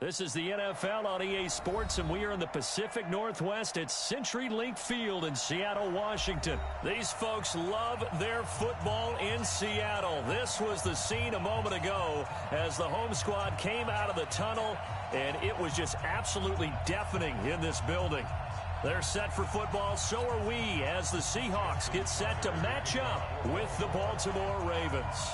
This is the NFL on EA Sports, and we are in the Pacific Northwest at CenturyLink Field in Seattle, Washington. These folks love their football in Seattle. This was the scene a moment ago as the home squad came out of the tunnel, and it was just absolutely deafening in this building. They're set for football, so are we, as the Seahawks get set to match up with the Baltimore Ravens.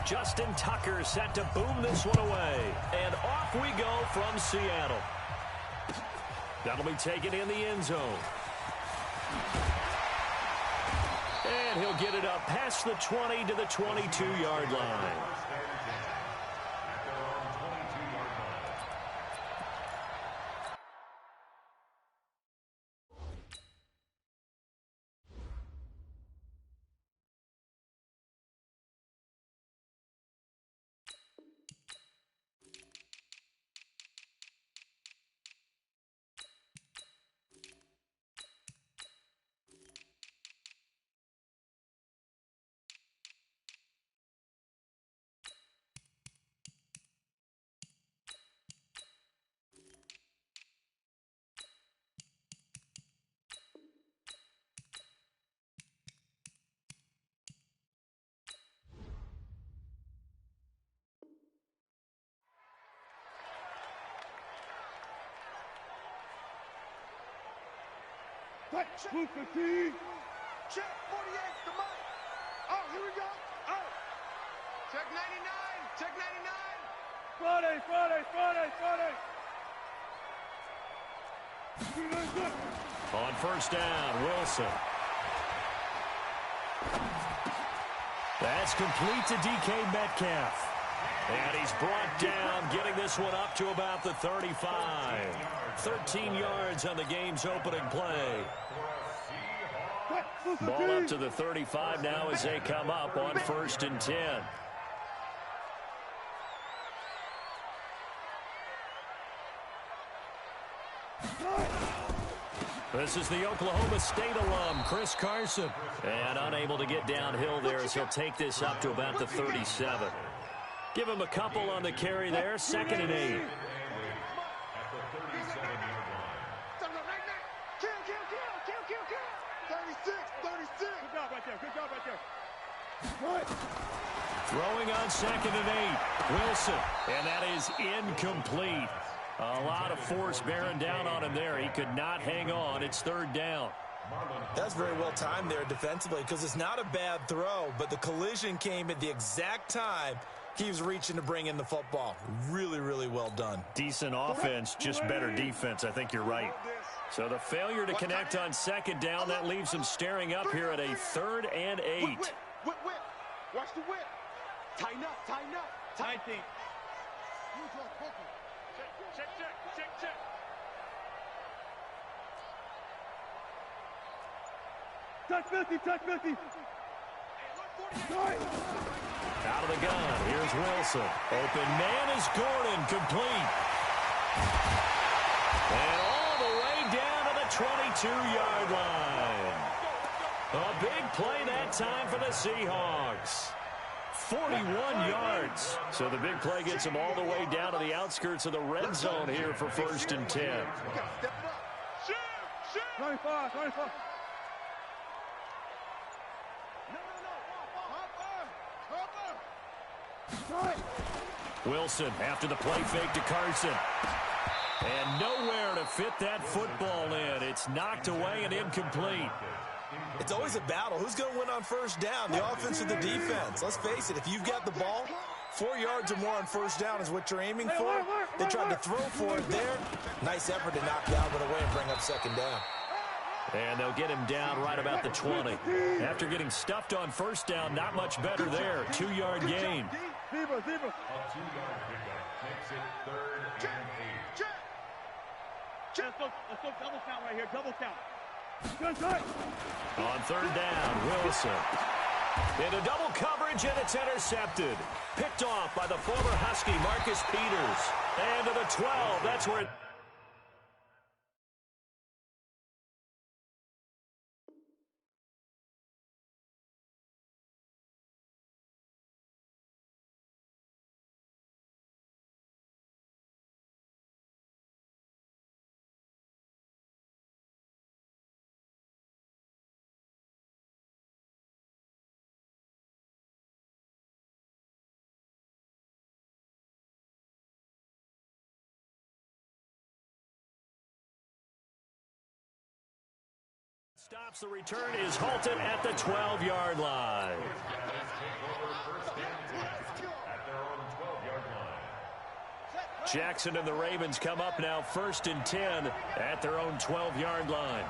Justin Tucker set to boom this one away. And off we go from Seattle. That'll be taken in the end zone. And he'll get it up past the 20 to the 22-yard line. Check 48, the mic. Oh, here we go. Oh. Check 99, check 99. Friday. On first down, Wilson. That's complete to DK Metcalf. And he's brought down, getting this one up to about the 35. 13 yards on the game's opening play. Ball up to the 35 now as they come up on first and 10. This is the Oklahoma State alum, Chris Carson. And unable to get downhill there as he'll take this up to about the 37. Give him a couple on the carry there, 2nd and 8. Throwing on 2nd and 8. Wilson. And that is incomplete. A lot of force bearing down on him there. He could not hang on. It's 3rd down. That's very well timed there defensively because it's not a bad throw, but the collision came at the exact time he was reaching to bring in the football. Really, really well done. Decent offense, just better defense. I think you're right. So the failure to connect on 2nd down, that leaves him staring up here at a 3rd and 8. Whip. Watch the whip. Tighten up. Tighten. Check. Touch 50. Out of the gun. Here's Wilson. Open man is Gordon. Complete. And all the way down to the 22-yard line. A big play that time for the Seahawks. 41 yards. So the big play gets them all the way down to the outskirts of the red zone here for first and 10. 25. Wilson after the play fake to Carson. And nowhere to fit that football in. It's knocked away and incomplete. It's always a battle. Who's going to win on first down, the offense or the defense? Let's face it, if you've got the ball, 4 yards or more on first down is what you're aiming for. They tried to throw for it there. Nice effort to knock Galvin away and bring up 2nd down. And they'll get him down right about the 20. After getting stuffed on first down, not much better there. 2-yard gain. Zebra. A 2-yard pickup makes it 3rd and 8. Let's go double count right here. Double count. On 3rd down, Wilson. Into double coverage, and it's intercepted. Picked off by the former Husky, Marcus Peters. And to the 12, that's where it... Stops the return, is halted at the 12-yard line. Jackson and the Ravens come up now 1st and 10 at their own 12-yard line.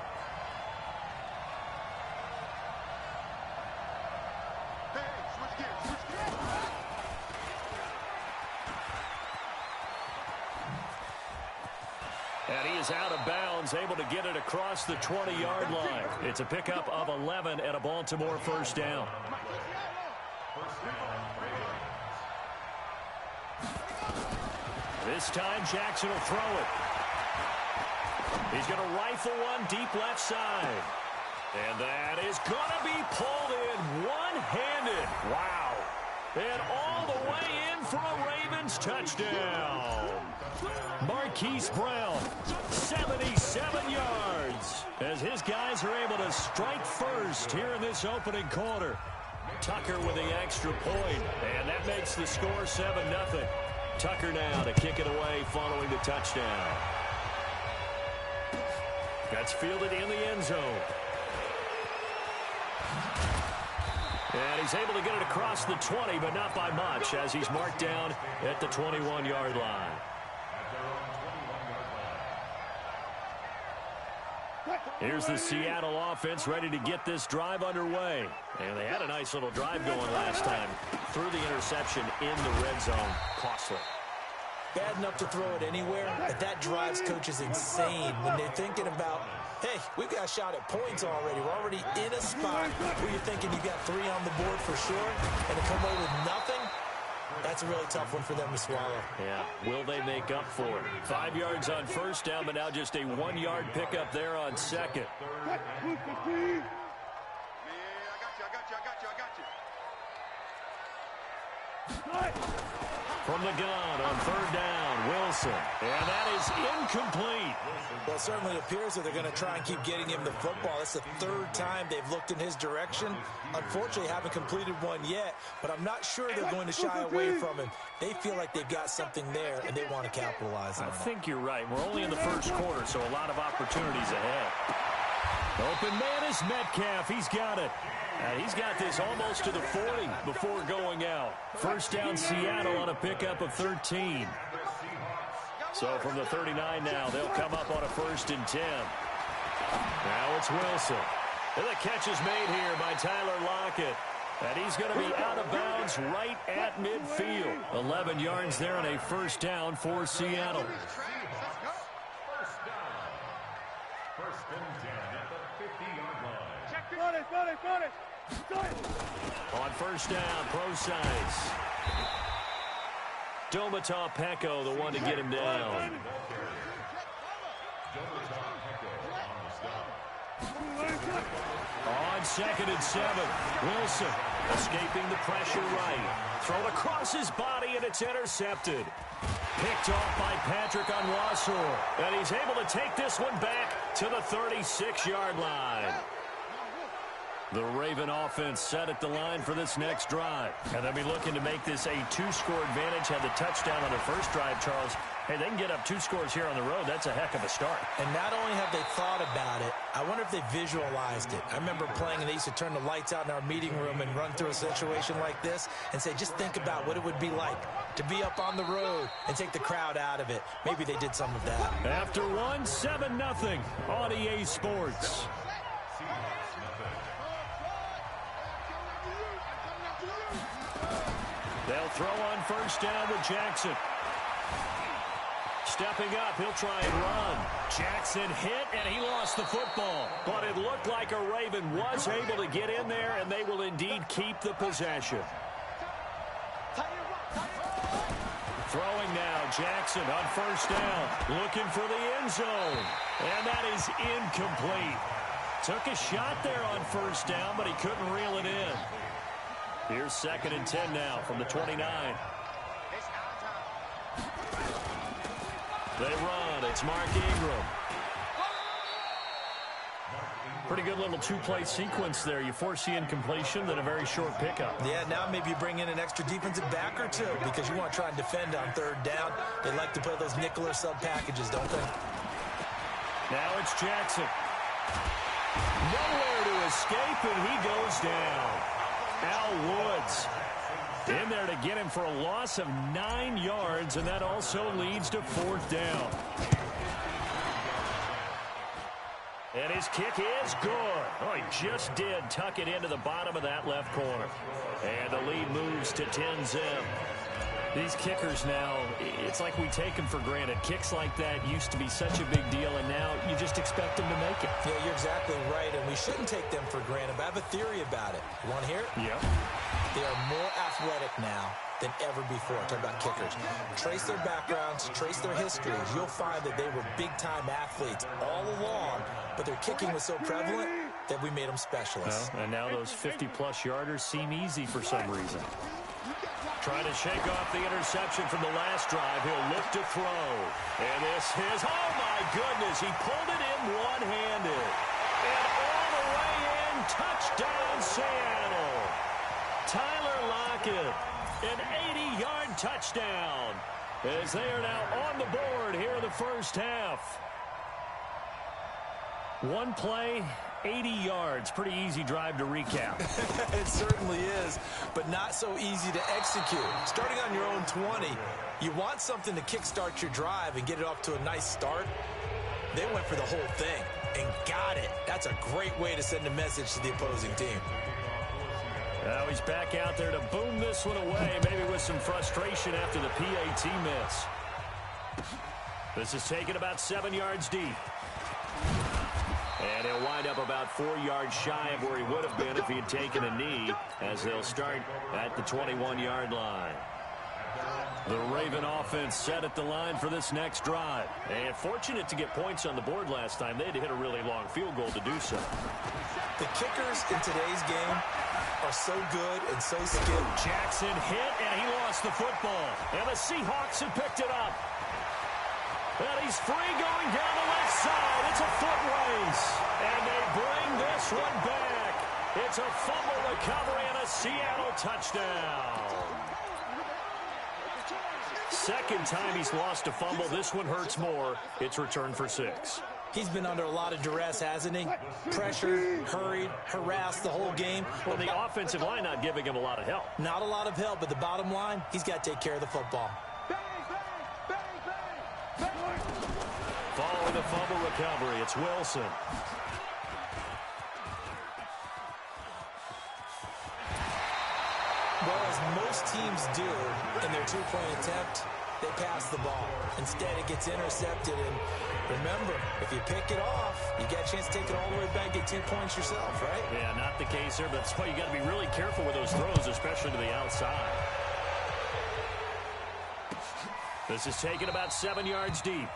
And he is out of bounds, able to get it across the 20-yard line. It's a pickup of 11 and a Baltimore first down. This time, Jackson will throw it. He's going to rifle one deep left side. And that is going to be pulled in one-handed. Wow. And all the way in for a Ravens touchdown. Marquise Brown, 77 yards, as his guys are able to strike first here in this opening quarter. Tucker with the extra point, and that makes the score 7-0. Tucker now to kick it away following the touchdown. That's fielded in the end zone. And he's able to get it across the 20, but not by much, as he's marked down at the 21-yard line. Here's the Seattle offense ready to get this drive underway. And they had a nice little drive going last time. Threw the interception in the red zone. Costly. Bad enough to throw it anywhere, but that drives coaches insane when they're thinking about, hey, we've got a shot at points already. We're already in a spot where you're thinking you've got 3 on the board for sure, and to come away with nothing, that's a really tough one for them to swallow. Yeah, will they make up for it? 5 yards on first down, but now just a 1-yard pickup there on second. I got you. From the gun on 3rd down, Wilson. And that is incomplete. Well, it certainly appears that they're going to try and keep getting him the football. It's the 3rd time they've looked in his direction. Unfortunately, haven't completed one yet, but I'm not sure they're going to shy away from him. They feel like they've got something there, and they want to capitalize on it. I think you're right. We're only in the first quarter, so a lot of opportunities ahead. Open man is Metcalf. He's got it. And he's got this almost to the 40 before going out. First down, Seattle on a pickup of 13. So from the 39 now, they'll come up on a 1st and 10. Now it's Wilson. And the catch is made here by Tyler Lockett. And he's going to be out of bounds right at midfield. 11 yards there and a first down for Seattle. On first down, Procise. Domata Peko, the one to get him down. On 2nd and 7, Wilson escaping the pressure right. Thrown across his body, and it's intercepted. Picked off by Patrick Onwuasor. And he's able to take this one back to the 36-yard line. The Raven offense set at the line for this next drive. And they'll be looking to make this a 2-score advantage. Had the touchdown on their first drive, Charles. Hey, they can get up 2 scores here on the road. That's a heck of a start. And not only have they thought about it, I wonder if they visualized it. I remember playing, and they used to turn the lights out in our meeting room and run through a situation like this and say, just think about what it would be like to be up on the road and take the crowd out of it. Maybe they did some of that. After 7-0 on EA Sports. They'll throw on first down with Jackson. Stepping up, he'll try and run. Jackson hit, and he lost the football. But it looked like a Raven was able to get in there, and they will indeed keep the possession. Throwing now, Jackson on first down. Looking for the end zone. And that is incomplete. Took a shot there on first down, but he couldn't reel it in. Here's 2nd and 10 now from the 29. They run. It's Mark Ingram. Pretty good little 2-play sequence there. You force the incompletion, then a very short pickup. Yeah, now maybe you bring in an extra defensive back or 2 because you want to try and defend on 3rd down. They like to play those nickel or sub packages, don't they? Now it's Jackson. Nowhere to escape, and he goes down. Al Woods in there to get him for a loss of 9 yards, and that also leads to 4th down. And his kick is good. Oh, he just did tuck it into the bottom of that left corner. And the lead moves to 10-zip. These kickers now, it's like we take them for granted. Kicks like that used to be such a big deal, and now you just expect them to make it. Yeah, you're exactly right, and we shouldn't take them for granted. But I have a theory about it. You want to hear it? Yeah. They are more athletic now than ever before. Talk about kickers. Trace their backgrounds, trace their histories. You'll find that they were big-time athletes all along, but their kicking was so prevalent that we made them specialists. Well, and now those 50-plus yarders seem easy for some reason. Trying to shake off the interception from the last drive. He'll look to throw. And this is, oh my goodness, he pulled it in one-handed. And all the way in, touchdown Seattle. Tyler Lockett, an 80-yard touchdown, as they are now on the board here in the first half. One play, 80 yards. Pretty easy drive to recap. It certainly is, but not so easy to execute. Starting on your own 20, you want something to kickstart your drive and get it off to a nice start. They went for the whole thing and got it. That's a great way to send a message to the opposing team. Now he's back out there to boom this one away, maybe with some frustration after the PAT miss. This is taken about 7 yards deep. And he'll wind up about 4 yards shy of where he would have been if he had taken a knee, as they'll start at the 21-yard line. The Raven offense set at the line for this next drive. And fortunate to get points on the board last time. They had to hit a really long field goal to do so. The kickers in today's game are so good and so skilled. Jackson hit, and he lost the football. And the Seahawks have picked it up. And he's free going down the left side. It's a foot race. And they bring this one back. It's a fumble recovery and a Seattle touchdown. Second time he's lost a fumble. This one hurts more. It's returned for 6. He's been under a lot of duress, hasn't he? Pressured, hurried, harassed the whole game. Well, the offensive line not giving him a lot of help. Not a lot of help, but the bottom line, he's got to take care of the football. Following the fumble recovery, it's Wilson. Well, as most teams do in their two-point attempt, they pass the ball. Instead, it gets intercepted. And remember, if you pick it off, you got a chance to take it all the way back, get 2 points yourself, right? Yeah, not the case here, but that's why you got to be really careful with those throws, especially to the outside. This is taken about 7 yards deep.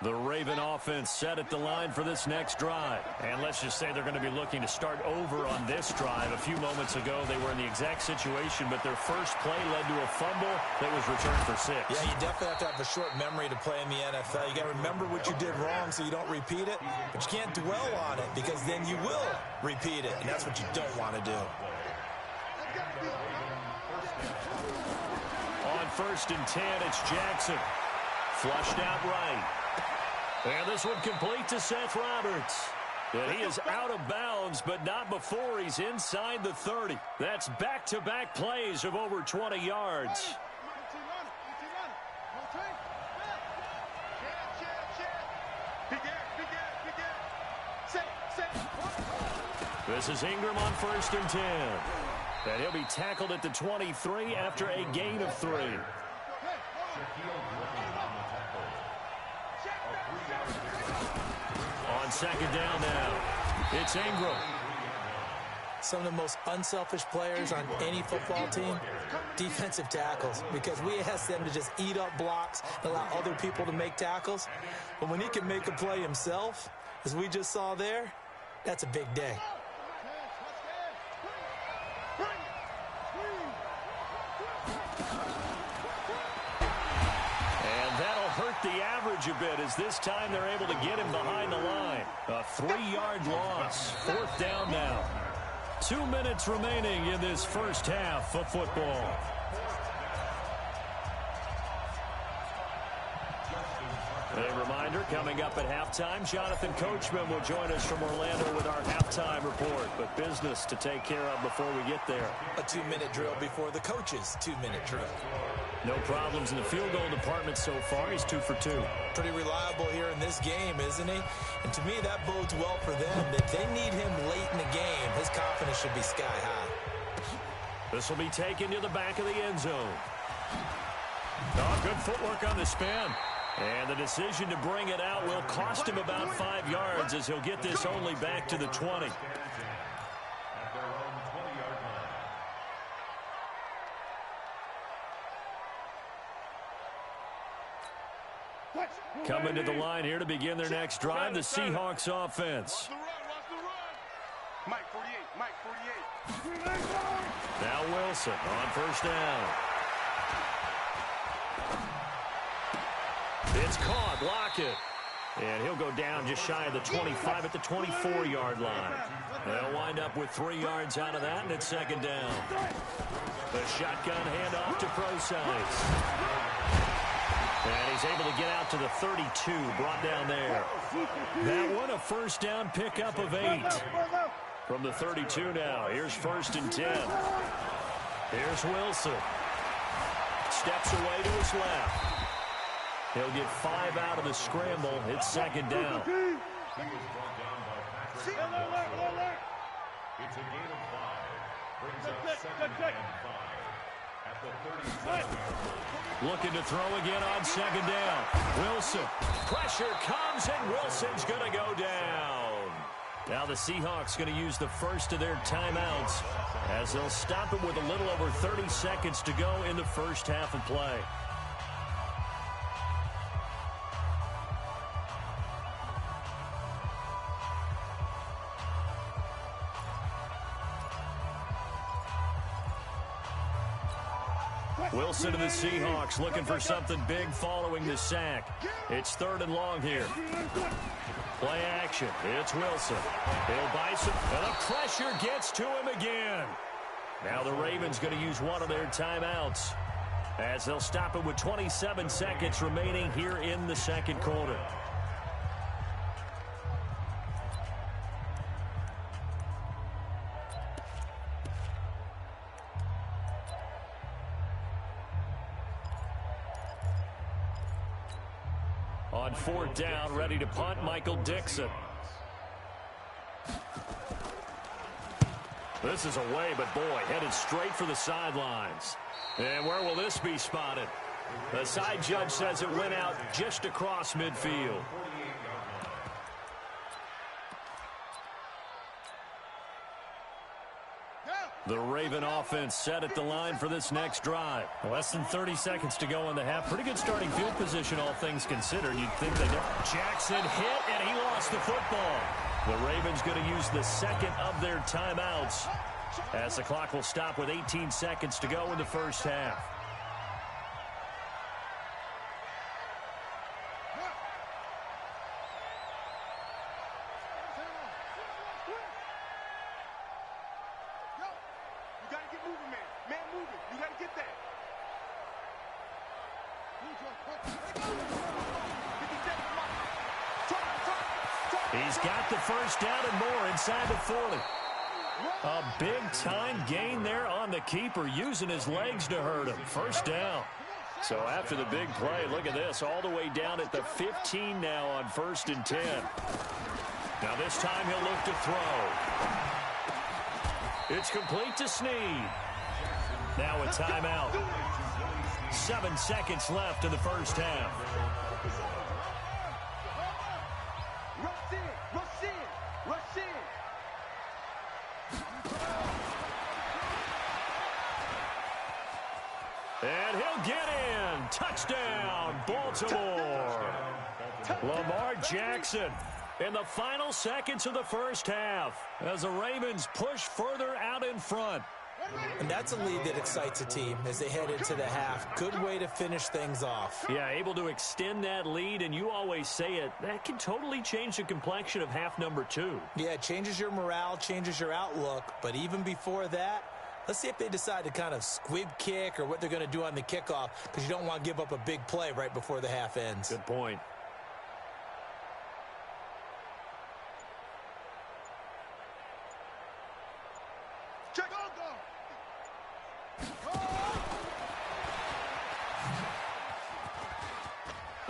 The Raven offense set at the line for this next drive. And let's just say they're going to be looking to start over on this drive. A few moments ago, they were in the exact situation, but their first play led to a fumble that was returned for 6. Yeah, you definitely have to have a short memory to play in the NFL. You got to remember what you did wrong so you don't repeat it, but you can't dwell on it because then you will repeat it, and that's what you don't want to do. On 1st and 10, it's Jackson. Flushed out right. And this one complete to Seth Roberts. And he is out of bounds, but not before he's inside the 30. That's back-to-back plays of over 20 yards. This is Ingram on 1st and 10. And he'll be tackled at the 23 after a gain of 3. On 2nd down now, it's Ingram. Some of the most unselfish players on any football team, defensive tackles, because we ask them to just eat up blocks and allow other people to make tackles. But when he can make a play himself, as we just saw there, that's a big day. Hurt the average a bit as this time they're able to get him behind the line. A 3-yard loss. 4th down now. 2 minutes remaining in this first half of football. A reminder, coming up at halftime, Jonathan Coachman will join us from Orlando with our halftime report. But business to take care of before we get there. A 2-minute drill before the coach's 2-minute drill. No problems in the field goal department so far. He's 2 for 2. Pretty reliable here in this game, isn't he? And to me, that bodes well for them. If they need him late in the game, his confidence should be sky high. This will be taken to the back of the end zone. Oh, good footwork on the spin. And the decision to bring it out will cost him about 5 yards as he'll get this only back to the 20. Coming to the line here to begin their next drive, the Seahawks offense. Mike 48, Mike 48. Now Wilson on 1st down. It's caught, block it. And he'll go down just shy of the 25 at the 24-yard line. They'll wind up with 3 yards out of that, and it's 2nd down. The shotgun handoff to Procise. And he's able to get out to the 32, brought down there. That one, a 1st down pickup of 8. From the 32 now, here's 1st and 10. Here's Wilson. Steps away to his left. He'll get 5 out of the scramble. It's 2nd down. It's a gain of 5. Brings up 2nd and 5. At the 37. Looking to throw again on 2nd down. Wilson. Pressure comes, and Wilson's going to go down. Now the Seahawks going to use the first of their timeouts as they'll stop him with a little over 30 seconds to go in the first half of play. Wilson and the Seahawks looking for something big following the sack. It's 3rd and long here. Play action. It's Wilson. He'll buy some, and the pressure gets to him again. Now the Ravens going to use one of their timeouts as they'll stop him with 27 seconds remaining here in the 2nd quarter. On 4th down, ready to punt, Michael Dixon. This is away, but boy, headed straight for the sidelines. And where will this be spotted? The side judge says it went out just across midfield. The Raven offense set at the line for this next drive. Less than 30 seconds to go in the half. Pretty good starting field position, all things considered. You'd think they did. Jackson hit, and he lost the football. The Ravens going to use the second of their timeouts as the clock will stop with 18 seconds to go in the first half. He's got the first down and more inside the 40. A big-time gain there on the keeper, using his legs to hurt him. First down. So after the big play, look at this, all the way down at the 15 now on 1st and 10. Now this time he'll look to throw. It's complete to Snead. Now a timeout. 7 seconds left in the first half. And he'll get in. Touchdown, Baltimore. Lamar Jackson in the final seconds of the first half as the Ravens push further out in front. And that's a lead that excites a team as they head into the half. Good way to finish things off. Yeah, able to extend that lead, and you always say it, that can totally change the complexion of half number 2. Yeah, it changes your morale, changes your outlook, but even before that, let's see if they decide to kind of squib kick or what they're going to do on the kickoff, because you don't want to give up a big play right before the half ends. Good point.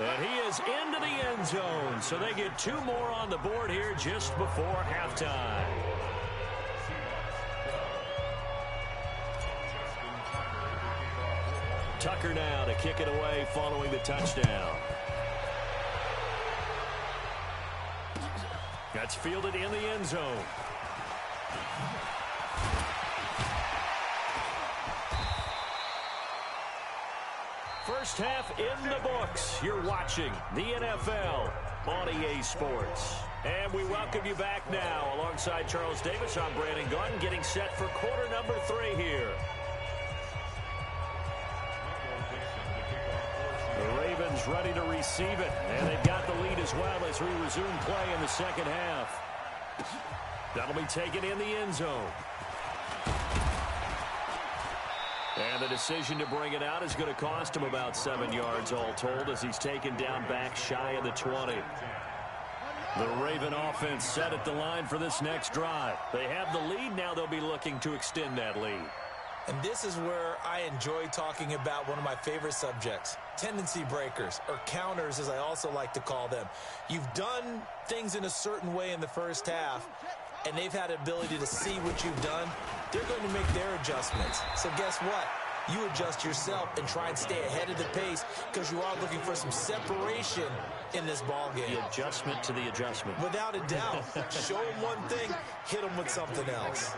And he is into the end zone, so they get 2 more on the board here just before halftime. Tucker now to kick it away following the touchdown. That's fielded in the end zone. First half in the books. You're watching the NFL on EA Sports. And we welcome you back now. Alongside Charles Davis, I'm Brandon Gunn, getting set for quarter number 3 here. The Ravens ready to receive it, and they've got the lead as well as we resume play in the second half. That'll be taken in the end zone. And the decision to bring it out is going to cost him about 7 yards all told as he's taken down back shy of the 20. The Raven offense set at the line for this next drive. They have the lead. Now they'll be looking to extend that lead. And this is where I enjoy talking about one of my favorite subjects, tendency breakers, or counters as I also like to call them. You've done things in a certain way in the first half, and they've had the ability to see what you've done. They're going to make their adjustments. So guess what? You adjust yourself and try and stay ahead of the pace because you are looking for some separation in this ball game. The adjustment to the adjustment. Without a doubt. Show them one thing, hit them with something else.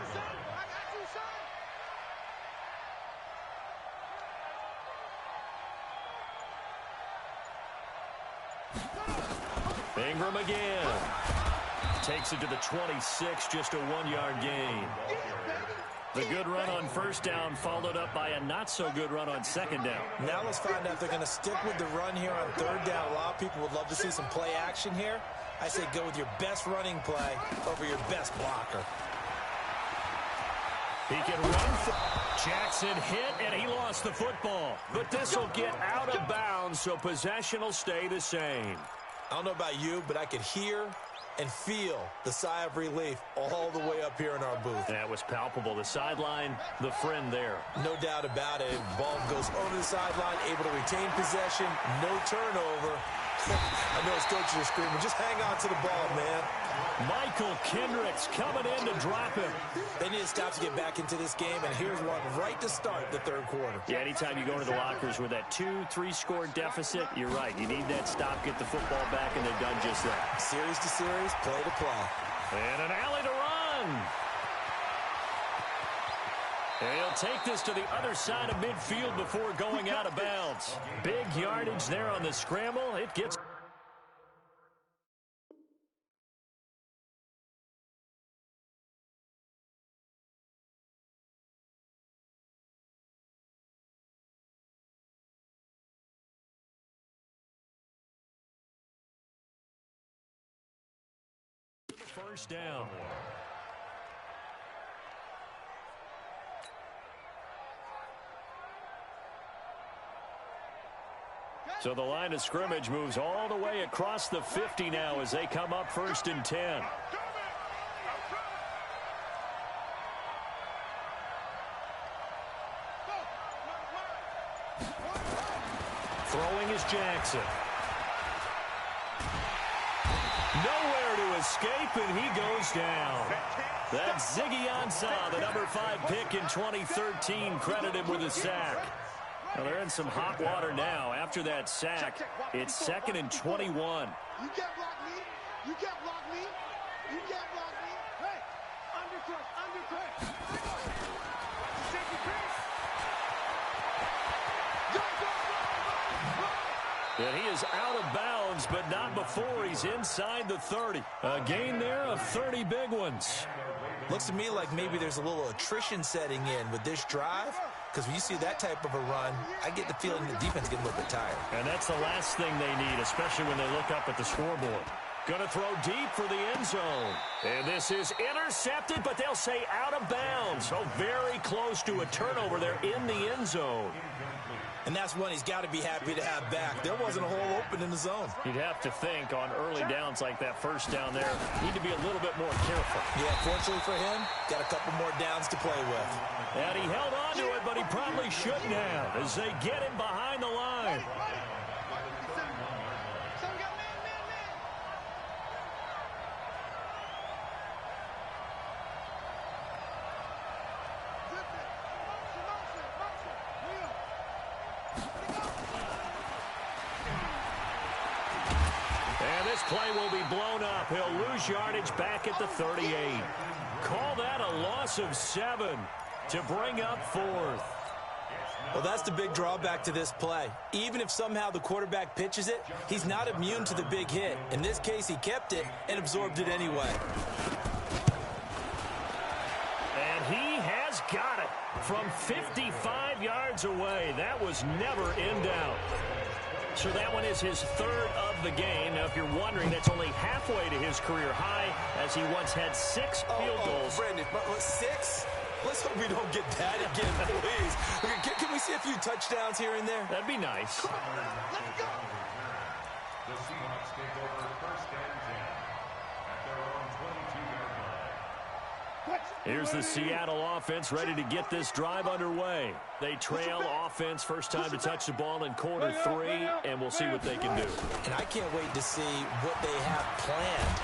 Ingram again. Takes it to the 26, just a 1-yard gain. The good run on first down followed up by a not-so-good run on second down. Now let's find out if they're going to stick with the run here on third down. A lot of people would love to see some play action here. I say go with your best running play over your best blocker. He can run. Jackson hit, and he lost the football. But this will get out of bounds, so possession will stay the same. I don't know about you, but I could hear and feel the sigh of relief all the way up here in our booth. That was palpable. The sideline, the friend there. No doubt about it. Ball goes over the sideline, able to retain possession, no turnover. I know his coaches are screaming, just hang on to the ball, man. Michael Kendricks coming in to drop him. They need to stop to get back into this game, and here's one right to start the third quarter. Yeah, anytime you go into the lockers with that 2-3 score deficit, you're right. You need that stop, get the football back, and they've done just that. Series to series, play to play. And an alley to run. And he'll take this to the other side of midfield before going out of bounds. Big yardage there on the scramble. It gets... First down. So the line of scrimmage moves all the way across the 50 now as they come up 1st and 10. Throwing is Jackson. Nowhere to escape, and he goes down. That's Ziggy Ansah, the number 5 pick in 2013, credited with a sack. Well, they're in some hot water now. After that sack, it's 2nd and 21. You can't block me. You can't block me. You can't block me. Hey, undercut, undercut. Safety crease. And he is out of bounds, but not before he's inside the 30. A gain there of 30 big ones. Looks to me like maybe there's a little attrition setting in with this drive, because when you see that type of a run, I get the feeling the defense getting a little bit tired. And that's the last thing they need, especially when they look up at the scoreboard. Going to throw deep for the end zone. And this is intercepted, but they'll say out of bounds. So very close to a turnover there in the end zone. And that's one he's got to be happy to have back. There wasn't a hole open in the zone. You'd have to think on early downs like that first down there, need to be a little bit more careful. Yeah, fortunately for him, got a couple more downs to play with. And he held on to it, but he probably shouldn't have as they get him behind the line. Play will be blown up. He'll lose yardage back at the 38. Call that a loss of 7 to bring up 4th. Well, that's the big drawback to this play. Even if somehow the quarterback pitches it, he's not immune to the big hit. In this case, he kept it and absorbed it anyway. And he has got it from 55 yards away. That was never in doubt. So that one is his 3rd of the game. Now, if you're wondering, that's only halfway to his career high, as he once had 6 field goals. Brandon, but 6? Let's hope we don't get that again, please. Can we see a few touchdowns here and there? That'd be nice. Let's go. The Seahawks take over 1st and 10 at their own 22-yard line. Here's the Seattle offense ready to get this drive underway. They trail offense, first time to touch the ball in quarter 3, and we'll see what they can do. And I can't wait to see what they have planned.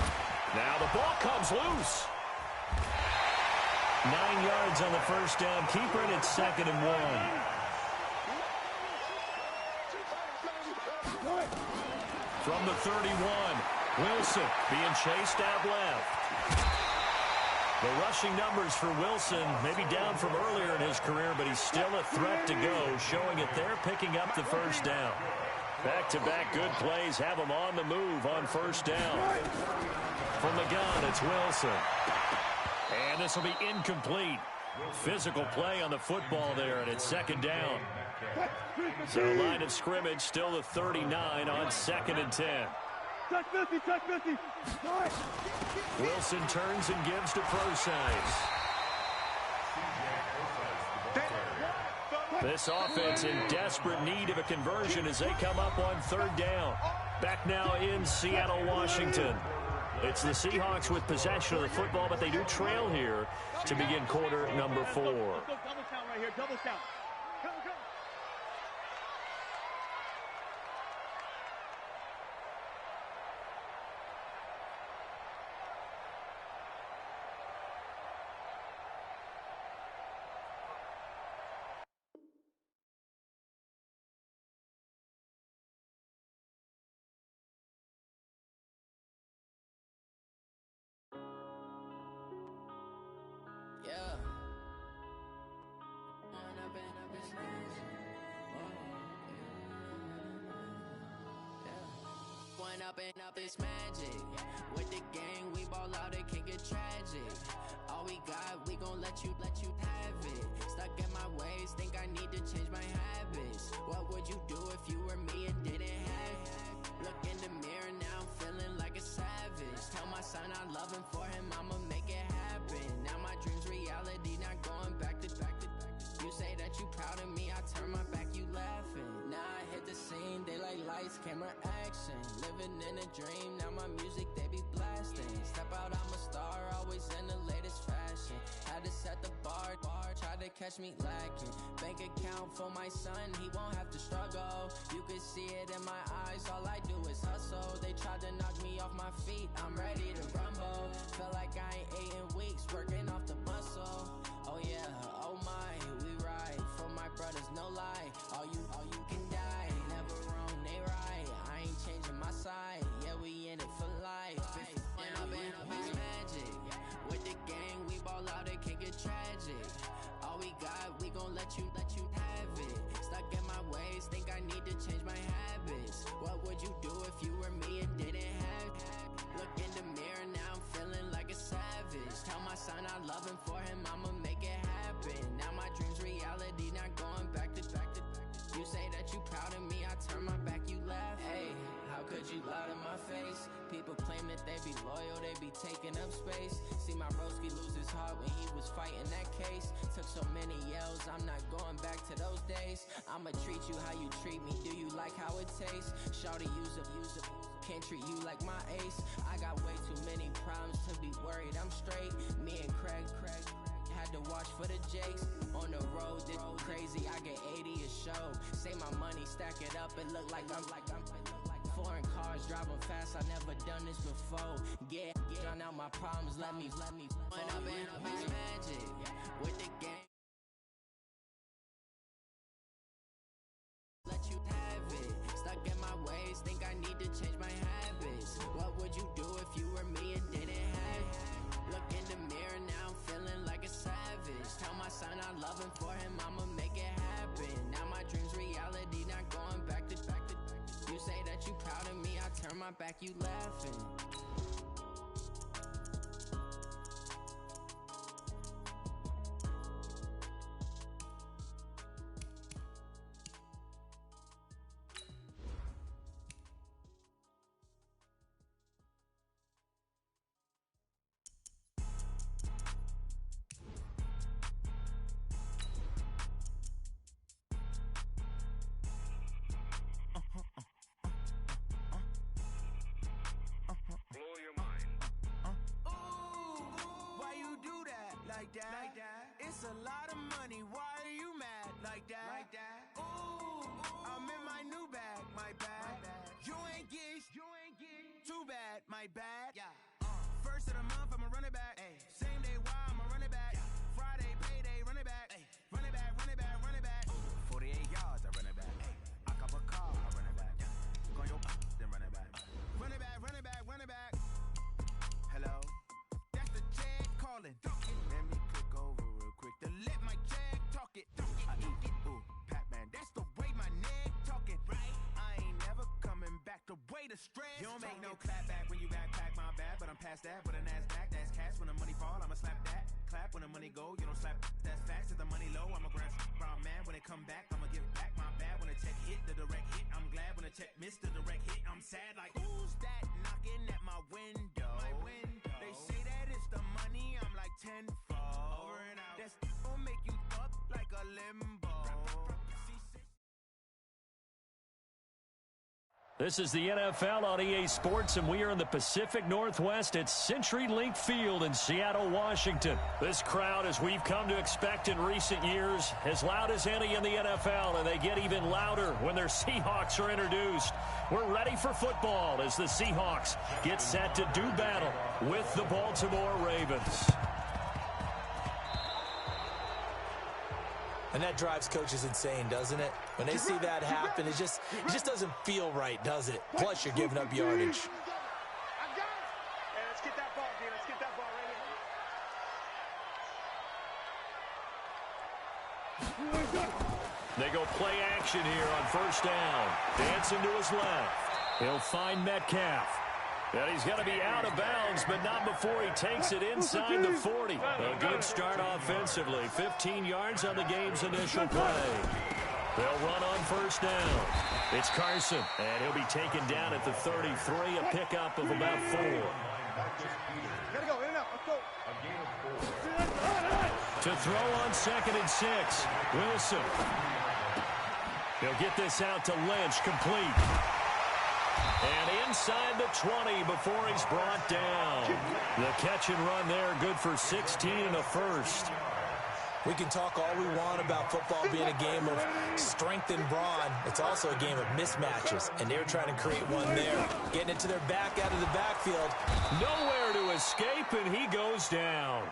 Now the ball comes loose. 9 yards on the first down. Keeper, and it's 2nd and 1. From the 31, Wilson being chased out left. The rushing numbers for Wilson, maybe down from earlier in his career, but he's still a threat to go, showing it there, picking up the first down. Back-to-back good plays have him on the move on first down. From the gun, it's Wilson. And this will be incomplete. Physical play on the football there, and it's 2nd down. So line of scrimmage still the 39 on 2nd and 10. Touch 50, touch 50. Wilson turns and gives to Procise. This offense in desperate need of a conversion as they come up on 3rd down. Back now in Seattle, Washington. It's the Seahawks with possession of the football, but they do trail here to begin quarter number 4. Double count right here, double count. Come. Yeah. up this magic. With the gang, we ball out, it can get tragic. All we got, we gon' let you have it. Stuck in my ways, think I need to change my habits. What would you do if you were me and didn't have it? Look in the mirror, now I'm feeling like a savage. Tell my son I love him, for him I'ma make it happen. Now my dream's reality, not going back to. You say that you proud of me, I turn my back, you laughing. Now I hit the scene, they like lights, camera, action. Living in a dream, now my music, they be blasting. Step out, I'm a star, always in the latest fashion. Had to set the bar, tried to catch me lacking. Bank account for my son, he won't have to struggle. You can see it in my eyes, all I do is hustle. They tried to knock me off my feet, I'm ready to rumble. Feel like I ain't ate in weeks, working off the muscle. Oh yeah, oh my, we ride for my brothers, no lie. All you can die, never wrong, they right. I ain't changing my side, yeah, we in it for life. And up it's magic. With the gang, we ball out, it can get tragic. All we got, we gon' let you have it. Stuck in my ways, think I need to change my habits. What would you do if you were me and didn't have it? Look in the mirror, now I'm feeling like a savage. Tell my son I love him, for him I'ma make it happen. Now my dream's reality, not going back to. You say that you proud of me, I turn my back, you laugh. Hey, how could you lie to my face? People claim that they be loyal, they be taking up space. See my broski lose his heart when he was fighting that case. Took so many yells, I'm not going back to those days. I'ma treat you how you treat me, do you like how it tastes? Shawty, use up, can't treat you like my ace. I got way too many problems to be worried, I'm straight. Me and Craig had to watch for the Jakes. On the road, this crazy, I get 80 a show. Say my money, stack it up, it look like I'm foreign cars, driving fast, I never done this before. Get drown out my problems, let me fun up and it's magic. With the gang, let you have it. Stuck in my ways, think I need to change my habits. What would you do if you were me and didn't have it? Look in the mirror, now I'm feeling like a savage. Tell my son I love him, for him I'ma make it happen. Now my dream's reality, not going back to. You say that you proud of me, I turn my back, you laughing. Like that. It's a lot of money. Why are you mad like that? Ooh, I'm in my new bag. My bad. You ain't get too bad. My bad. Yeah. First of the month, I'ma run it back. Same day, why I'ma run it back. Friday, payday, run it back. Run it back, run it back, run it back. 48 yards, I run it back. I cop a car, I run it back. Go your then run it back. Run it back, run it back, run it back. Hello, that's the check calling. Let me click over real quick to let my check talk it. I eat it, ooh, Pac-Man, that's the way my neck talking. Right, I ain't never coming back. The way the stress. You don't make no clap back when you backpack, my bad, but I'm past that. With a NASDAQ, that's cash. When the money fall, I'ma slap that. Clap when the money go, you don't slap. That's facts. If the money low, I'ma grab brown man. When it come back, I'ma give back. My bad when the check hit, the direct hit. I'm glad when the check missed the direct hit. I'm sad like, who's that knocking at my window? My window. They say that it's the money, I'm like tenfold. Over and out. That's gonna make you up like a limbo. This is the NFL on EA Sports, and we are in the Pacific Northwest at CenturyLink Field in Seattle, Washington. This crowd, as we've come to expect in recent years, as loud as any in the NFL, and they get even louder when their Seahawks are introduced. We're ready for football as the Seahawks get set to do battle with the Baltimore Ravens. And that drives coaches insane, doesn't it? When they see that happen, it just doesn't feel right, does it? Plus, you're giving up yardage. I got it. Hey, let's get that ball, dude. Let's get that ball right here. They go play action here on first down. Dancing to his left. He'll find Metcalf. And he's going to be out of bounds, but not before he takes it inside the 40. A good start offensively. 15 yards on the game's initial play. They'll run on first down. It's Carson, and he'll be taken down at the 33, a pickup of about 4. Gotta go, in and out, let's go. To throw on 2nd and 6, Wilson. He'll get this out to Lynch, complete. And inside the 20 before he's brought down. The catch and run there, good for 16 and a first. We can talk all we want about football being a game of strength and brawn. It's also a game of mismatches, and they're trying to create one there. Getting it to their back out of the backfield. Nowhere to escape, and he goes down.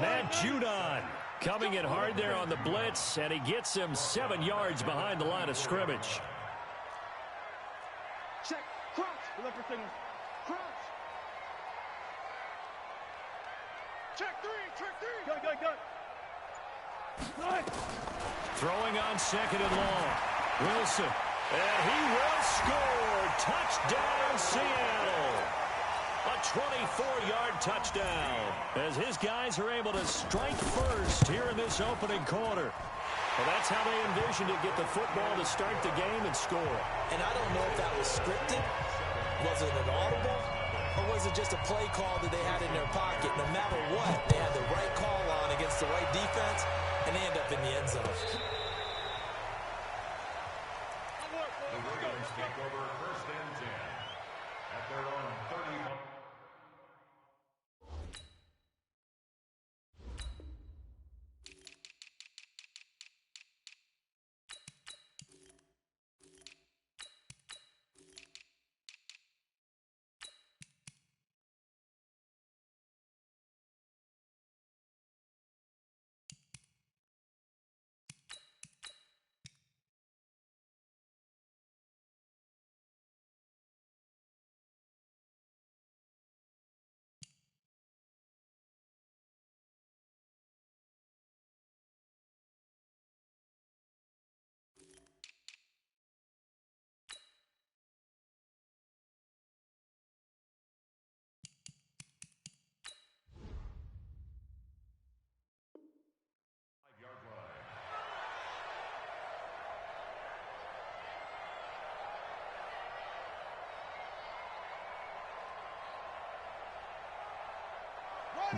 Matt Judon coming in hard there on the blitz, and he gets him 7 yards behind the line of scrimmage. Check, crouch, look for signals. Crouch. Check 3, Go. Throwing on 2nd and long. Wilson. And he will score. Touchdown, Seattle. A 24-yard touchdown as his guys are able to strike first here in this opening quarter. Well, that's how they envisioned it, get the football to start the game and score. And I don't know if that was scripted. Was it an audible? Or was it just a play call that they had in their pocket? No matter what, they had the right call on against the right defense, and they end up in the end zone. The Ravens take over 1st and 10 at their own 31.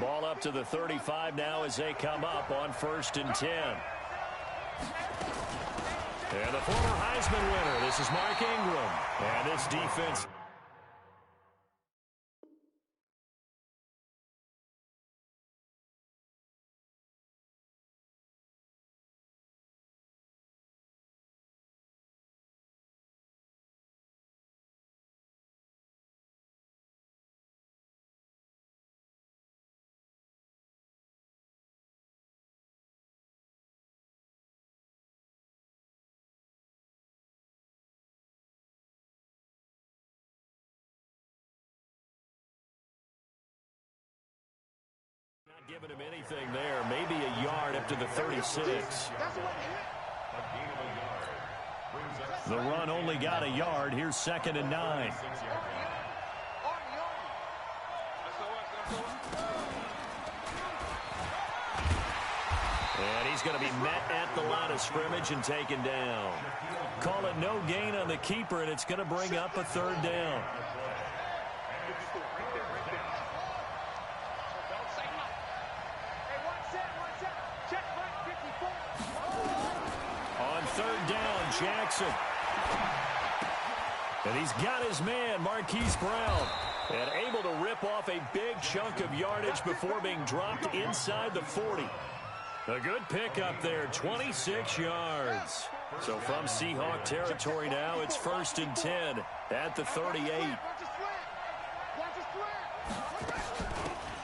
Ball up to the 35 now as they come up on 1st and 10. And the former Heisman winner, this is Mark Ingram. And this defense. Giving him anything there. Maybe a yard up to the 36. The run only got a yard. Here's 2nd and 9. And he's going to be met at the line of scrimmage and taken down. Call it no gain on the keeper, and it's going to bring up a 3rd down. Jackson. And he's got his man, Marquise Brown. And able to rip off a big chunk of yardage before being dropped inside the 40. A good pickup there, 26 yards. So from Seahawk territory now, it's 1st and 10 at the 38.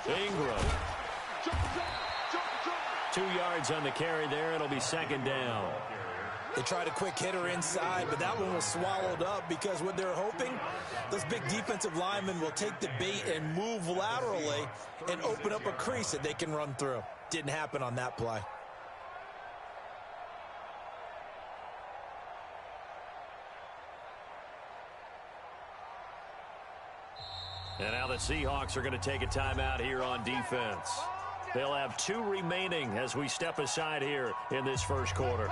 Ingram. 2 yards on the carry there. It'll be 2nd down. They tried a quick hitter inside, but that one was swallowed up because what they're hoping, those big defensive linemen will take the bait and move laterally and open up a crease that they can run through. Didn't happen on that play. And now the Seahawks are going to take a timeout here on defense. They'll have 2 remaining as we step aside here in this first quarter.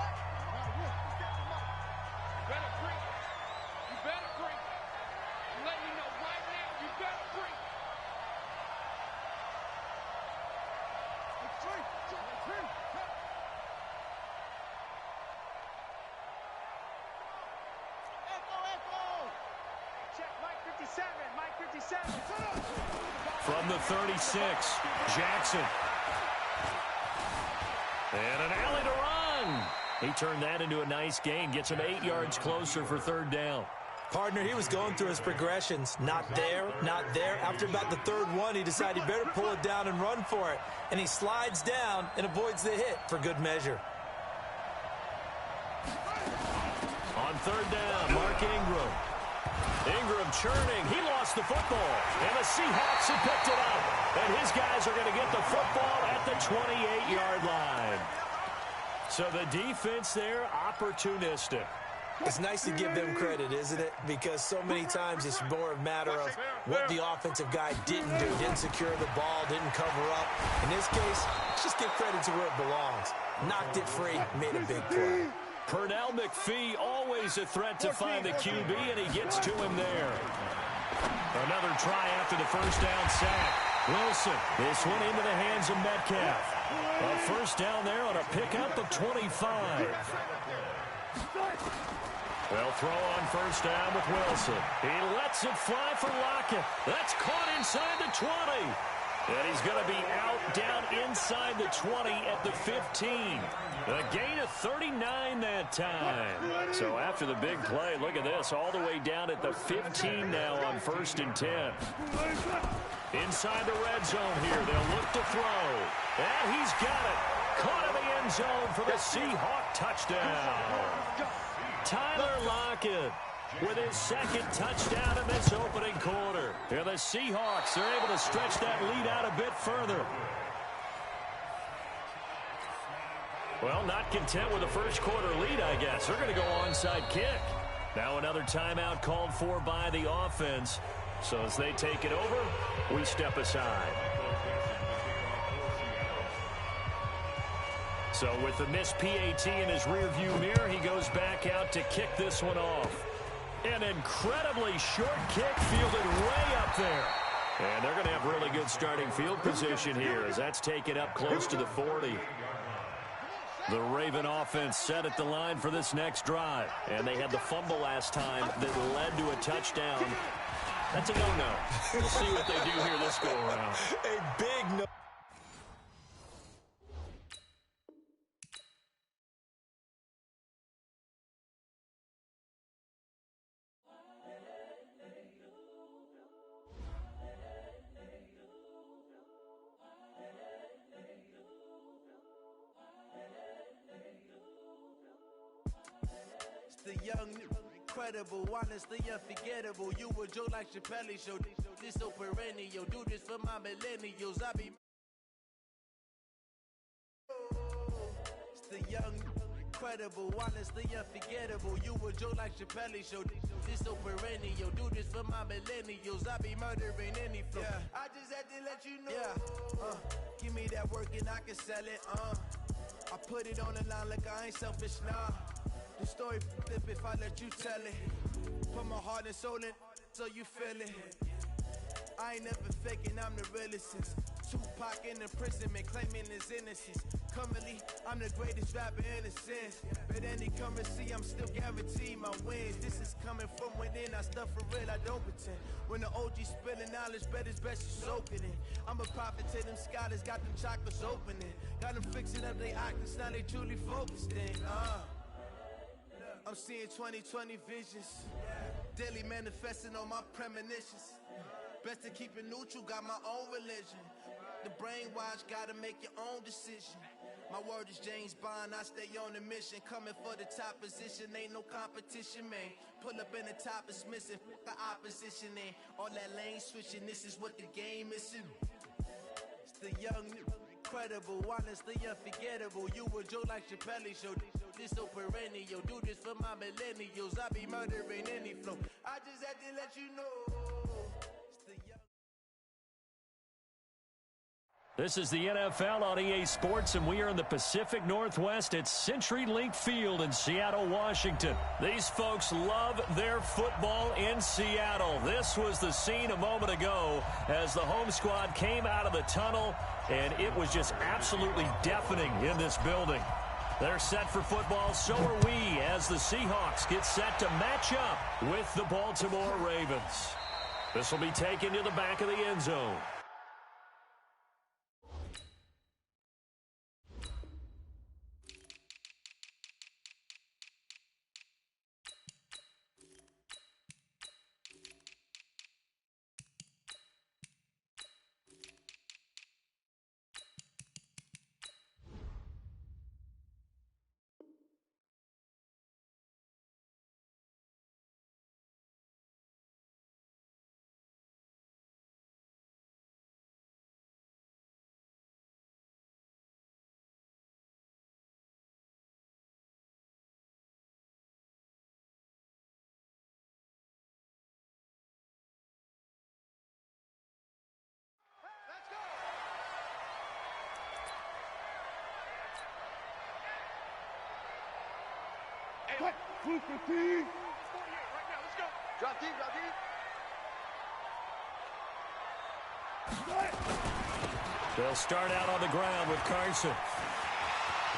From the 36, Jackson. And an alley to run. He turned that into a nice gain. Gets him 8 yards closer for 3rd down. Partner, he was going through his progressions. Not there, not there. After about the 3rd one, he decided he better pull it down and run for it. And he slides down and avoids the hit for good measure. On 3rd down, Mark Ingram. Ingram churning. He lost the football. And the Seahawks have picked it up. And his guys are going to get the football at the 28-yard line. So the defense there, opportunistic. It's nice to give them credit, isn't it? Because so many times it's more a matter of what the offensive guy didn't do. Didn't secure the ball, didn't cover up. In this case, let's just give credit to where it belongs. Knocked it free, made a big play. Pernell McPhee, always a threat to find the QB, and he gets to him there. Another try after the first down sack. Wilson, this one into the hands of Metcalf. A first down there on a pickup of 25. They'll throw on first down with Wilson. He lets it fly for Lockett. That's caught inside the 20. And he's going to be out down inside the 20 at the 15. A gain of 39 that time. So after the big play, look at this, all the way down at the 15 now on 1st and 10. Inside the red zone here, they'll look to throw. And he's got it. Caught in the end zone for the Seahawk touchdown. Tyler Lockett with his 2nd touchdown in this opening quarter. And the Seahawks are able to stretch that lead out a bit further. Well, not content with the first quarter lead, I guess. They're going to go onside kick. Now another timeout called for by the offense. So as they take it over, we step aside. So with the missed PAT in his rearview mirror, he goes back out to kick this one off. An incredibly short kick fielded way up there. And they're going to have really good starting field position here as that's taken up close to the 40. The Raven offense set at the line for this next drive. And they had the fumble last time that led to a touchdown. That's a no-no. We'll see what they do here this go-around. A big no. The young, incredible, honestly unforgettable. You a joke like Chappelle show. This so perennial. Do this for my millennials. I be. It's the young, incredible, honestly unforgettable. You a joke like Chappelle show. This so perennial. Do this for my millennials. I be murdering any flow. Yeah. I just had to let you know. Yeah. Give me that work and I can sell it. I put it on the line like I ain't selfish, nah. The story flip if I let you tell it. Put my heart and soul in so you feel it. I ain't never faking, I'm the realest since Tupac in imprisonment, claiming his innocence. Currently, I'm the greatest rapper in a sense. But any currency, I'm still guaranteed my wins. This is coming from within, I stuff for real, I don't pretend. When the OG spilling knowledge, bet it's best you soak it in. I'm a prophet to them scholars, got them chakras opening. Got them fixing up they octaves, now they truly focused in. I'm seeing 2020 visions. Daily manifesting on my premonitions. Best to keep it neutral, got my own religion. The brainwash, gotta make your own decision. My word is James Bond, I stay on the mission. Coming for the top position, ain't no competition, man. Pull up in the top is missing, the opposition ain't. All that lane switching, this is what the game is. It's the young, incredible, honestly unforgettable. You a joke like Chappelle show. This so perennial. Do this for my millennials. I be murdering any flow. I just had to let you know. This is the NFL on EA Sports, and we are in the Pacific Northwest at CenturyLink Field in Seattle, Washington. These folks love their football in Seattle. This was the scene a moment ago as the home squad came out of the tunnel, and it was just absolutely deafening in this building. They're set for football, so are we, as the Seahawks get set to match up with the Baltimore Ravens. This will be taken to the back of the end zone. Cut. Move 15. 48 right now. Let's go. Drop deep, drop deep. They'll start out on the ground with Carson.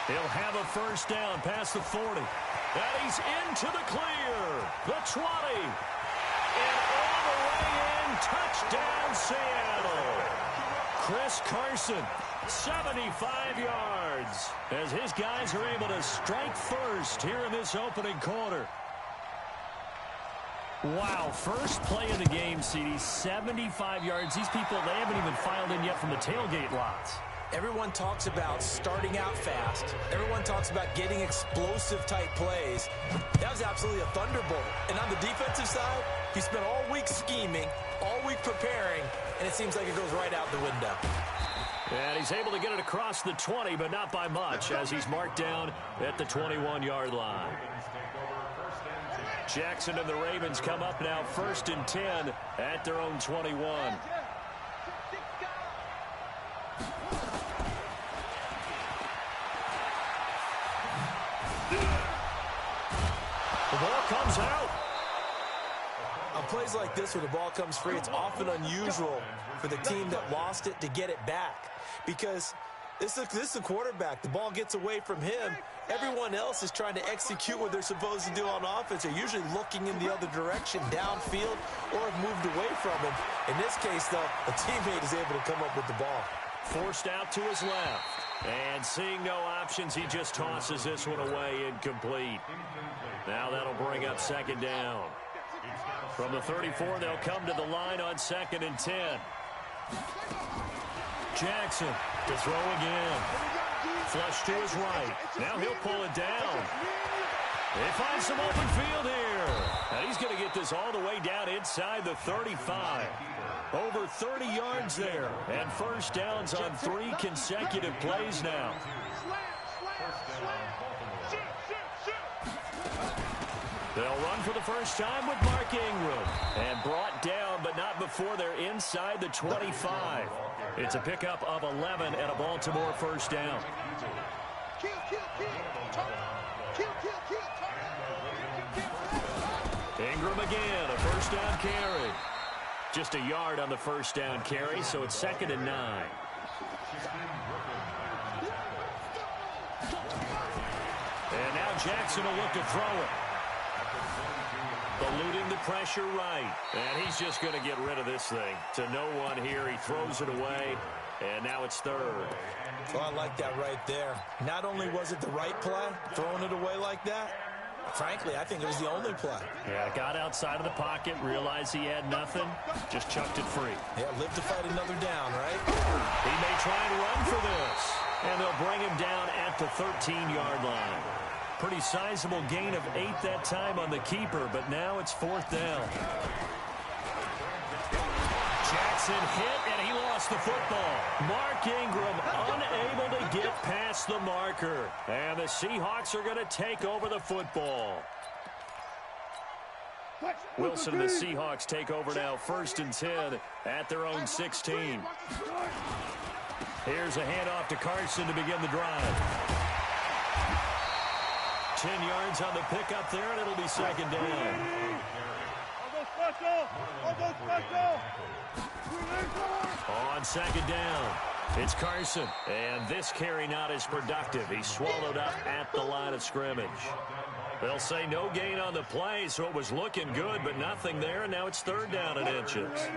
He'll have a first down past the 40. And he's into the clear. The 20. And all the way in. Touchdown, Seattle. Chris Carson, 75 yards, as his guys are able to strike first here in this opening quarter. Wow, first play of the game, CD, 75 yards. These people, they haven't even filed in yet from the tailgate lots. Everyone talks about starting out fast. Everyone talks about getting explosive-type plays. That was absolutely a thunderbolt. And on the defensive side, he spent all week scheming, all week preparing, and it seems like it goes right out the window. And he's able to get it across the 20, but not by much, as he's marked down at the 21-yard line. Jackson and the Ravens come up now 1st and 10 at their own 21. The ball comes out. On plays like this where the ball comes free, it's often unusual for the team that lost it to get it back. Because this is the quarterback. The ball gets away from him. Everyone else is trying to execute what they're supposed to do on offense. They're usually looking in the other direction, downfield, or have moved away from him. In this case, though, a teammate is able to come up with the ball. Forced out to his left. And seeing no options, he just tosses this one away, incomplete. Now that'll bring up 2nd down. From the 34, they'll come to the line on 2nd and 10. Jackson to throw again. Flush to his right. Now he'll pull it down. They find some open field here. And he's going to get this all the way down inside the 35. Over 30 yards there. And first downs on 3 consecutive plays now. They'll run for the first time with Mark Ingram. And brought down, but not before they're inside the 25. It's a pickup of 11 and a Baltimore first down. Ingram again, a first down carry. Just a yard on the first down carry, so it's 2nd and 9. And now Jackson will look to throw it. Eluding the pressure right. And he's just going to get rid of this thing. To no one here. He throws it away. And now it's 3rd. Well, I like that right there. Not only was it the right play, throwing it away like that, frankly, I think it was the only play. Yeah, got outside of the pocket, realized he had nothing, just chucked it free. Yeah, live to fight another down, right? He may try and run for this. And they'll bring him down at the 13-yard line. Pretty sizable gain of 8 that time on the keeper, but now it's 4th down. Jackson hit, and he lost the football. Mark Ingram unable to get past the marker. And the Seahawks are going to take over the football. Wilson and the Seahawks take over now 1st and 10 at their own 16. Here's a handoff to Carson to begin the drive. 10 yards on the pickup there, and it'll be second down. On second down, it's Carson. And this carry not as productive. He swallowed up at the line of scrimmage. They'll say no gain on the play, so it was looking good, but nothing there, and now it's third down and inches.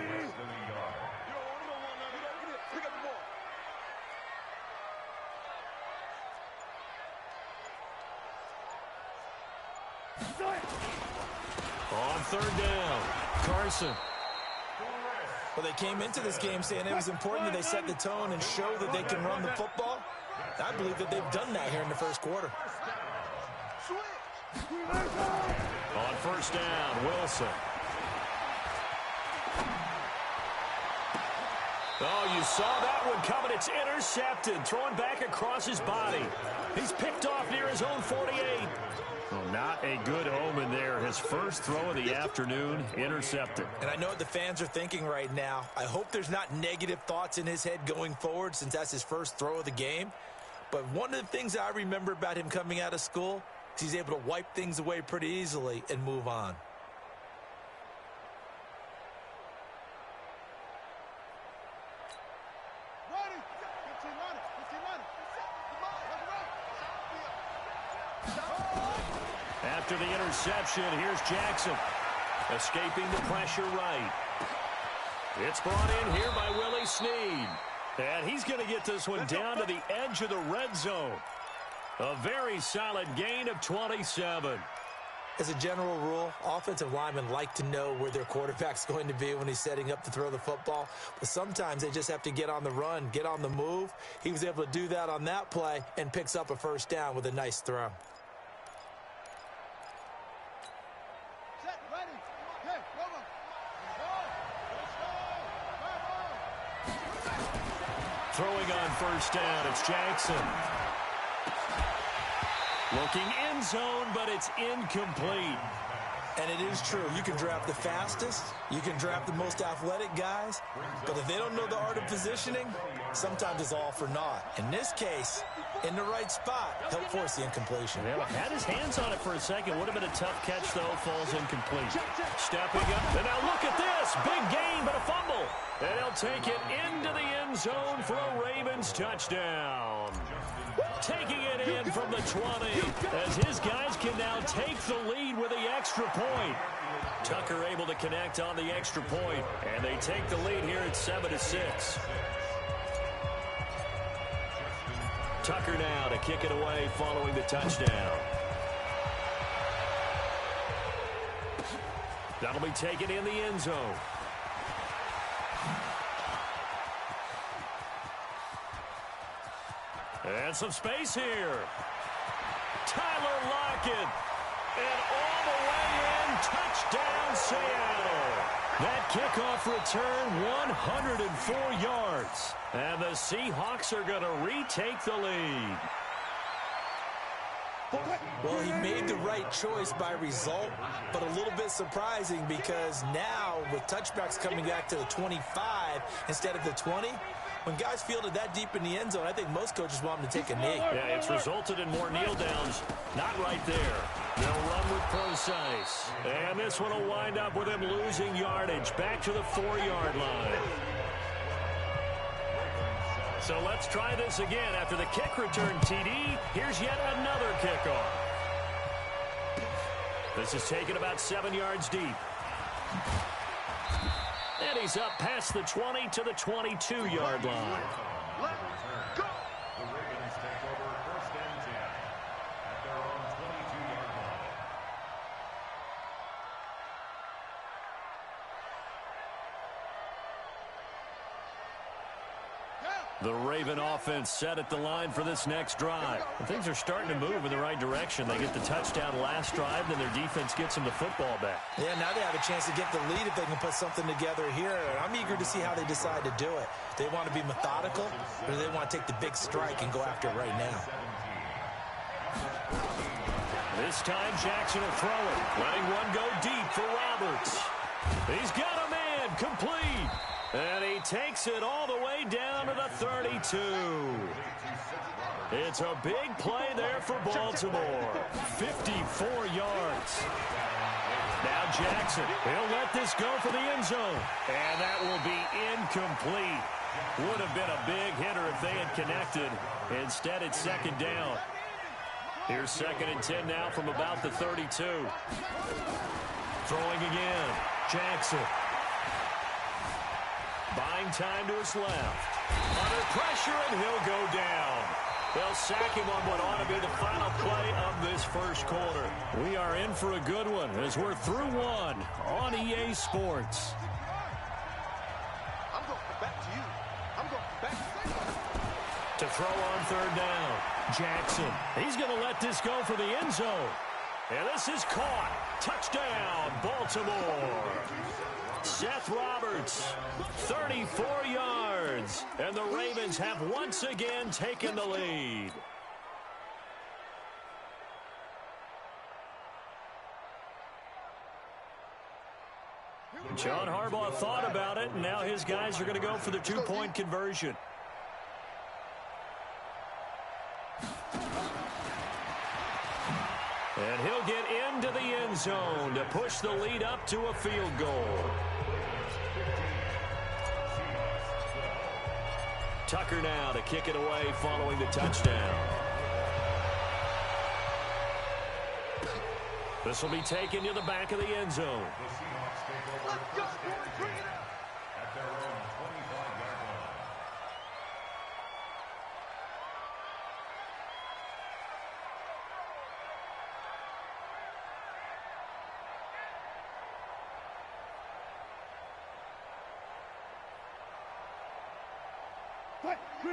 On third down, Carson. Well, they came into this game saying it was important that they set the tone and show that they can run the football. I believe that they've done that here in the first quarter. On first down, Wilson. Oh, you saw that one coming. It's intercepted, thrown back across his body. He's picked off near his own 48. Well, not a good omen there. His first throw of the afternoon, intercepted. And I know what the fans are thinking right now. I hope there's not negative thoughts in his head going forward since that's his first throw of the game. But one of the things I remember about him coming out of school is he's able to wipe things away pretty easily and move on. After the interception, here's Jackson. Escaping the pressure right. It's brought in here by Willie Snead. And he's going to get this one down to the edge of the red zone. A very solid gain of 27. As a general rule, offensive linemen like to know where their quarterback's going to be when he's setting up to throw the football. But sometimes they just have to get on the run, get on the move. He was able to do that on that play and picks up a first down with a nice throw. Throwing on first down, it's Jackson. Looking end zone, but it's incomplete. And it is true. You can draft the fastest. You can draft the most athletic guys. But if they don't know the art of positioning, sometimes it's all for naught. In this case, in the right spot, he'll force the incompletion. Yeah, had his hands on it for a second. Would have been a tough catch, though. Falls incomplete. Stepping up. And now look at this. Big gain, but a fumble. And he'll take it into the end zone for a Ravens touchdown. Taking it in from the 20 as his guys can now take the lead with the extra point. Tucker able to connect on the extra point, and they take the lead here at 7-6. Tucker now to kick it away following the touchdown. That'll be taken in the end zone. And some space here. Tyler Lockett. And all the way in. Touchdown, Seattle. That kickoff return, 104 yards. And the Seahawks are going to retake the lead. Well, he made the right choice by result, but a little bit surprising because now with touchbacks coming back to the 25 instead of the 20, when guys fielded that deep in the end zone, I think most coaches want them to take a knee. Yeah, it's resulted in more kneel downs. Not right there. They'll run with precise. And this one will wind up with him losing yardage back to the 4-yard line. So let's try this again. After the kick return TD, here's yet another kickoff. This is taken about 7 yards deep. And he's up past the 20 to the 22-yard line. The Ravens take over first and 10 at their own 22-yard line. The Raven offense set at the line for this next drive. And things are starting to move in the right direction. They get the touchdown last drive, then their defense gets them the football back. Yeah, now they have a chance to get the lead if they can put something together here. I'm eager to see how they decide to do it. They want to be methodical, or do they want to take the big strike and go after it right now? This time Jackson will throw it, letting one go deep for Roberts. He's got a man, complete. And he takes it all the way down to the 32. It's a big play there for Baltimore. 54 yards. Now Jackson, he'll let this go for the end zone. And that will be incomplete. Would have been a big hitter if they had connected. Instead, it's second down. Here's 2nd and 10 now from about the 32. Throwing again. Jackson. Buying time to his left. Under pressure, and he'll go down. They'll sack him on what ought to be the final play of this first quarter. We are in for a good one as we're through one on EA Sports. I'm going back to you. I'm going back to you. To throw on 3rd down. Jackson. He's going to let this go for the end zone. And this is caught. Touchdown, Baltimore. Seth Roberts, 34 yards. And the Ravens have once again taken the lead. John Harbaugh thought about it, and now his guys are going to go for the 2-point conversion. And he'll get into the end zone to push the lead up to a field goal. Tucker now to kick it away following the touchdown. This will be taken to the back of the end zone. Let's go, boys. Bring it out. At their own 25-yard line.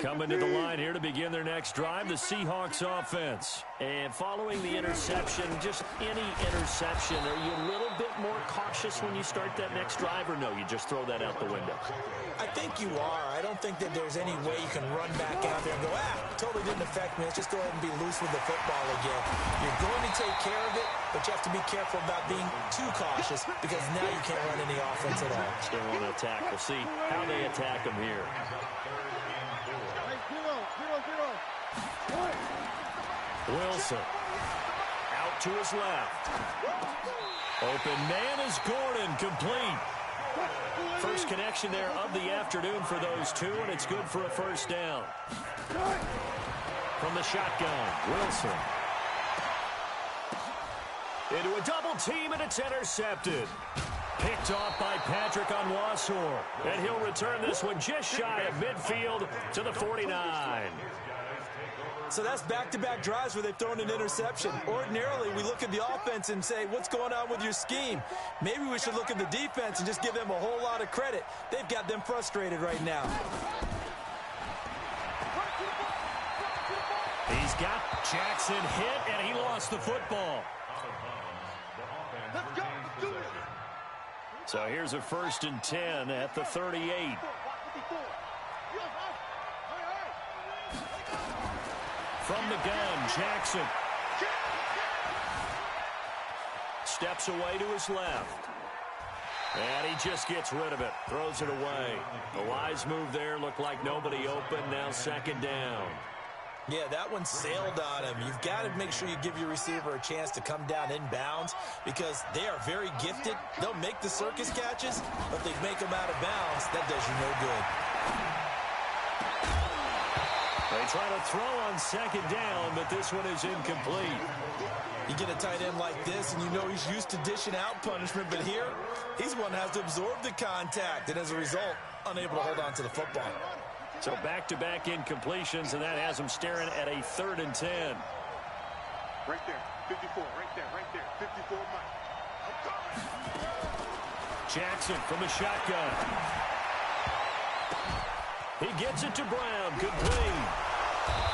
Coming to the line here to begin their next drive, the Seahawks offense. And following the interception, just any interception, are you a little bit more cautious when you start that next drive, or no, you just throw that out the window? I think you are. I don't think that there's any way you can run back out there and go, totally didn't affect me. Let's just go ahead and be loose with the football again. You're going to take care of it, but you have to be careful about being too cautious because now you can't run any offense at all. Still want to attack. We'll see how they attack them here. Wilson out to his left. Open man is Gordon, complete. First connection there of the afternoon for those two, and it's good for a first down. From the shotgun, Wilson. Into a double team, and it's intercepted. Picked off by Patrick Onwuasor. And he'll return this one just shy of midfield to the 49. So that's back-to-back drives where they've thrown an interception. Ordinarily, we look at the offense and say, what's going on with your scheme? Maybe we should look at the defense and just give them a whole lot of credit. They've got them frustrated right now. He's got Jackson hit, and he lost the football. Let's go. Let's do it. So here's a 1st and 10 at the 38. From the gun, Jackson. Steps away to his left. And he just gets rid of it. Throws it away. The wise move there. Looked like nobody open. Now 2nd down. Yeah, that one sailed on him. You've got to make sure you give your receiver a chance to come down inbounds because they are very gifted. They'll make the circus catches, but if they make them out of bounds, that does you no good. They try to throw on 2nd down, but this one is incomplete. You get a tight end like this, and you know he's used to dishing out punishment, but here, he's the one that has to absorb the contact, and as a result, unable to hold on to the football. So back-to-back incompletions, and that has him staring at a 3rd and 10. Right there, 54, right there, 54 Mike. Jackson from the shotgun. He gets it to Brown, complete.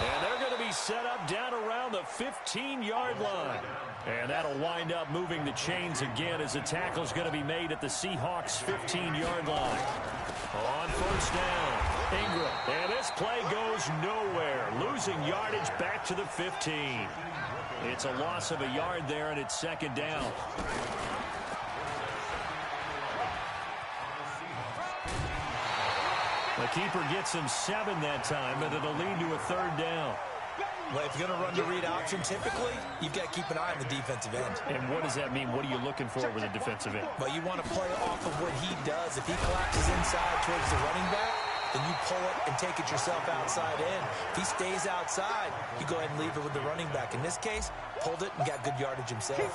And they're going to be set up down around the 15-yard line. And that'll wind up moving the chains again as the tackle's going to be made at the Seahawks' 15-yard line. On 1st down, Ingram. And this play goes nowhere. Losing yardage back to the 15. It's a loss of a yard there, and it's 2nd down. The keeper gets him 7 that time, and it'll lead to a 3rd down. Well, if you're going to run the read option, typically, you've got to keep an eye on the defensive end. And what does that mean? What are you looking for with a defensive end? Well, you want to play off of what he does. If he collapses inside towards the running back, then you pull it and take it yourself outside in. If he stays outside, you go ahead and leave it with the running back. In this case, pulled it and got good yardage himself.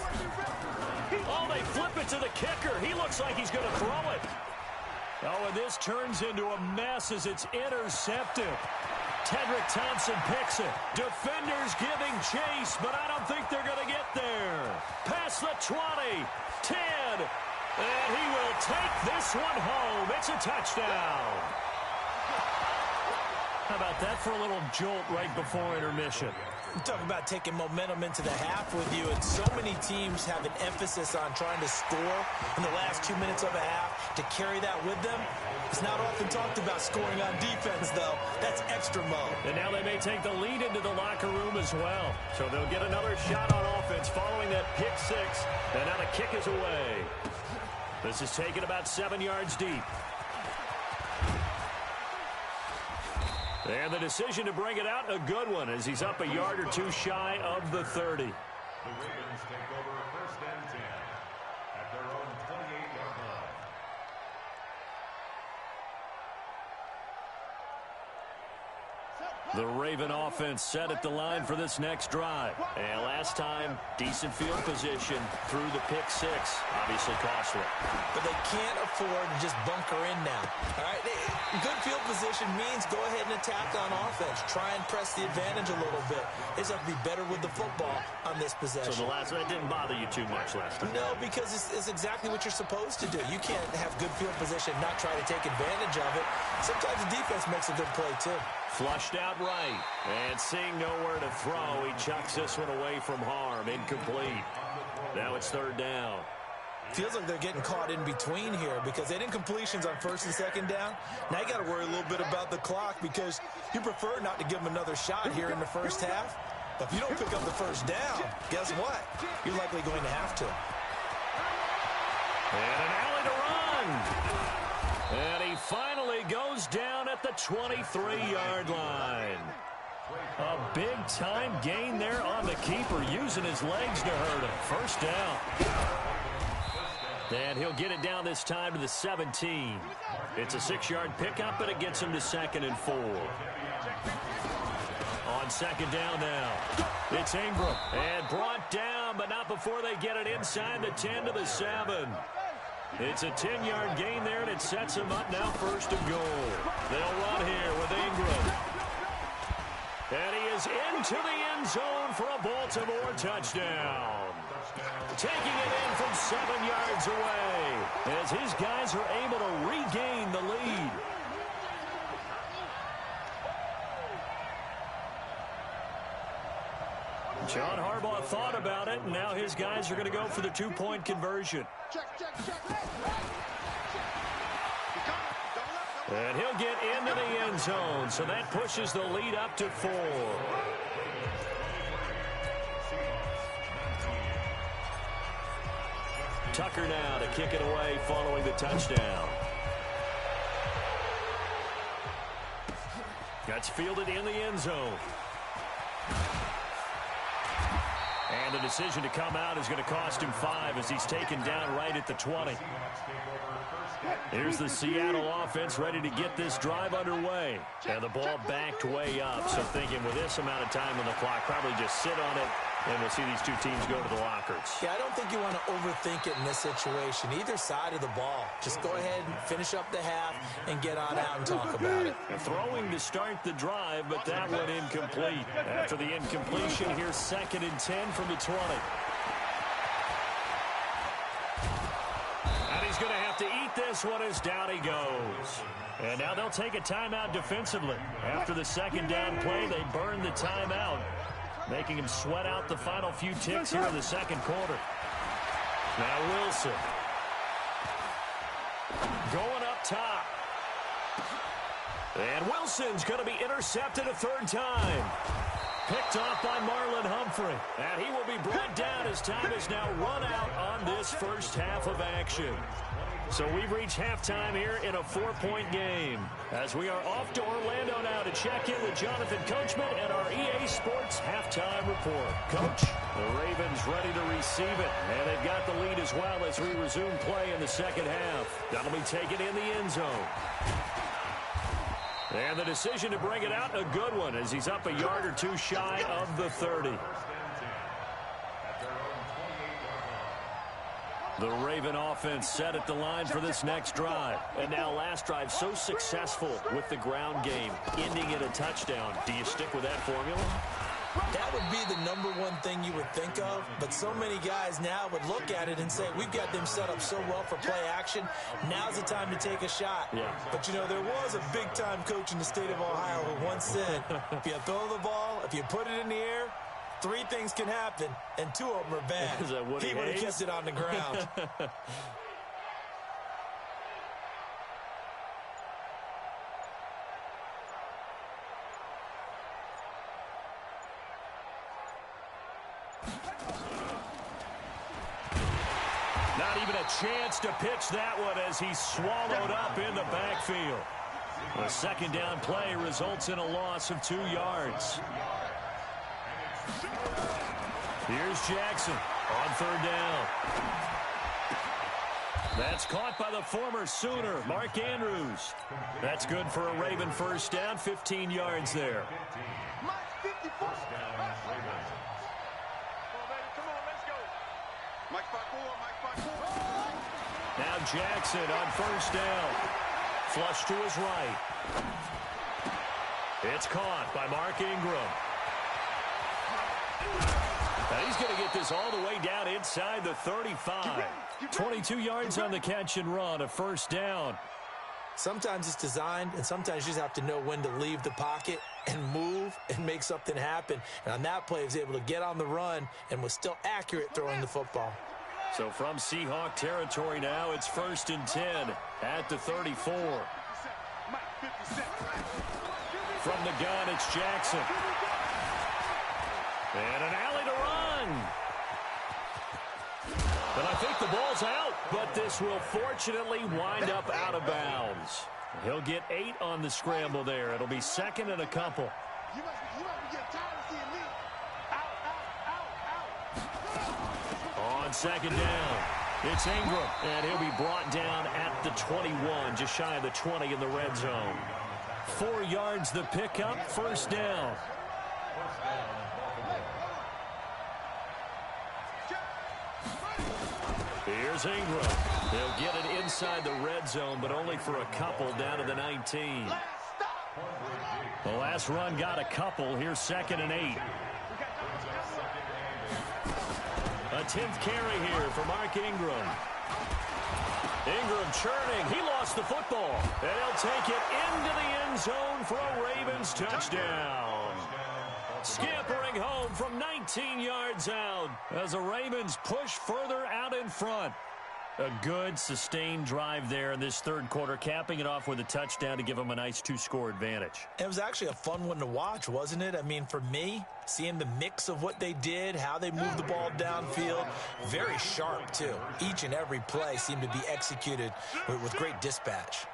Oh, they flip it to the kicker. He looks like he's going to throw it. Oh, and this turns into a mess as it's intercepted. Tedrick Thompson picks it. Defenders giving chase, but I don't think they're going to get there. Past the 20, 10, and he will take this one home. It's a touchdown. How about that for a little jolt right before intermission? You talk about taking momentum into the half with you, and so many teams have an emphasis on trying to score in the last 2 minutes of a half. To carry that with them, it's not often talked about scoring on defense, though. That's extra mode. And now they may take the lead into the locker room as well. So they'll get another shot on offense following that pick 6. And now the kick is away. This is taken about 7 yards deep. And the decision to bring it out, a good one, as he's up a yard or 2 shy of the 30. The Ravens take over 1st and 10 at their own 28-yard line. The Raven offense set at the line for this next drive. And last time, decent field position through the pick 6. Obviously costly. But they can't afford to just bunker in now. All right, good field position means go ahead and attack on offense. Try and press the advantage a little bit. They just have to be better with the football on this possession. So the last one didn't bother you too much last time? No, because it's exactly what you're supposed to do. You can't have good field position and not try to take advantage of it. Sometimes the defense makes a good play, too. Flushed out right. And seeing nowhere to throw, he chucks this one away from harm. Incomplete. Now it's 3rd down. Feels like they're getting caught in between here because they didn't completions on 1st and 2nd down. Now you got to worry a little bit about the clock because you prefer not to give them another shot here in the first half. But if you don't pick up the 1st down, guess what? You're likely going to have to. And an alley to run. And he finally goes down at the 23-yard line. A big-time gain there on the keeper, using his legs to hurt him. 1st down. And he'll get it down this time to the 17. It's a 6-yard pickup, but it gets him to 2nd and 4. On 2nd down now, it's Ingram. And brought down, but not before they get it inside the 10 to the 7. It's a 10-yard gain there, and it sets him up now 1st and goal. They'll run here with Ingram. And he is into the end zone for a Baltimore touchdown. Taking it in from 7 yards away as his guys are able to regain the lead. John Harbaugh thought about it, and now his guys are going to go for the 2-point conversion. And he'll get into the end zone, so that pushes the lead up to 4. Tucker now to kick it away following the touchdown. That's fielded in the end zone. And the decision to come out is going to cost him 5 as he's taken down right at the 20. Here's the Seattle offense ready to get this drive underway. And the ball backed way up, so thinking with this amount of time on the clock, probably just sit on it, and we'll see these two teams go to the lockers. Yeah, I don't think you want to overthink it in this situation. Either side of the ball. Just go ahead and finish up the half and get on out and talk about it. Throwing to start the drive, but that one incomplete. After the incompletion, here's 2nd and 10 from the 20. And he's going to have to eat this one as down he goes. And now they'll take a timeout defensively. After the 2nd down play, they burn the timeout, making him sweat out the final few ticks here in the 2nd quarter. Now Wilson. Going up top. And Wilson's going to be intercepted a 3rd time. Picked off by Marlon Humphrey. And he will be brought down as time is now run out on this first half of action. So we've reached halftime here in a 4-point game. As we are off to Orlando now to check in with Jonathan Coachman and our EA Sports halftime report. Coach, the Ravens ready to receive it. And they've got the lead as well as we resume play in the second half. That'll be taken in the end zone. And the decision to bring it out, a good one, as he's up a yard or two shy of the 30. The Raven offense set at the line for this next drive. And now last drive so successful with the ground game, ending in a touchdown. Do you stick with that formula? That would be the number one thing you would think of, but so many guys now would look at it and say, we've got them set up so well for play action, now's the time to take a shot. Yeah. But, you know, there was a big-time coach in the state of Ohio who once said, if you throw the ball, if you put it in the air, 3 things can happen, and 2 of them are bad. He would have kept it on the ground. Not even a chance to pitch that one as he's swallowed up in the backfield. A second down play results in a loss of 2 yards. Here's Jackson on 3rd down. That's caught by the former Sooner, Mark Andrews. That's good for a Raven first down, 15 yards there. Now Jackson on 1st down. Flush to his right. It's caught by Mark Ingram. Now he's going to get this all the way down inside the 35. 22 yards on the catch and run, a 1st down. Sometimes it's designed, and sometimes you just have to know when to leave the pocket and move and make something happen. And on that play, he was able to get on the run and was still accurate throwing the football. So from Seahawk territory now, it's 1st and 10 at the 34. From the gun, it's Jackson. And an alley to run. But I think the ball's out, but this will fortunately wind up out of bounds. He'll get 8 on the scramble there. It'll be 2nd and a couple. You must be getting tired of seeing me. On 2nd down, it's Ingram, and he'll be brought down at the 21, just shy of the 20 in the red zone. 4 yards the pickup, 1st down. Here's Ingram. They'll get it inside the red zone, but only for a couple down to the 19. The last run got a couple. Here's 2nd and 8. A 10th carry here for Mark Ingram. Ingram churning. He lost the football. And he'll take it into the end zone for a Ravens touchdown. Scampering home from 19 yards out as the Ravens push further out in front. A good, sustained drive there in this 3rd quarter, capping it off with a touchdown to give them a nice 2-score advantage. It was actually a fun one to watch, wasn't it? I mean, for me, seeing the mix of what they did, how they moved the ball downfield, very sharp, too. Each and every play seemed to be executed with great dispatch.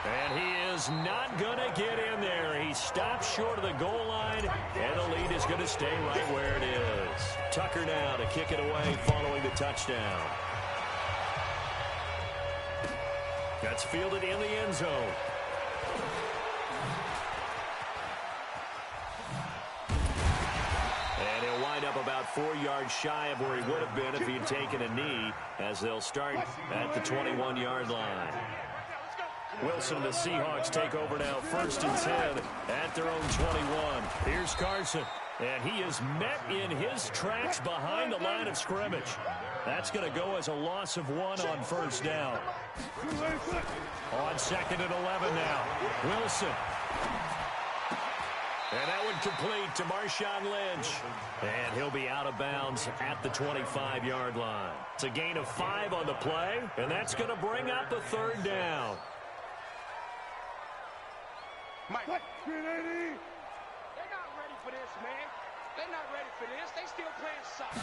And he is not going to get in there. He stops short of the goal line, and the lead is going to stay right where it is. Tucker now to kick it away following the touchdown. That's fielded in the end zone. And he'll wind up about 4 yards shy of where he would have been if he had taken a knee, as they'll start at the 21-yard line. Wilson and the Seahawks take over now, 1st and 10 at their own 21. Here's Carson, and he is met in his tracks behind the line of scrimmage. That's going to go as a loss of 1 on 1st down. On 2nd and 11 now, Wilson. And that one complete to Marshawn Lynch. And he'll be out of bounds at the 25-yard line. It's a gain of 5 on the play, and that's going to bring up the 3rd down. Mike. They're not ready for this, man. They're not ready for this. They still playing soft.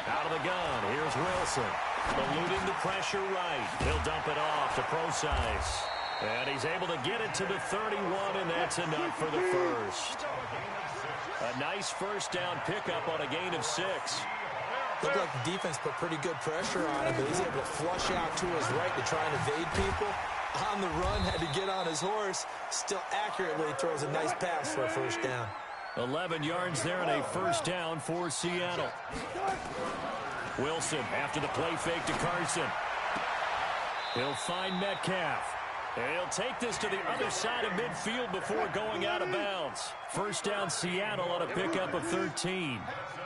Out of the gun, here's Wilson. Eluding the pressure right. He'll dump it off to Procise. And he's able to get it to the 31, and that's enough for the first. A nice first down pickup on a gain of 6. Looked like the defense put pretty good pressure on him, but he's able to flush out to his right to try and evade people. On the run, had to get on his horse. Still accurately throws a nice pass for a first down. 11 yards there and a first down for Seattle. Wilson after the play fake to Carson. He'll find Metcalf. And he'll take this to the other side of midfield before going out of bounds. First down Seattle on a pickup of 13.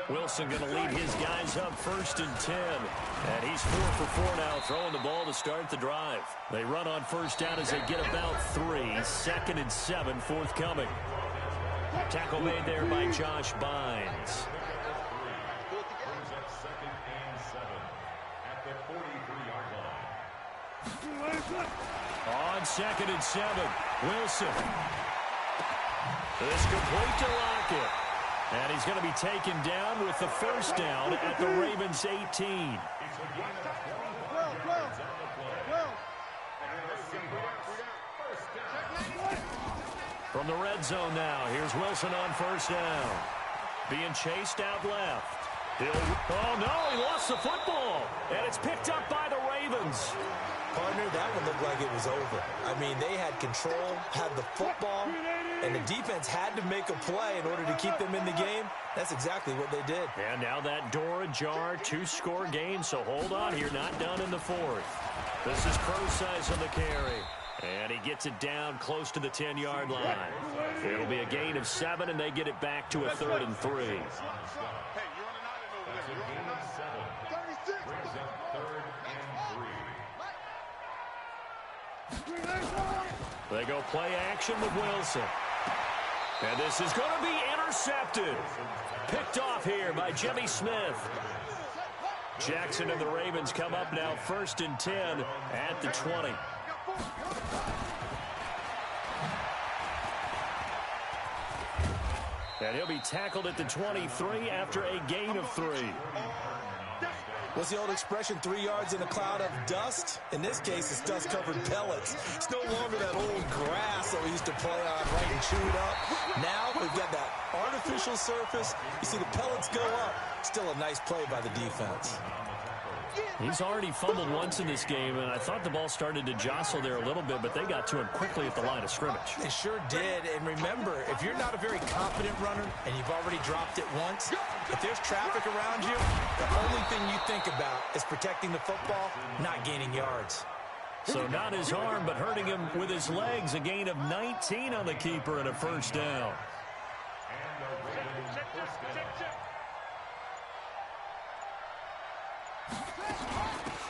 Wilson going to lead his guys up 1st and 10. And he's 4 for 4 now, throwing the ball to start the drive. They run on first down as they get about 3. 2nd and 7 forthcoming. Tackle made there by Josh Bynes. Brings up 2nd and 7 at the 43-yard line. On 2nd and 7, Wilson. This complete to Lockett. And he's going to be taken down with the first down at the Ravens 18. From the red zone now, here's Wilson on first down. Being chased out left. Oh, no, he lost the football. And it's picked up by the Ravens. Partner, that one looked like it was over. I mean, they had control, had the football, and the defense had to make a play in order to keep them in the game. That's exactly what they did. And now that door ajar, 2-score game, so hold on here, not done in the 4th. This is Procise on the carry. And he gets it down close to the 10-yard line. It'll be a gain of 7, and they get it back to a 3rd and 3. They go play action with Wilson. And this is going to be intercepted. Picked off here by Jimmy Smith. Jackson and the Ravens come up now 1st and 10 at the 20. And he'll be tackled at the 23 after a gain of 3. What's the old expression, 3 yards in a cloud of dust? In this case, it's dust-covered pellets. It's no longer that old grass that we used to play on, right, and chew it up. Now we've got that artificial surface. You see the pellets go up. Still a nice play by the defense. He's already fumbled once in this game, and I thought the ball started to jostle there a little bit, but they got to him quickly at the line of scrimmage. It sure did, and remember, if you're not a very confident runner and you've already dropped it once, if there's traffic around you, the only thing you think about is protecting the football, not gaining yards. So not his arm, but hurting him with his legs. A gain of 19 on the keeper and a first down.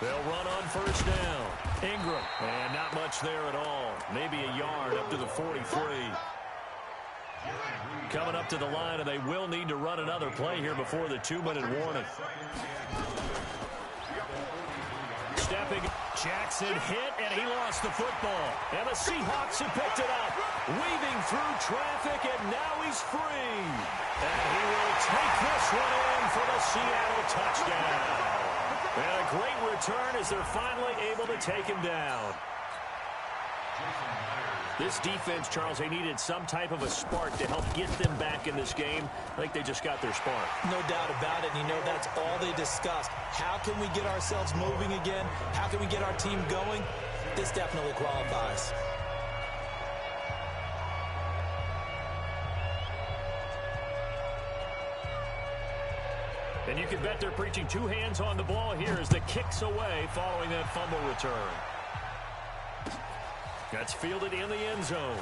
They'll run on first down. Ingram, and not much there at all. Maybe a yard up to the 43. Coming up to the line, and they will need to run another play here before the 2-minute warning. Stepping, Jackson hit, and he lost the football. And the Seahawks have picked it up. Weaving through traffic, and now he's free. And he will take this one in for the Seattle touchdown. And a great return as they're finally able to take him down. This defense, Charles, they needed some type of a spark to help get them back in this game. I think they just got their spark. No doubt about it. And you know, that's all they discussed. How can we get ourselves moving again? How can we get our team going? This definitely qualifies. And you can bet they're preaching 2 hands on the ball here as the kick's away following that fumble return. That's fielded in the end zone.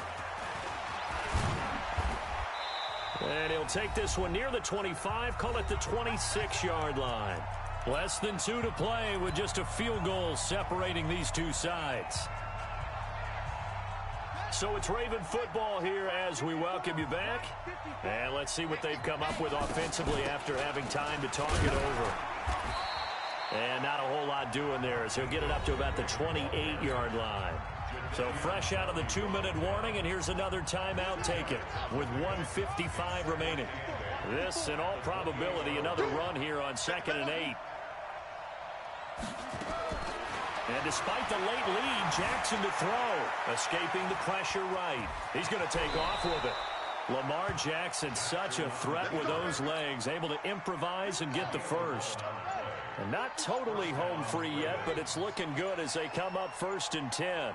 And he'll take this one near the 25, call it the 26-yard line. Less than 2 to play with just a field goal separating these two sides. So it's Raven football here as we welcome you back. And let's see what they've come up with offensively after having time to talk it over. And not a whole lot doing there as he'll get it up to about the 28-yard line. So fresh out of the 2-minute warning, and here's another timeout taken with 1:55 remaining. This, in all probability, another run here on 2nd and 8. And despite the late lead, Jackson to throw. Escaping the pressure right. He's going to take off with it. Lamar Jackson, such a threat with those legs, able to improvise and get the first. And not totally home free yet, but it's looking good as they come up 1st and 10.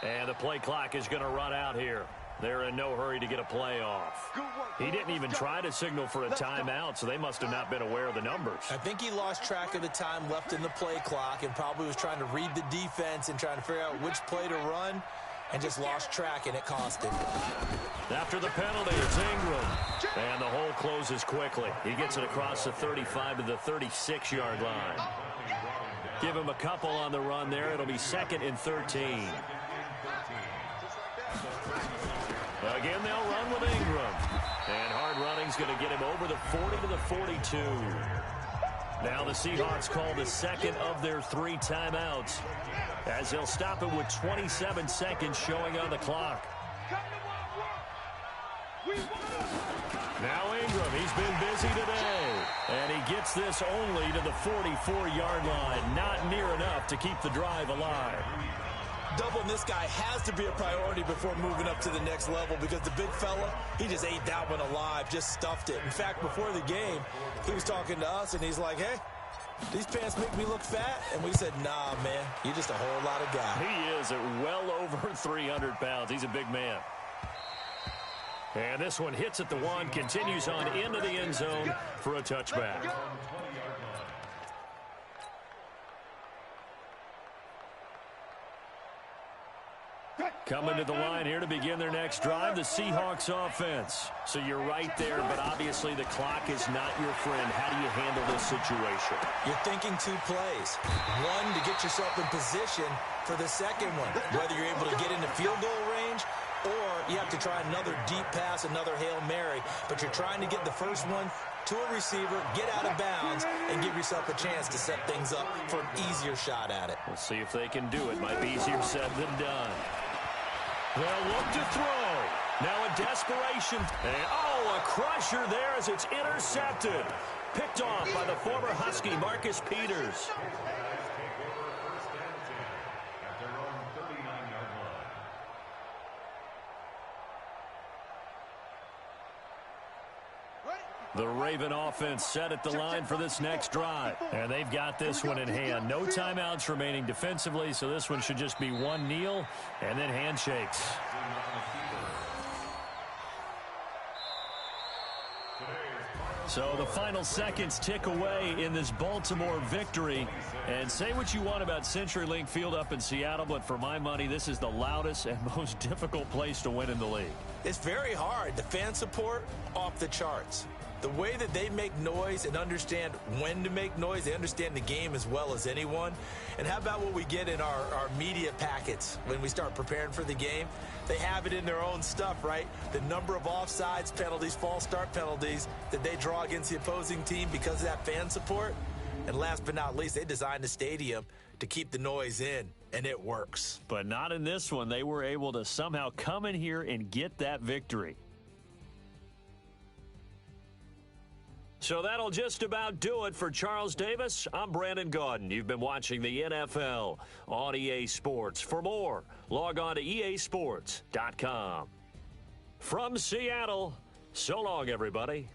And the play clock is going to run out here. They're in no hurry to get a play off. He didn't even try to signal for a timeout, so they must have not been aware of the numbers. I think he lost track of the time left in the play clock and probably was trying to read the defense and trying to figure out which play to run and just lost track, and it cost him. After the penalty, it's Ingram. And the hole closes quickly. He gets it across the 35 to the 36-yard line. Give him a couple on the run there. It'll be 2nd and 13. Again, they'll run with Ingram. And hard running's going to get him over the 40 to the 42. Now the Seahawks call the second of their 3 timeouts, as they'll stop it with 27 seconds showing on the clock. Now Ingram, he's been busy today. And he gets this only to the 44-yard line. Not near enough to keep the drive alive. Doubling this guy has to be a priority before moving up to the next level, because the big fella, he just ate that one alive, just stuffed it. In fact, before the game, he was talking to us, and he's like, hey, these pants make me look fat? And we said, nah, man, you're just a whole lot of guy. He is at well over 300 pounds. He's a big man. And this one hits at the 1, continues on into the end zone for a touchback. Coming to the line here to begin their next drive, the Seahawks offense. So you're right there, but obviously the clock is not your friend. How do you handle this situation? You're thinking 2 plays. One, to get yourself in position for the second one, whether you're able to get into field goal range or you have to try another deep pass, another Hail Mary. But you're trying to get the first one to a receiver, get out of bounds, and give yourself a chance to set things up for an easier shot at it. We'll see if they can do it. Might be easier said than done. They'll look to throw. Now a desperation. And, a crusher there as it's intercepted. Picked off by the former Husky, Marcus Peters. The Raven offense set at the line for this next drive. And they've got this one in hand. No timeouts remaining defensively, so this one should just be one kneel and then handshakes. So the final seconds tick away in this Baltimore victory. And say what you want about CenturyLink Field up in Seattle, but for my money, this is the loudest and most difficult place to win in the league. It's very hard. The fan support, off the charts. The way that they make noise and understand when to make noise, they understand the game as well as anyone. And how about what we get in our media packets when we start preparing for the game? They have it in their own stuff, right? The number of offsides penalties, false start penalties that they draw against the opposing team because of that fan support. And last but not least, they designed the stadium to keep the noise in, and it works. But not in this one. They were able to somehow come in here and get that victory. So that'll just about do it for Charles Davis. I'm Brandon Gaudin. You've been watching the NFL on EA Sports. For more, log on to easports.com. From Seattle, so long, everybody.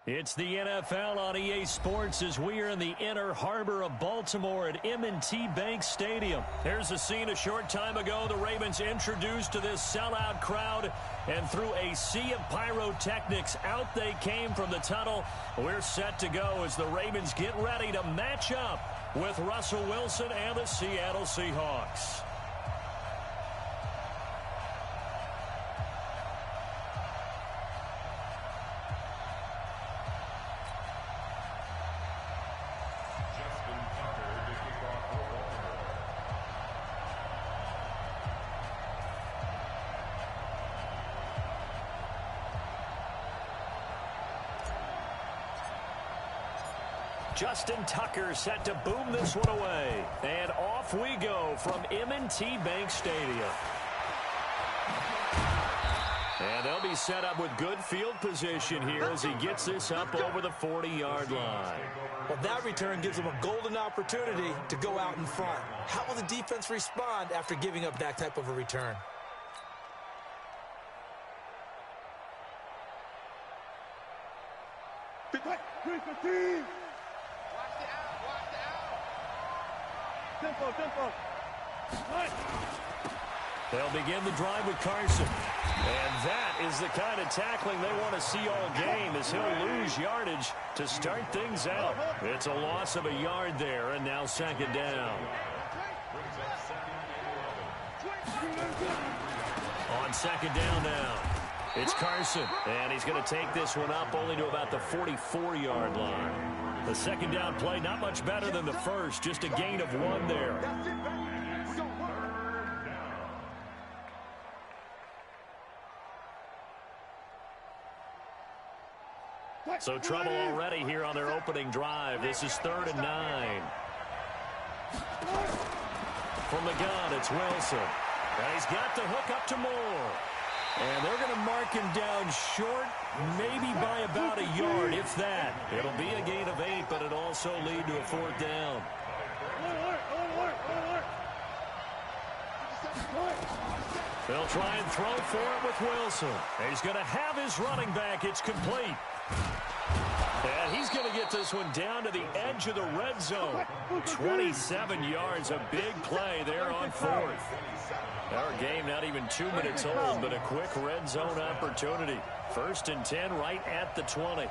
It's the NFL on EA Sports as we are in the inner harbor of Baltimore at M&T Bank Stadium. Here's a scene a short time ago. The Ravens introduced to this sellout crowd, and through a sea of pyrotechnics, out they came from the tunnel. We're set to go as the Ravens get ready to match up with Russell Wilson and the Seattle Seahawks. Justin Tucker set to boom this one away. And off we go from M&T Bank Stadium. And they'll be set up with good field position here as he gets this up over the 40-yard line. Well, that return gives them a golden opportunity to go out in front. How will the defense respond after giving up that type of a return? Tempo. They'll begin the drive with Carson. And that is the kind of tackling they want to see all game as he'll lose yardage to start things out. It's a loss of a yard there, and now second down. On second down now, it's Carson. And he's going to take this one up only to about the 44-yard line. The second down play, not much better than the first, just a gain of 1 there. So trouble already here on their opening drive. This is 3rd and 9. From the gun, it's Wilson. And he's got the hook up to Moore. And they're going to mark him down short, maybe by about a yard, if that. It'll be a gain of 8, but it'll also lead to a 4th down. They'll try and throw for it with Wilson. He's going to have his running back. It's complete. And he's going to get this one down to the edge of the red zone. 27 yards, a big play there on 4th. Our game not even 2 minutes old, but a quick red zone opportunity. 1st and 10 right at the 20.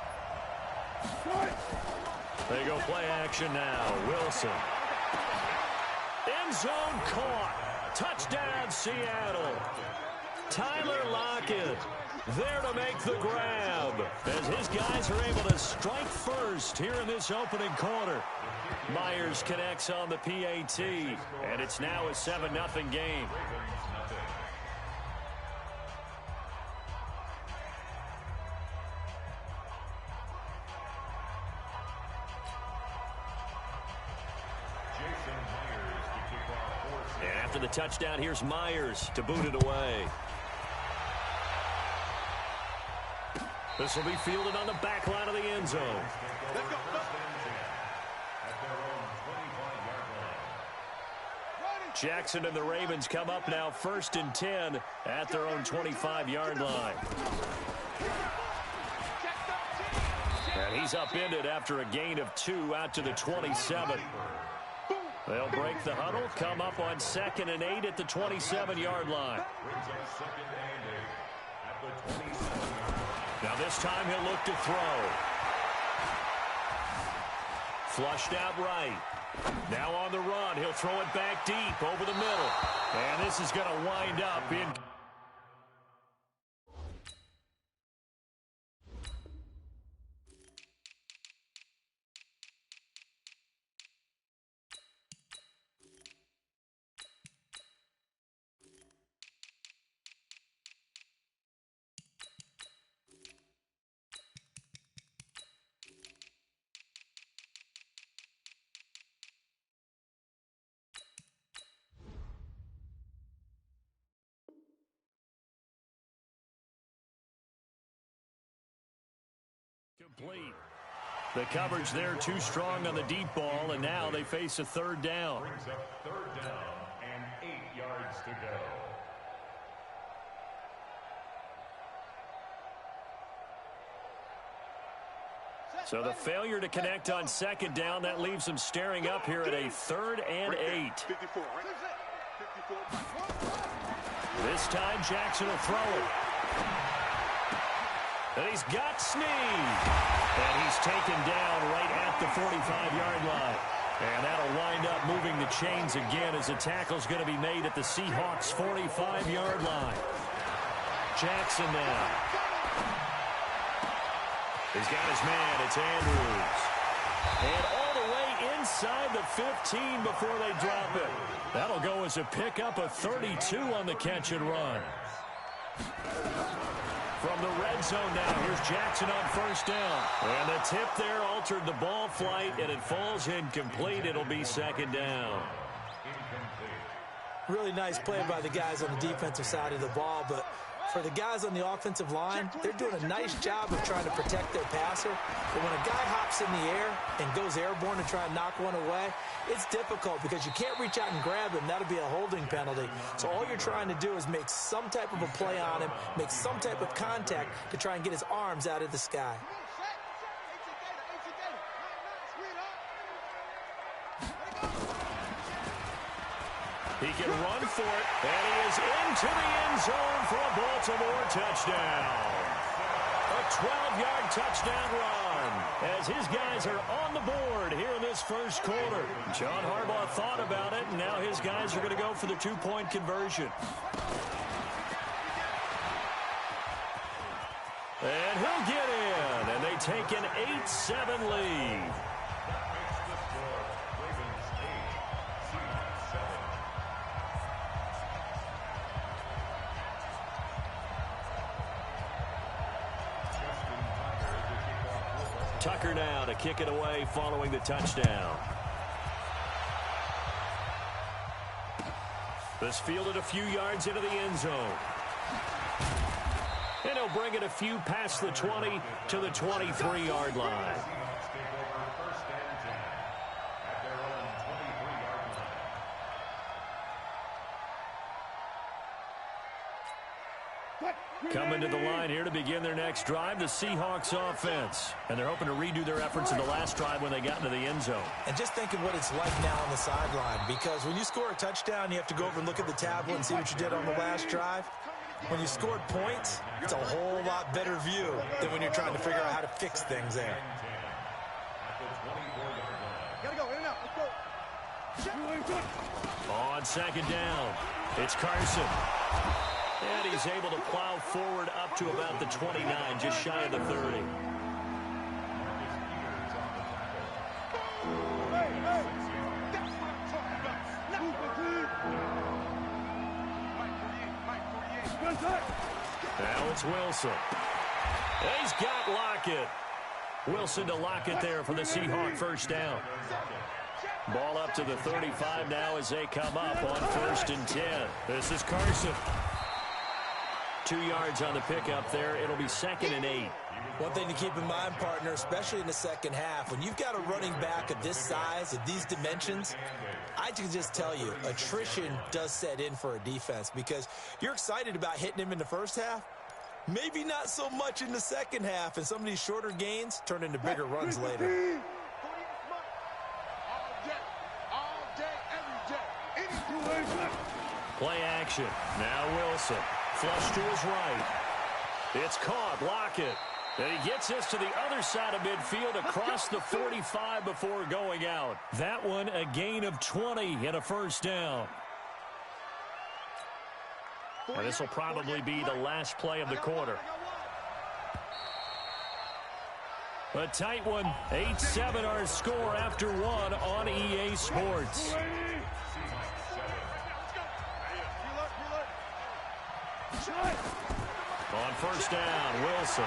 They go play action now. Wilson. End zone caught. Touchdown, Seattle. Tyler Lockett there to make the grab as his guys are able to strike first here in this opening quarter. Myers connects on the PAT, and it's now a 7-0 game. And after the touchdown, here's Myers to boot it away. This will be fielded on the back line of the end zone. Let's go. Jackson and the Ravens come up now 1st and 10 at their own 25-yard line. And he's upended after a gain of 2 out to the 27. They'll break the huddle, come up on 2nd and 8 at the 27-yard line. Now this time he'll look to throw. Flushed out right. Now on the run, he'll throw it back deep over the middle. And this is going to wind up in... complete. The coverage there too strong on the deep ball, and now they face a 3rd down. Brings up 3rd down and 8 yards to go. So the failure to connect on second down, that leaves them staring up here at a 3rd and 8. 54, right? 54. This time Jackson will throw it. And he's got Snead. And he's taken down right at the 45-yard line. And that'll wind up moving the chains again as the tackle's going to be made at the Seahawks' 45-yard line. Jackson now. He's got his man. It's Andrews. And all the way inside the 15 before they drop it. That'll go as a pickup of 32 on the catch and run. From the red zone now, here's Jackson on first down. And the tip there altered the ball flight, and it falls incomplete. It'll be second down. Really nice play by the guys on the defensive side of the ball, but for the guys on the offensive line, they're doing a nice job of trying to protect their passer. But when a guy hops in the air and goes airborne to try and knock one away, it's difficult because you can't reach out and grab him. That'll be a holding penalty. So all you're trying to do is make some type of a play on him, make some type of contact to try and get his arms out of the sky. He can run for it, and he is into the end zone for a Baltimore touchdown. A 12-yard touchdown run as his guys are on the board here in this first quarter. John Harbaugh thought about it, and now his guys are going to go for the two-point conversion. And he'll get in, and they take an 8-7 lead. Tucker now to kick it away following the touchdown. This fielded a few yards into the end zone. And he'll bring it a few past the 20 to the 23-yard line. Coming to the line here to begin their next drive, the Seahawks offense. And they're hoping to redo their efforts in the last drive when they got into the end zone. And just think of what it's like now on the sideline, because when you score a touchdown, you have to go over and look at the tablet and see what you did on the last drive. When you scored points, it's a whole lot better view than when you're trying to figure out how to fix things there. Gotta go, in and out, let's go. On second down, it's Carson. And he's able to plow forward up to about the 29, just shy of the 30. Hey, that's what I'm talking about. Now it's Wilson. He's got Lockett. Wilson to Lockett there for the Seahawk first down. Ball up to the 35 now as they come up on 1st and 10. This is Carson. 2 yards on the pickup there. It'll be 2nd and 8. One thing to keep in mind, partner, especially in the second half, when you've got a running back of this size, of these dimensions, I can just tell you, attrition does set in for a defense because you're excited about hitting him in the first half. Maybe not so much in the second half, and some of these shorter gains turn into bigger runs later. Play action. Now Wilson. Flush to his right. It's caught. Lockett. And he gets this to the other side of midfield across the 45 before going out. That one a gain of 20 and a first down. And this will probably be the last play of the quarter. A tight one. 8-7 our score after one on EA Sports. On first down, Wilson.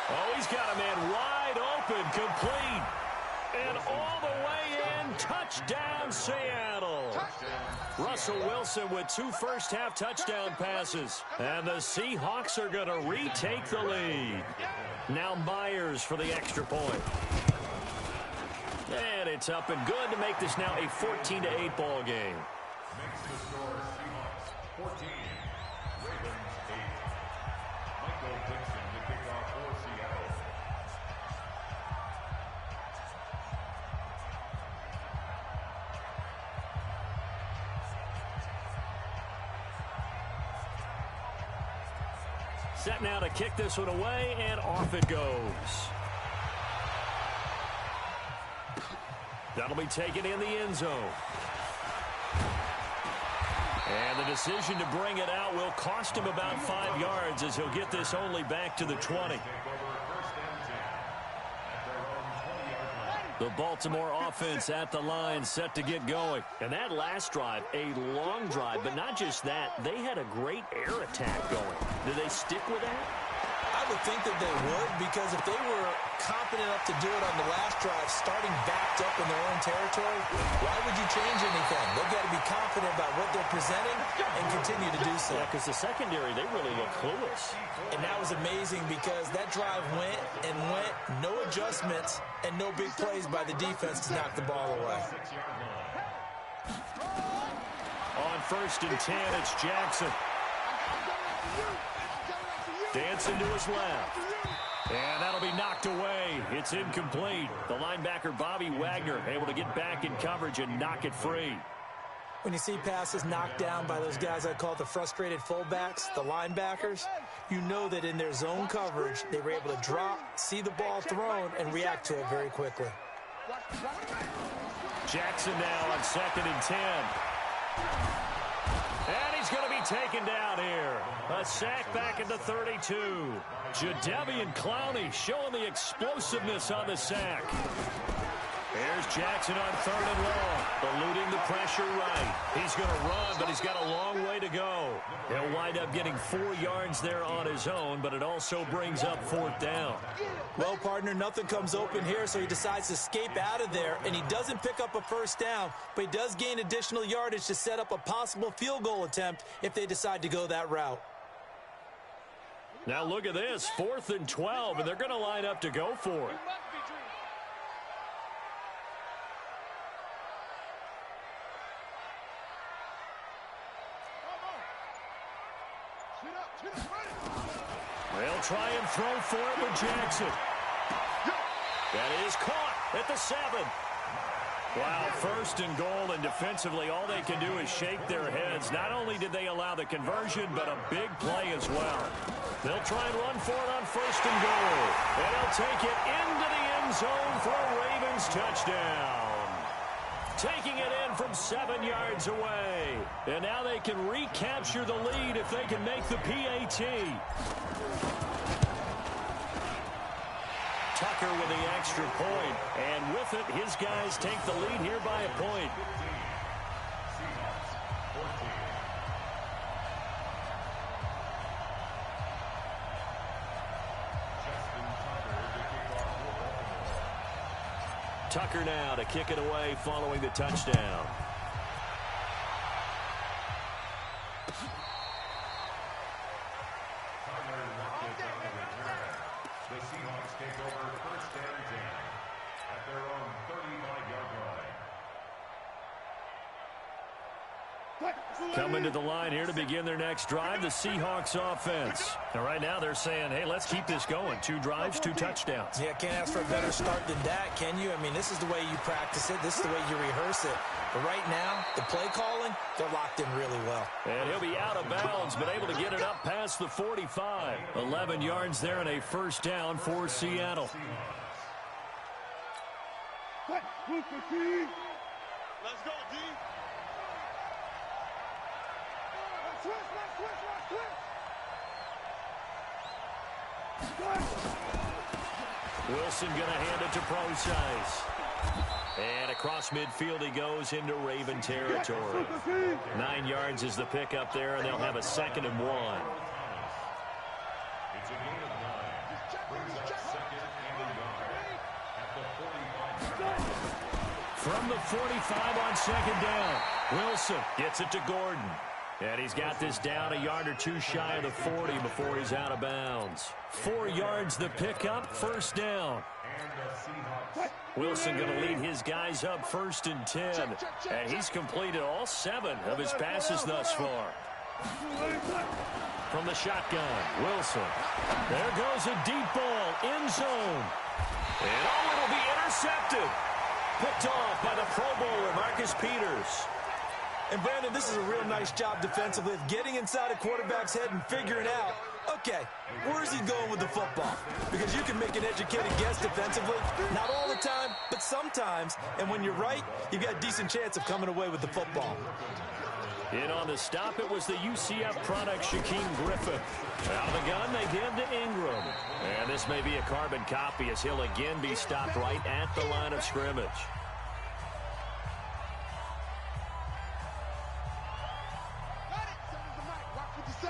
Oh, he's got a man wide open, complete. And all the way in, touchdown Seattle. Russell Wilson with 2 first-half touchdown passes. And the Seahawks are going to retake the lead. Now Myers for the extra point. And it's up and good to make this now a 14-8 ball game. Makes the score Seahawks 14, Ravens 8. Michael Dixon to kick off for Seattle. Set now to kick this one away, and off it goes. That'll be taken in the end zone. And the decision to bring it out will cost him about 5 yards as he'll get this only back to the 20. The Baltimore offense at the line, set to get going. And that last drive, a long drive, but not just that. They had a great air attack going. Do they stick with that? I would think that they would, because if they were confident enough to do it on the last drive, starting backed up in their own territory, why would you change anything? They've got to be confident about what they're presenting and continue to do so. Yeah, because the secondary, they really look clueless. And that was amazing because that drive went and went, no adjustments, and no big plays by the defense to knock the ball away. On 1st and 10, it's Jackson. Dancing to his left. And that'll be knocked away. It's incomplete. The linebacker, Bobby Wagner, able to get back in coverage and knock it free. When you see passes knocked down by those guys I call the frustrated fullbacks, the linebackers, you know that in their zone coverage, they were able to drop, see the ball thrown, and react to it very quickly. Jackson now on 2nd and 10. And he's going to be taken down here. A sack back at the 32. Jadeveon Clowney showing the explosiveness on the sack. There's Jackson on 3rd and long, eluding the pressure right. He's going to run, but he's got a long way to go. He'll wind up getting 4 yards there on his own, but it also brings up 4th down. Well, partner, nothing comes open here, so he decides to escape out of there, and he doesn't pick up a 1st down, but he does gain additional yardage to set up a possible field goal attempt if they decide to go that route. Now look at this, 4th and 12, and they're going to line up to go for it. They'll try and throw for it with Jackson. That is caught at the 7. Wow, 1st and goal, and defensively all they can do is shake their heads. Not only did they allow the conversion, but a big play as well. They'll try and run for it on 1st and goal. And they'll take it into the end zone for a Ravens touchdown. Taking it in from 7 yards away. And now they can recapture the lead if they can make the PAT. Tucker with the extra point, and with it, his guys take the lead here by a point. Tucker now to kick it away following the touchdown. The Seahawks take over 1st and 10 at their own 35-yard line. Coming to the line here to begin their next drive, the Seahawks offense. And right now they're saying, hey, let's keep this going. 2 drives, 2 touchdowns. Yeah, can't ask for a better start than that, can you? I mean, this is the way you practice it. This is the way you rehearse it. But right now, the play calling, they're locked in really well. And he'll be out of bounds, but able to get it up past the 45. 11 yards there and a 1st down for Seattle. Let's go, D. Wilson going to hand it to Procise. And across midfield he goes into Raven territory. 9 yards is the pickup there, and they'll have a 2nd and 1. It's a gain of 9. Brings up 2nd and a yard at the 45. From the 45 on 2nd down. Wilson gets it to Gordon. And he's got this down a yard or 2 shy of the 40 before he's out of bounds. 4 yards the pickup, 1st down. Wilson going to lead his guys up 1st and 10. And he's completed all 7 of his passes thus far. From the shotgun, Wilson. There goes a deep ball, end zone. And oh, it'll be intercepted. Picked off by the Pro Bowler, Marcus Peters. And, Brandon, this is a real nice job defensively of getting inside a quarterback's head and figuring out Okay, where is he going with the football? Because you can make an educated guess defensively. Not all the time, but sometimes. And when you're right, you've got a decent chance of coming away with the football. In on the stop, it was the UCF product, Shaquem Griffin. Out of the gun, they give to Ingram. And this may be a carbon copy as he'll again be stopped right at the line of scrimmage.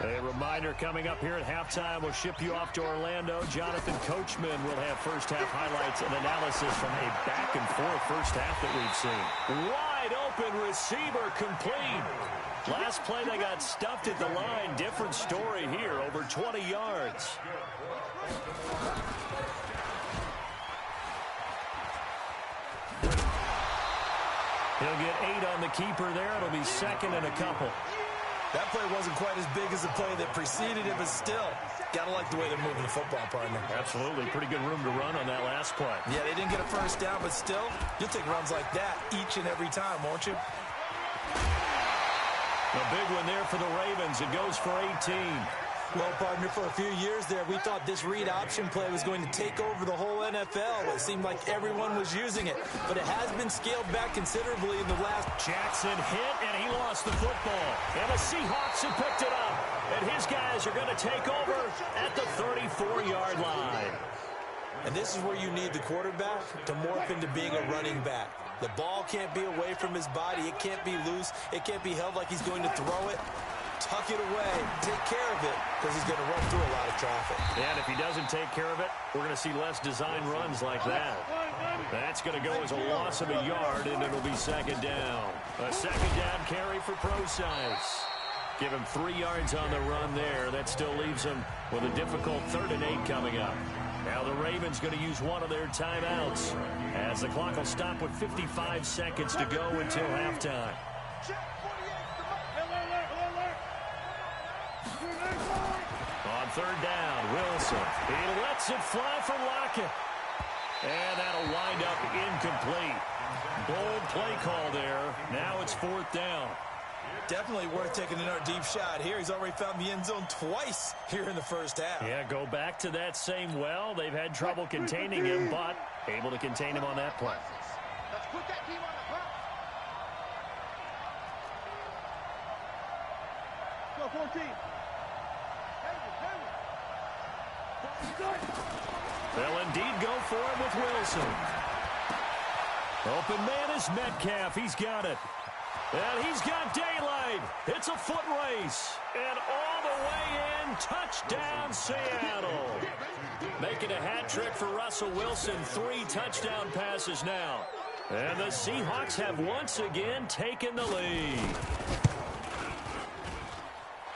A reminder coming up here at halftime. We'll ship you off to Orlando. Jonathan Coachman will have first-half highlights and analysis from a back-and-forth first half that we've seen. Wide open receiver complete. Last play they got stuffed at the line. Different story here, over 20 yards. He'll get 8 on the keeper there. It'll be second and a couple. That play wasn't quite as big as the play that preceded it, but still, gotta like the way they're moving the football, partner. Absolutely. Pretty good room to run on that last play. Yeah, they didn't get a first down, but still, you'll take runs like that each and every time, won't you? A big one there for the Ravens. It goes for 18. Well, partner, for a few years there, we thought this read option play was going to take over the whole NFL. It seemed like everyone was using it, but it has been scaled back considerably in the last. Jackson hit, and he lost the football. And the Seahawks have picked it up. And his guys are going to take over at the 34-yard line. And this is where you need the quarterback to morph into being a running back. The ball can't be away from his body. It can't be loose. It can't be held like he's going to throw it. Tuck it away. Take care of it because he's going to run through a lot of traffic. And if he doesn't take care of it, we're going to see less design runs like that. That's going to go as a loss of a yard, and it'll be second down. A second down carry for Procise. Give him 3 yards on the run there. That still leaves him with a difficult 3rd and 8 coming up. Now the Ravens going to use one of their timeouts as the clock will stop with 55 seconds to go until halftime. On 3rd down, Wilson. He lets it fly for Lockett. And that'll wind up incomplete. Bold play call there. Now it's 4th down. Definitely worth taking another deep shot here. He's already found the end zone twice here in the first half. Yeah, go back to that same well. They've had trouble containing him, but able to contain him on that play. Let's put that team on the clock. Go 14. They'll indeed go for it with Wilson. Open man is Metcalf. He's got it. And he's got daylight. It's a foot race. And all the way in, touchdown Seattle. Making a hat trick for Russell Wilson. 3 touchdown passes now. And the Seahawks have once again taken the lead.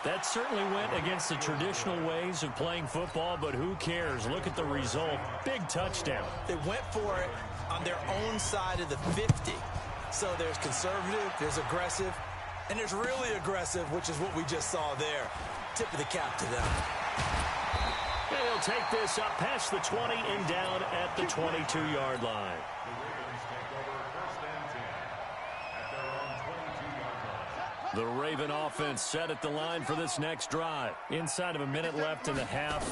That certainly went against the traditional ways of playing football, but who cares? Look at the result. Big touchdown. They went for it on their own side of the 50. So there's conservative, there's aggressive, and there's really aggressive, which is what we just saw there. Tip of the cap to them. And he'll take this up past the 20 and down at the 22-yard line. The Raven offense set at the line for this next drive. Inside of a minute left in the half,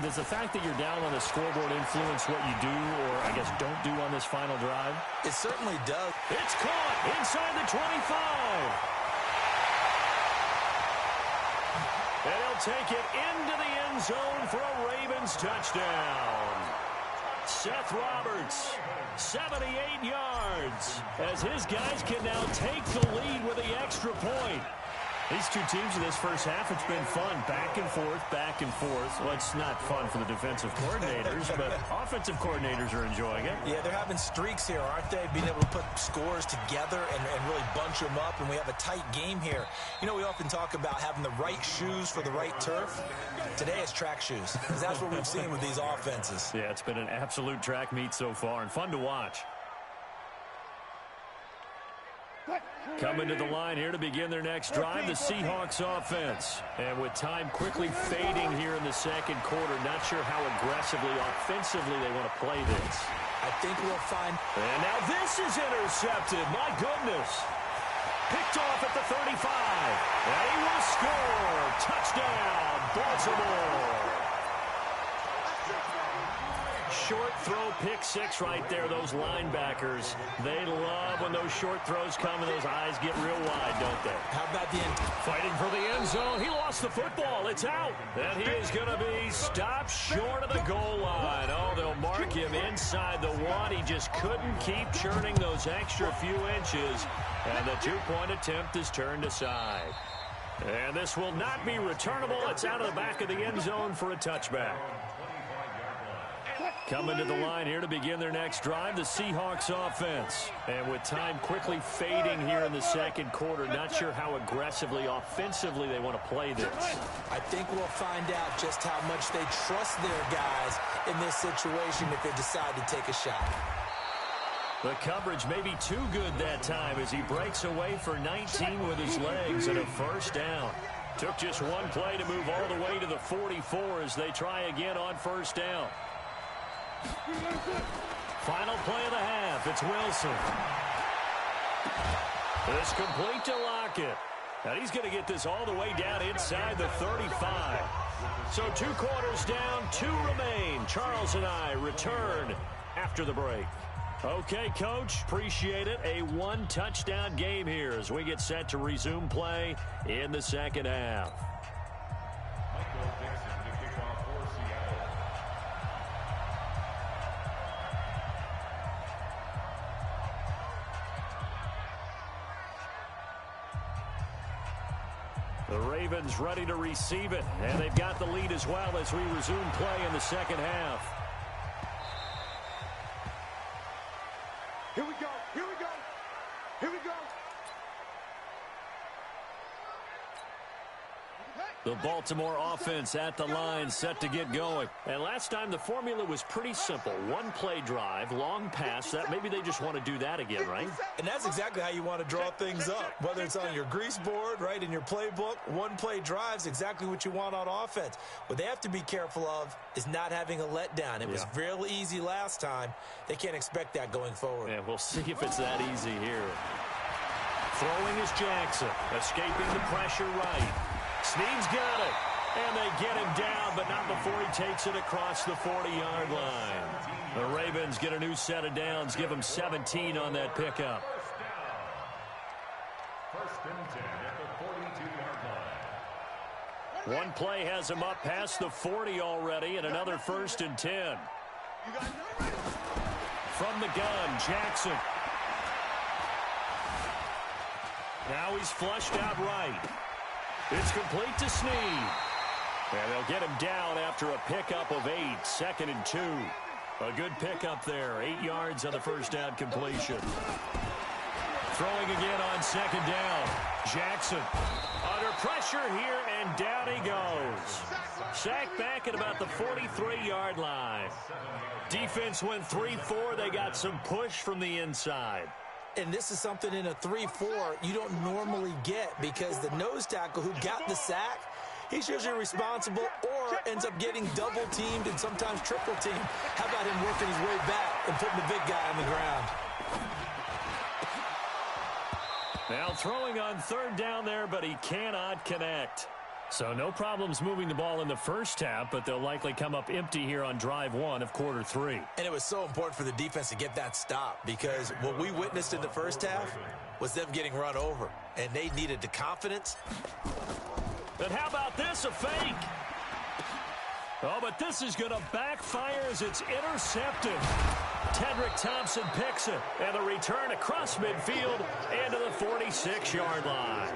does the fact that you're down on the scoreboard influence what you do or, I guess, don't do on this final drive? It certainly does. It's caught inside the 25. And he'll take it into the end zone for a Ravens touchdown. Seth Roberts, 78 yards, as his guys can now take the lead with the extra point. These two teams in this first half, it's been fun. Back and forth, back and forth. Well, it's not fun for the defensive coordinators, but offensive coordinators are enjoying it. Yeah, they're having streaks here, aren't they? Being able to put scores together and really bunch them up, and we have a tight game here. You know, we often talk about having the right shoes for the right turf. Today it's track shoes, because that's what we've seen with these offenses. Yeah, it's been an absolute track meet so far, and fun to watch. Coming to the line here to begin their next drive, the Seahawks offense. And with time quickly fading here in the second quarter, not sure how aggressively, offensively they want to play this. I think we'll find... And now this is intercepted. My goodness. Picked off at the 35. And he will score. Touchdown, Baltimore. Short throw, pick six right there. Those linebackers, they love when those short throws come and those eyes get real wide, don't they? How about the end? Fighting for the end zone. He lost the football. It's out. And he is going to be stopped short of the goal line. Oh, they'll mark him inside the one. He just couldn't keep churning those extra few inches. And the two-point attempt is turned aside. And this will not be returnable. It's out of the back of the end zone for a touchback. Coming to the line here to begin their next drive, the Seahawks offense. And with time quickly fading here in the second quarter, not sure how aggressively, offensively they want to play this. I think we'll find out just how much they trust their guys in this situation if they decide to take a shot. The coverage may be too good that time as he breaks away for 19 with his legs and a first down. Took just one play to move all the way to the 44 as they try again on first down. Final play of the half. It's Wilson. It's complete to Lockett. And he's going to get this all the way down inside the 35. So 2 quarters down, 2 remain. Charles and I return after the break. Okay, Coach, appreciate it. A 1-touchdown game here as we get set to resume play in the second half. The Ravens ready to receive it, and they've got the lead as well as we resume play in the second half. Here we go. Here we go. Here we go. The Baltimore offense at the line, set to get going. And last time the formula was pretty simple. 1-play drive, long pass. That maybe they just want to do that again, right? And that's exactly how you want to draw things up. Whether it's on your grease board, right, in your playbook, 1-play drive's exactly what you want on offense. What they have to be careful of is not having a letdown. It was real easy last time. They can't expect that going forward. Yeah, we'll see if it's that easy here. Throwing is Jackson, escaping the pressure right. Snead's got it, and they get him down, but not before he takes it across the 40-yard line. The Ravens get a new set of downs, give them 17 on that pickup. First and 10 at the 42-yard line. One play has him up past the 40 already, and another first and 10. From the gun, Jackson. Now he's flushed out right. It's complete to Snead. And they'll get him down after a pickup of 8, 2nd and 2. A good pickup there, 8 yards on the first down completion. Throwing again on second down. Jackson under pressure here, and down he goes. Sacked back at about the 43-yard line. Defense went 3-4. They got some push from the inside. And this is something in a 3-4 you don't normally get because the nose tackle who got the sack, he's usually responsible or ends up getting double-teamed and sometimes triple-teamed. How about him working his way back and putting the big guy on the ground? Now throwing on third down there, but he cannot connect. So no problems moving the ball in the first half, but they'll likely come up empty here on drive 1 of quarter 3. And it was so important for the defense to get that stop because what we witnessed in the first half was them getting run over, and they needed the confidence. And how about this, a fake? Oh, but this is going to backfire as it's intercepted. Tedrick Thompson picks it, and the return across midfield into the 46-yard line.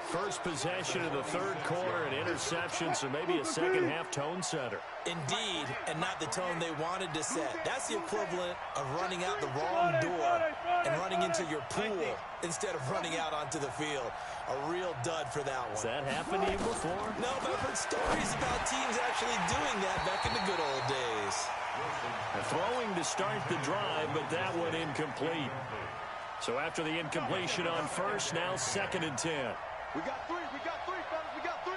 First possession of the third quarter, an interception, so maybe a second-half tone setter. Indeed, and not the tone they wanted to set. That's the equivalent of running out the wrong door and running into your pool instead of running out onto the field. A real dud for that one. Has that happened to you before? No, but I've heard stories about teams actually doing that back in the good old days. Throwing to start the drive, but that one incomplete. So after the incompletion on first, now 2nd and 10. We got 3, fellas, we got 3.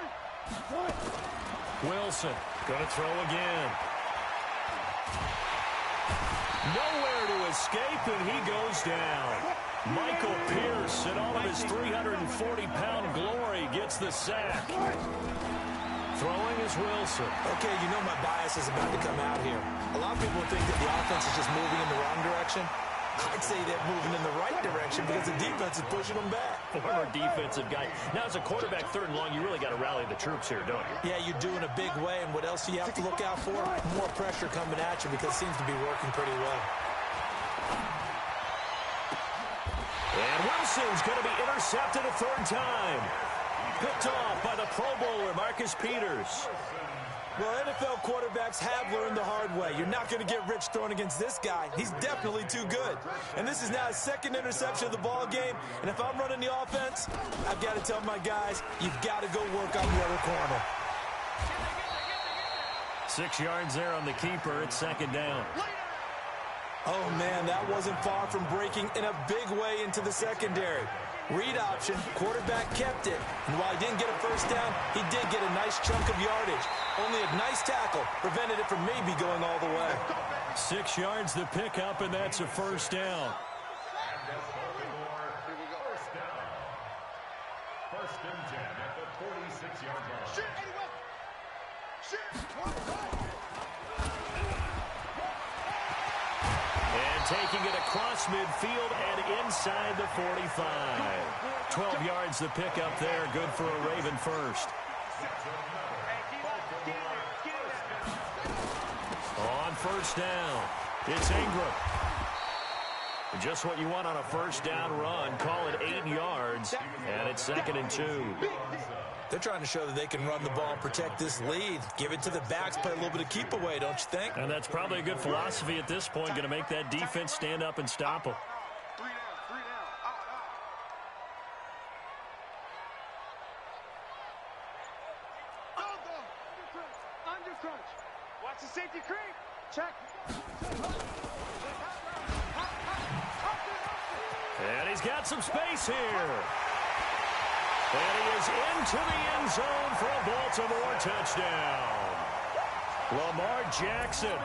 Wilson going to throw again. Nowhere to escape, and he goes down. Michael Pierce, in all of his 340-pound glory, gets the sack. Throwing is Wilson. Okay, you know my bias is about to come out here. A lot of people think that the offense is just moving in the wrong direction. I'd say they're moving in the right direction because the defense is pushing them back. Former defensive guy. Now, as a quarterback, 3rd and long, you really got to rally the troops here, don't you? Yeah, you do in a big way, and what else do you have to look out for? More pressure coming at you because it seems to be working pretty well. And Wilson's going to be intercepted a 3rd time. Picked off by the Pro Bowler, Marcus Peters. Well, NFL quarterbacks have learned the hard way. You're not going to get rich throwing against this guy. He's definitely too good. And this is now his 2nd interception of the ball game. And if I'm running the offense, I've got to tell my guys, you've got to go work on the other corner. 6 yards there on the keeper. It's 2nd down. Oh, man, that wasn't far from breaking in a big way into the secondary. Read option, quarterback kept it, and while he didn't get a 1st down, he did get a nice chunk of yardage. Only a nice tackle prevented it from maybe going all the way. 6 yards the pickup, and that's a 1st down. First and 10 at the 46-yard line. And taking it across midfield and inside the 45. 12 yards the pickup there. Good for a Raven first. On 1st down, it's Ingram. Just what you want on a 1st down run. Call it 8 yards, and it's 2nd and 2. They're trying to show that they can run the ball and protect this lead. Give it to the backs, play a little bit of keep away, don't you think? And that's probably a good philosophy at this point. Going to make that defense stand up and stop them. 3 down, 3 down. Out. Under crunch. Watch the safety creep. Check. And he's got some space here. And he is into the end zone for a Baltimore touchdown. Lamar Jackson,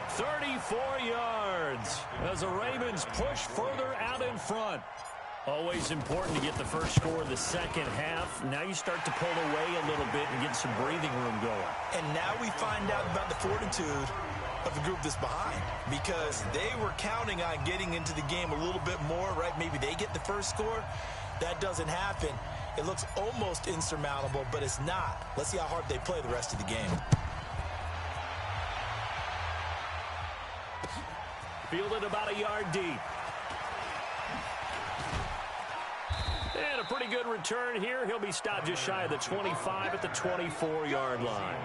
34 yards as the Ravens push further out in front. Always important to get the first score of the 2nd half. Now you start to pull away a little bit and get some breathing room going. And now we find out about the fortitude of the group that's behind, because they were counting on getting into the game a little bit more, right? Maybe they get the first score. That doesn't happen. It looks almost insurmountable, but it's not. Let's see how hard they play the rest of the game. Fielded about a yard deep. And a pretty good return here. He'll be stopped just shy of the 25 at the 24-yard line.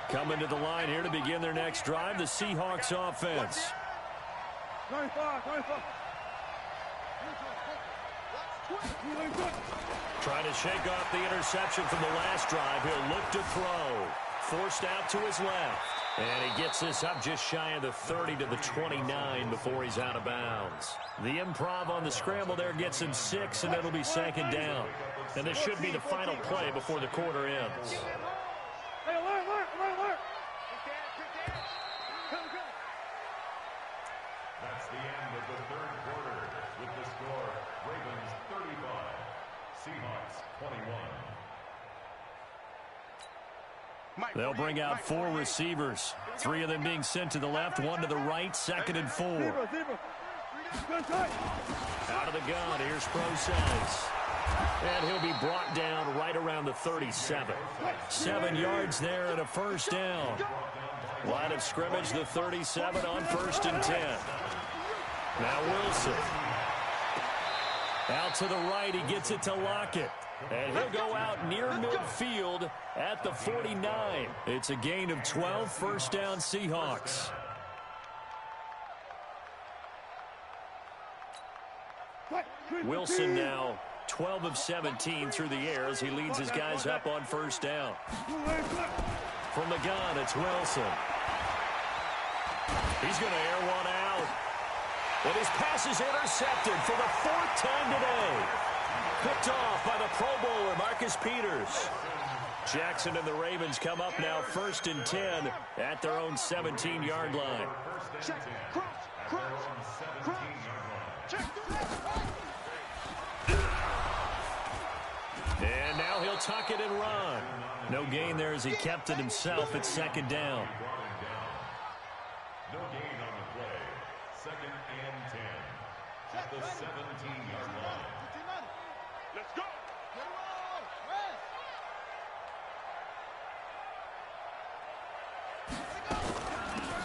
Coming to the line here to begin their next drive, the Seahawks offense. 95. Trying to shake off the interception from the last drive. He'll look to throw. Forced out to his left. And he gets this up just shy of the 30 to the 29 before he's out of bounds. The improv on the scramble there gets him 6, and it'll be 2nd down. And this should be the final play before the quarter ends. Hey, alert. That's the end of the 3rd quarter with the score Ravens 35, Seahawks 21. They'll bring out 4 receivers. 3 of them being sent to the left, 1 to the right, 2nd and 4. Out of the gun, here's Process. And he'll be brought down right around the 37. 7 yards there and a 1st down. Line of scrimmage, the 37 on 1st and 10. Now Wilson. Out to the right, he gets it to Lockett. And he'll go out near midfield at the 49. It's a gain of 12, 1st down Seahawks. Wilson now 12 of 17 through the air as he leads his guys up on 1st down. From the gun, it's Wilson. He's going to air one out. And his pass is intercepted for the 4th time today. Picked off by the Pro Bowler, Marcus Peters. Jackson and the Ravens come up now 1st and 10 at their own 17-yard line. Check, cross, check. And now he'll tuck it and run. No gain there as he kept it himself at 2nd down. No gain on the play. 2nd and 10 at the 17-yard line. Let's go.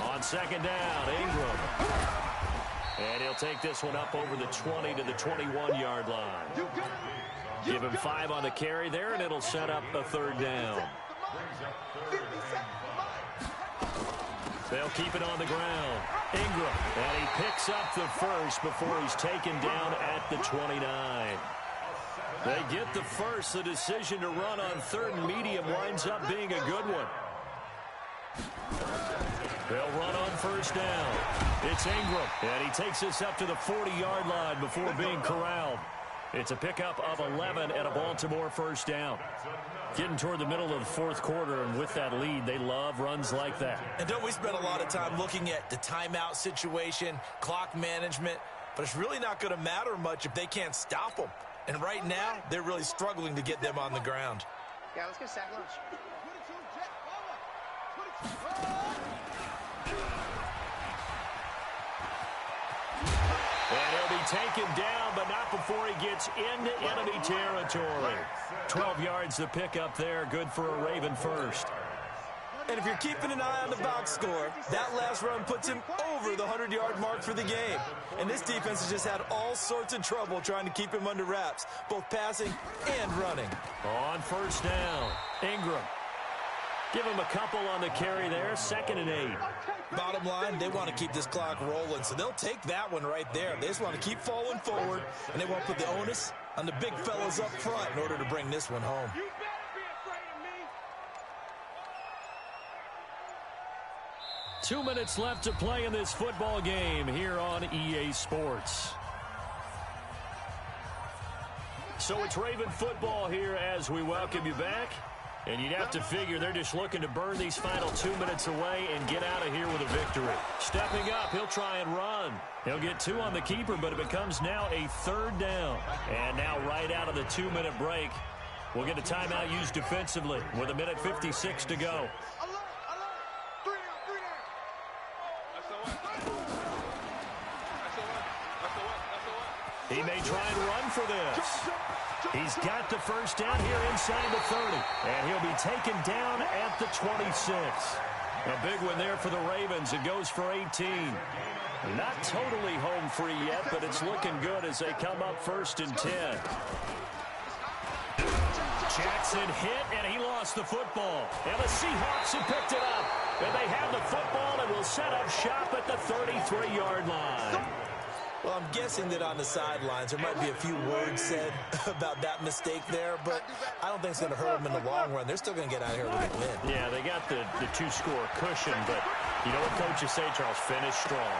On 2nd down, Ingram. And he'll take this one up over the 20 to the 21-yard line. Give him 5 on the carry there, and it'll set up a 3rd down. They'll keep it on the ground. Ingram, and he picks up the first before he's taken down at the 29. They get the first. The decision to run on 3rd and medium winds up being a good one. They'll run on 1st down. It's Ingram, and he takes this up to the 40-yard line before being corralled. It's a pickup of 11 and a Baltimore 1st down. Getting toward the middle of the 4th quarter, and with that lead, they love runs like that. And don't we spend a lot of time looking at the timeout situation, clock management, but it's really not going to matter much if they can't stop them. And right now, they're really struggling to get them on the ground. Yeah, let's get a sack lunch. And he'll be taken down, but not before he gets into enemy territory. 12 yards to pick up there. Good for a Raven first. And if you're keeping an eye on the box score, that last run puts him over the 100-yard mark for the game. And this defense has just had all sorts of trouble trying to keep him under wraps, both passing and running. On 1st down, Ingram. Give him a couple on the carry there, 2nd and 8. Bottom line, they want to keep this clock rolling, so they'll take that one right there. They just want to keep falling forward, and they won't put the onus on the big fellas up front in order to bring this one home. You better be afraid of me. 2 minutes left to play in this football game here on EA Sports. So it's Raven football here as we welcome you back. And you'd have to figure they're just looking to burn these final 2 minutes away and get out of here with a victory. Stepping up, he'll try and run. He'll get 2 on the keeper, but it becomes now a 3rd down. And now right out of the 2-minute break, we'll get a timeout used defensively with 1:56 to go. He may try and run for this. He's got the 1st down here inside the 30. And he'll be taken down at the 26. A big one there for the Ravens. It goes for 18. Not totally home free yet, but it's looking good as they come up 1st and 10. Jackson hit, and he lost the football. And the Seahawks have picked it up. And they have the football and will set up shop at the 33-yard line. Well, I'm guessing that on the sidelines there might be a few words said about that mistake there, but I don't think it's going to hurt them in the long run. They're still going to get out of here with a win. Yeah, they got the 2-score cushion, but you know what coaches say, Charles? Finish strong.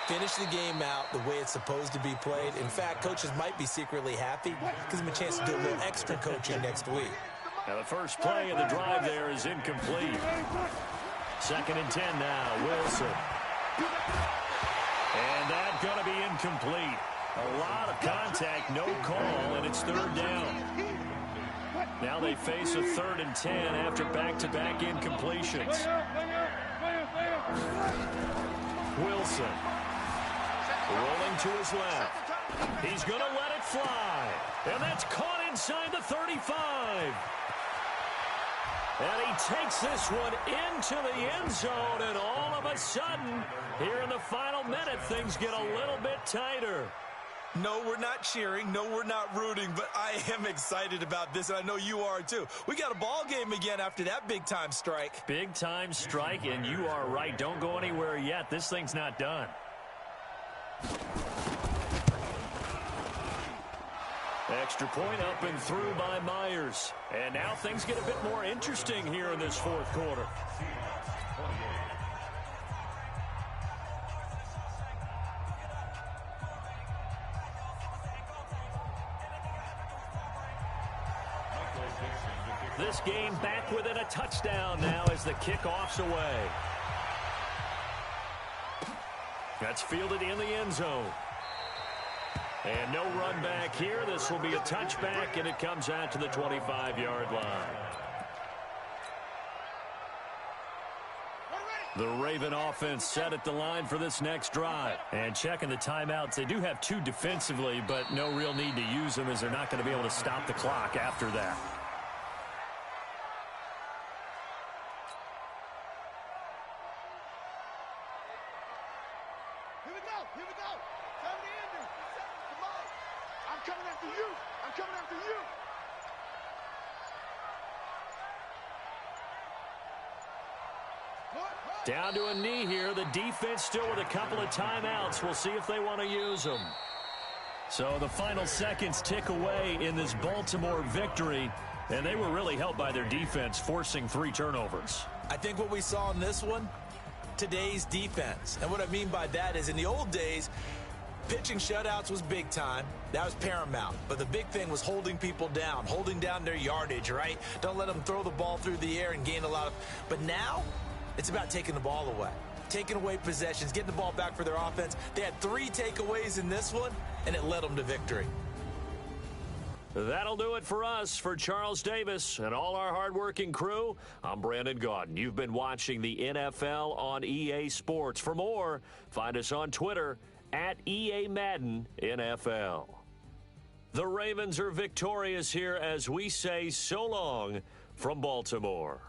Finish the game out the way it's supposed to be played. In fact, coaches might be secretly happy. Gives them a chance to do a little extra coaching next week. Now the first play of the drive there is incomplete. 2nd and 10 now, Wilson. And that's going to be incomplete. A lot of contact, no call, and it's 3rd down. Now they face a 3rd and 10 after back-to-back incompletions. Wilson rolling to his left. He's going to let it fly. And that's caught inside the 35. And he takes this one into the end zone, and all of a sudden, here in the final minute, things get a little bit tighter. No, we're not cheering. No, we're not rooting, but I am excited about this, and I know you are too. We got a ball game again after that big-time strike. Big-time strike, and you are right. Don't go anywhere yet. This thing's not done. Extra point up and through by Myers. And now things get a bit more interesting here in this 4th quarter. This game back within a touchdown now as the kickoff's away. That's fielded in the end zone. And no run back here. This will be a touchback, and it comes out to the 25-yard line. The Raven offense set at the line for this next drive. And checking the timeouts, they do have 2 defensively, but no real need to use them as they're not going to be able to stop the clock after that. Here we go. Tell me the ending. Come on. I'm coming after you. Down to a knee here. The defense still with a couple of timeouts. We'll see if they want to use them. So the final seconds tick away in this Baltimore victory, and they were really helped by their defense, forcing 3 turnovers. I think what we saw in this one, today's defense. And what I mean by that is in the old days, pitching shutouts was big time. That was paramount. But the big thing was holding people down, holding down their yardage, right? Don't let them throw the ball through the air and gain a lot of... But now, it's about taking the ball away. Taking away possessions, getting the ball back for their offense. They had 3 takeaways in this one, and it led them to victory. That'll do it for us. For Charles Davis and all our hardworking crew, I'm Brandon Gaudin. You've been watching the NFL on EA Sports. For more, find us on Twitter at EA Madden NFL. The Ravens are victorious here as we say so long from Baltimore.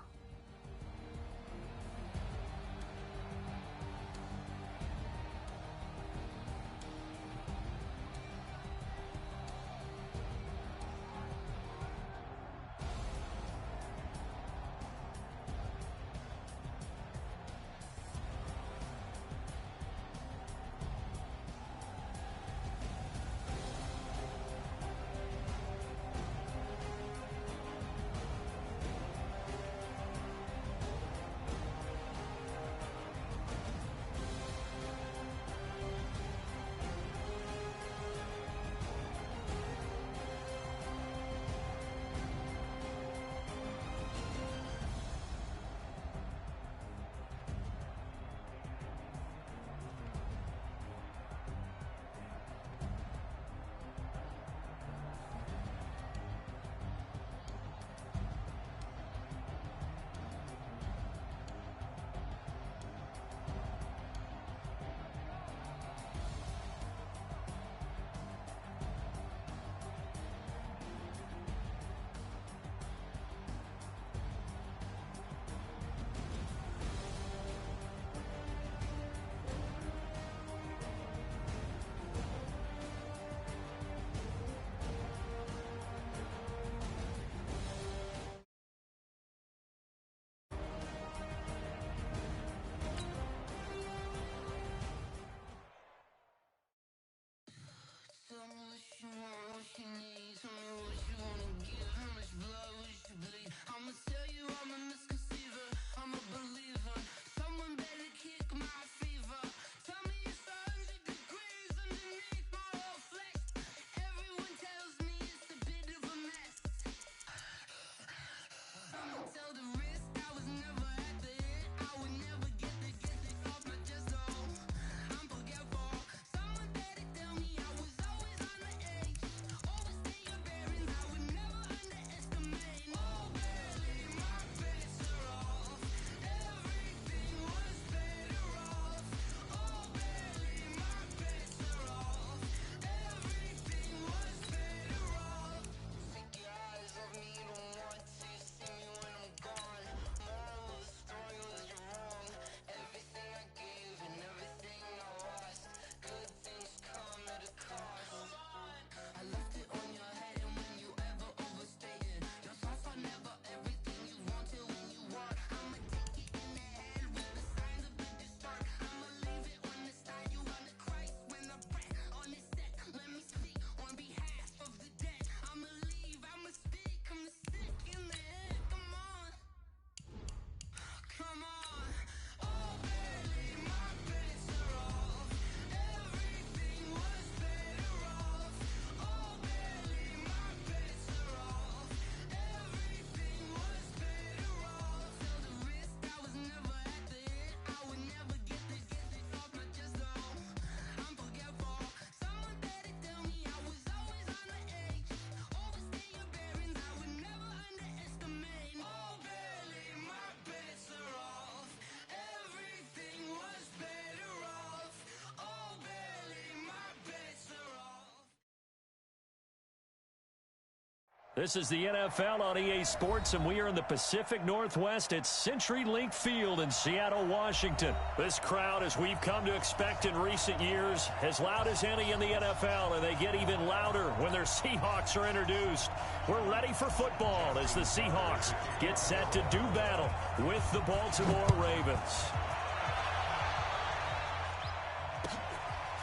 This is the NFL on EA Sports, and we are in the Pacific Northwest at CenturyLink Field in Seattle, Washington. This crowd, as we've come to expect in recent years, as loud as any in the NFL, and they get even louder when their Seahawks are introduced. We're ready for football as the Seahawks get set to do battle with the Baltimore Ravens.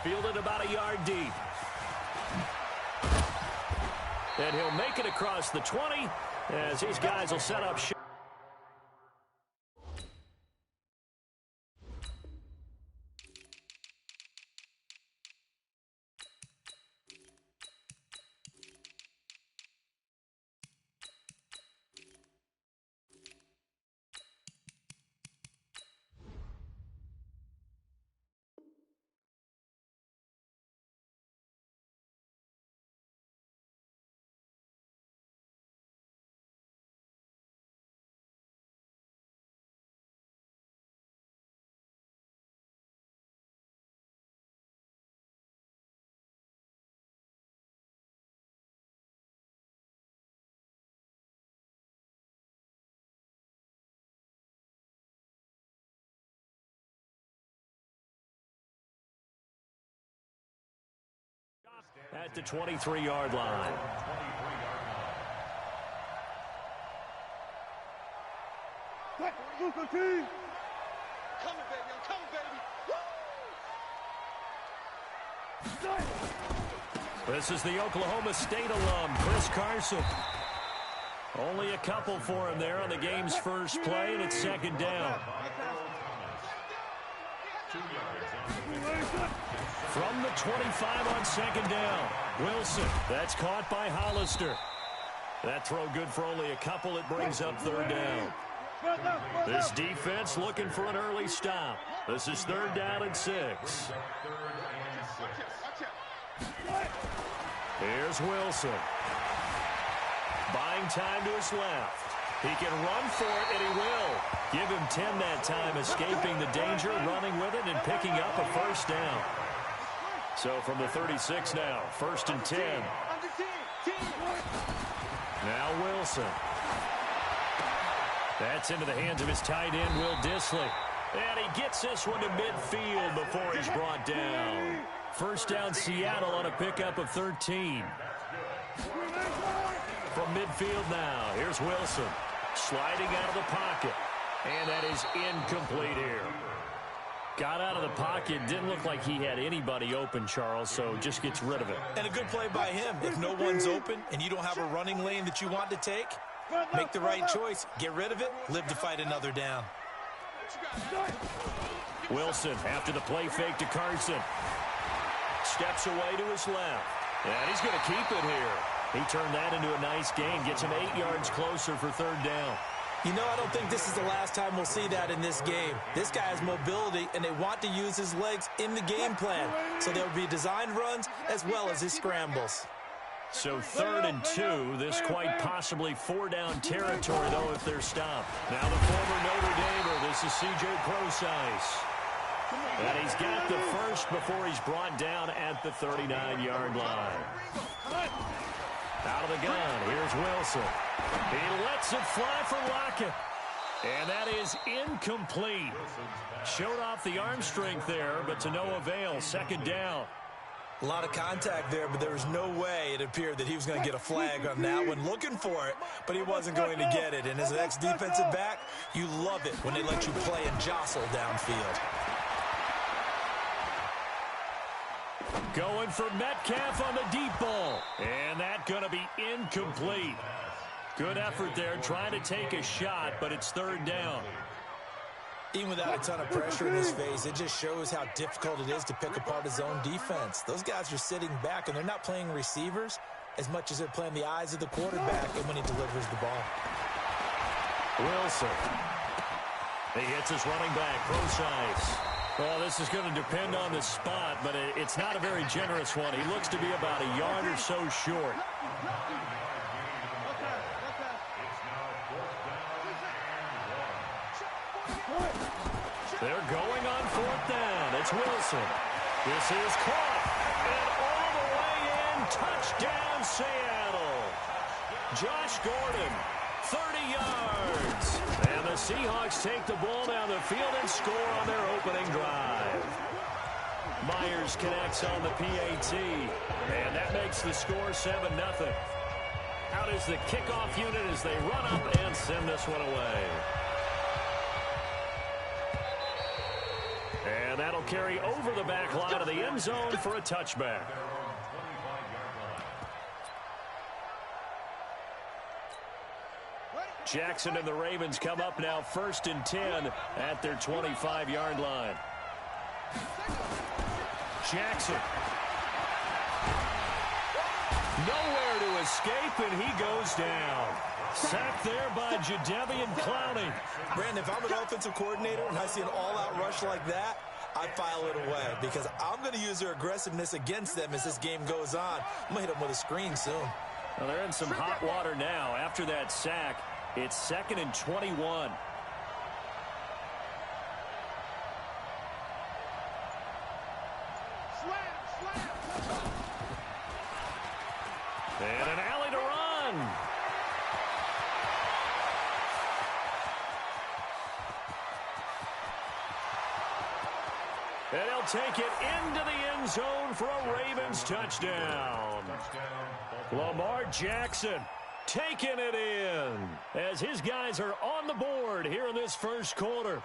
Fielded about a yard deep. And he'll make it across the 20 as these guys will set up shop. At the 23-yard line. Coming, baby. I'm coming, baby. This is the Oklahoma State alum, Chris Carson. Only a couple for him there on the game's first play, and it's second down. From the 25 on second down, Wilson. That's caught by Hollister. That throw good for only a couple. It brings up third down. This defense looking for an early stop. This is third down and 6. Here's Wilson. Buying time to his left. He can run for it, and he will. Give him 10 that time, escaping the danger, running with it, and picking up a first down. So from the 36 now, first and 10. Now Wilson. That's into the hands of his tight end, Will Dissly. And he gets this one to midfield before he's brought down. First down Seattle on a pickup of 13. From midfield now, here's Wilson. Sliding out of the pocket. And that is incomplete here. Got out of the pocket. Didn't look like he had anybody open, Charles, so just gets rid of it. And a good play by him. If no one's open and you don't have a running lane that you want to take, make the right choice. Get rid of it. Live to fight another down. Wilson after the play fake to Carson. Steps away to his left. And he's going to keep it here. He turned that into a nice gain. Gets him 8 yards closer for third down. You know, I don't think this is the last time we'll see that in this game. This guy has mobility, and they want to use his legs in the game plan. So there'll be designed runs as well as his scrambles. So third and 2. This quite possibly 4-down territory, though, if they're stopped. Now the former Notre Damer. This is C.J. Prosise. And he's got the first before he's brought down at the 39-yard line. Out of the gun, here's Wilson. He lets it fly for Lockett. And that is incomplete. Showed off the arm strength there, but to no avail. Second down. A lot of contact there, but there was no way it appeared that he was going to get a flag on that one. Looking for it, but he wasn't going to get it. And as an ex-defensive back, you love it when they let you play and jostle downfield. Going for Metcalf on the deep ball. And that's going to be incomplete. Good effort there, trying to take a shot, but it's third down. Even without a ton of pressure in his face, it just shows how difficult it is to pick apart his own defense. Those guys are sitting back, and they're not playing receivers as much as they're playing the eyes of the quarterback and when he delivers the ball. Wilson. He hits his running back, Prosise. Well, this is going to depend on the spot, but it's not a very generous one. He looks to be about a yard or so short. They're going on fourth down. It's Wilson. This is caught. And all the way in. Touchdown, Seattle. Josh Gordon, 30 yards. And the Seahawks take the ball down the field and score on their opening drive. Myers connects on the PAT, and that makes the score 7-0. Out is the kickoff unit as they run up and send this one away. And that'll carry over the back line of the end zone for a touchback. Jackson and the Ravens come up now 1st and 10 at their 25-yard line. Jackson. Nowhere to escape, and he goes down. Sacked there by Jadeveon Clowney. Brandon, if I'm an offensive coordinator and I see an all-out rush like that, I file it away because I'm going to use their aggressiveness against them as this game goes on. I'm going to hit them with a screen soon. Well, they're in some hot water now. After that sack, it's 2nd and 21. And an alley to run. And he'll take it into the end zone for a Ravens touchdown. Lamar Jackson taking it in as his guys are on the board here in this first quarter.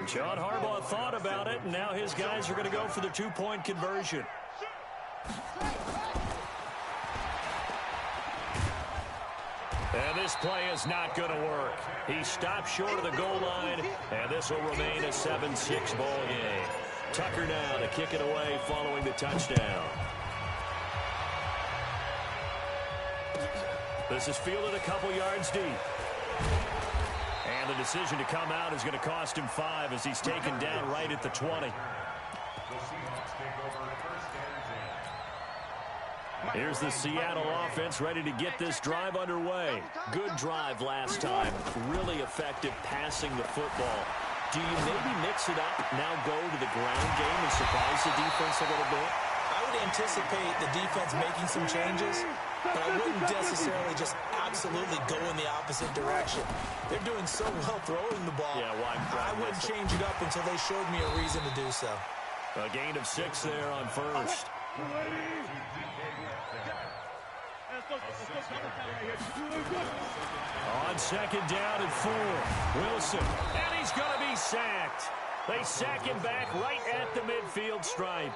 John Harbaugh thought about it, and now his guys are going to go for the two-point conversion. And this play is not going to work. He stopped short of the goal line, and this will remain a 7-6 ball game. Tucker now to kick it away following the touchdown. This is fielded a couple yards deep. And the decision to come out is going to cost him 5 as he's taken down right at the 20. Here's the Seattle offense ready to get this drive underway. Good drive last time. Really effective passing the football. Do you maybe mix it up, now go to the ground game and surprise the defense a little bit? I would anticipate the defense making some changes, but I wouldn't necessarily just absolutely go in the opposite direction. They're doing so well throwing the ball. Yeah, well, I wouldn't change it up until they showed me a reason to do so. A gain of 6 there on first. On 2nd down and 4. Wilson, and he's going to be sacked. They sack him back right at the midfield stripe.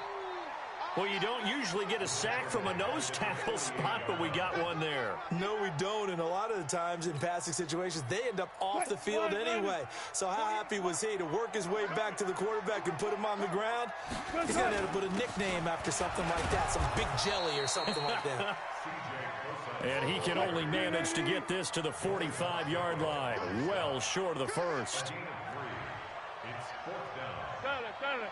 Well, you don't usually get a sack from a nose tackle spot, but we got one there. No, we don't, and a lot of the times in passing situations, they end up off the field anyway. So how happy was he to work his way back to the quarterback and put him on the ground? He's going to end up with a nickname after something like that, some Big Jelly or something like that. And he can only manage to get this to the 45-yard line, well short of the first. It's 4th down. Got it.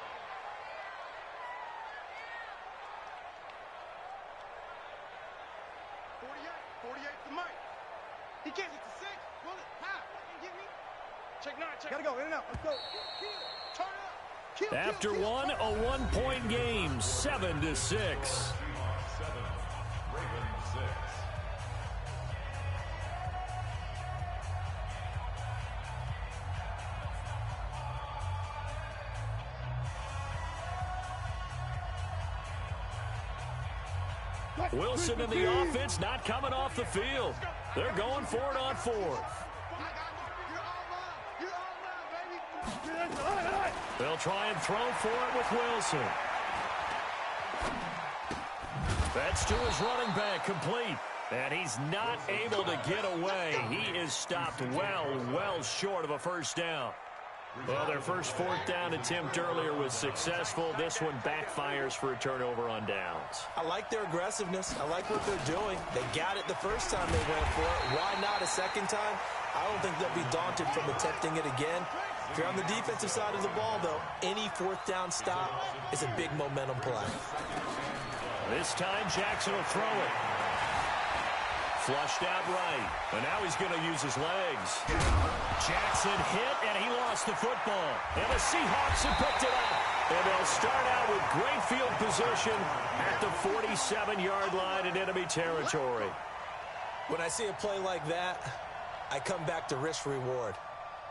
48 to Mike. He can't hit the 6. Will it? How? Get me? Check 9. Check. Gotta go. In and out. Let's go. Kill. Turn it up. After one, a one-point game, 7-6. Seahawks 7, Ravens 6. Wilson and the offense not coming off the field. They're going for it on 4th. They'll try and throw for it with Wilson. That's to his running back, complete. And he's not able to get away. He is stopped well short of a first down. Well, their first 4th down attempt earlier was successful. This one backfires for a turnover on downs. I like their aggressiveness. I like what they're doing. They got it the first time they went for it. Why not a second time? I don't think they'll be daunted from attempting it again. If you're on the defensive side of the ball, though, any 4th down stop is a big momentum play. This time, Jackson will throw it. Flushed out right. And now he's going to use his legs. Jackson hit, and he lost the football. And the Seahawks have picked it up. And they'll start out with great field position at the 47-yard line in enemy territory. When I see a play like that, I come back to risk-reward.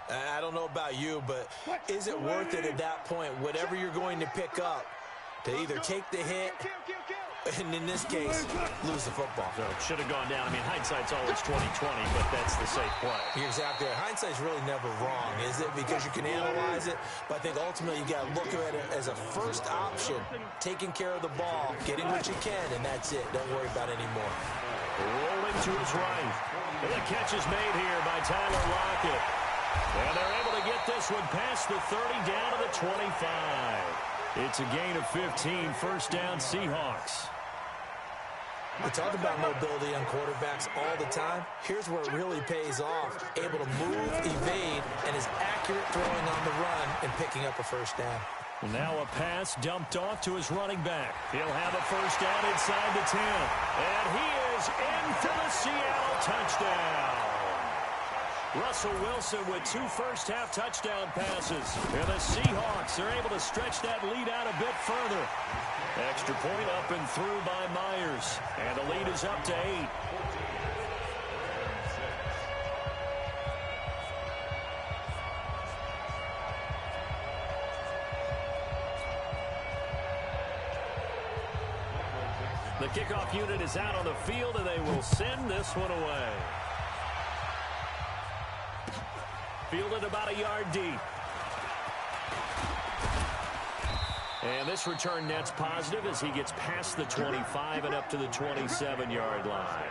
I don't know about you, but is it worth it at that point, whatever you're going to pick up, to either take the hit, and in this case, lose the football? So it should have gone down. I mean, hindsight's always 20/20, but that's the safe play. You're exactly right. Hindsight's really never wrong, is it? Because you can analyze it, but I think ultimately you got to look at it as a first option, taking care of the ball, getting what you can, and that's it. Don't worry about it anymore. Rolling to his right. And the catch is made here by Tyler Lockett. And they're able to get this one past the 30 down to the 25. It's a gain of 15, first down Seahawks. We talk about mobility on quarterbacks all the time. Here's where it really pays off. Able to move, evade, and is accurate throwing on the run and picking up a first down. Now a pass dumped off to his running back. He'll have a first down inside the 10. And he is in for the Seattle touchdown. Russell Wilson with 2 first-half touchdown passes. And the Seahawks are able to stretch that lead out a bit further. Extra point up and through by Myers. And the lead is up to 8. The kickoff unit is out on the field, and they will send this one away. Fielded about a yard deep. And this return net's positive as he gets past the 25 and up to the 27-yard line.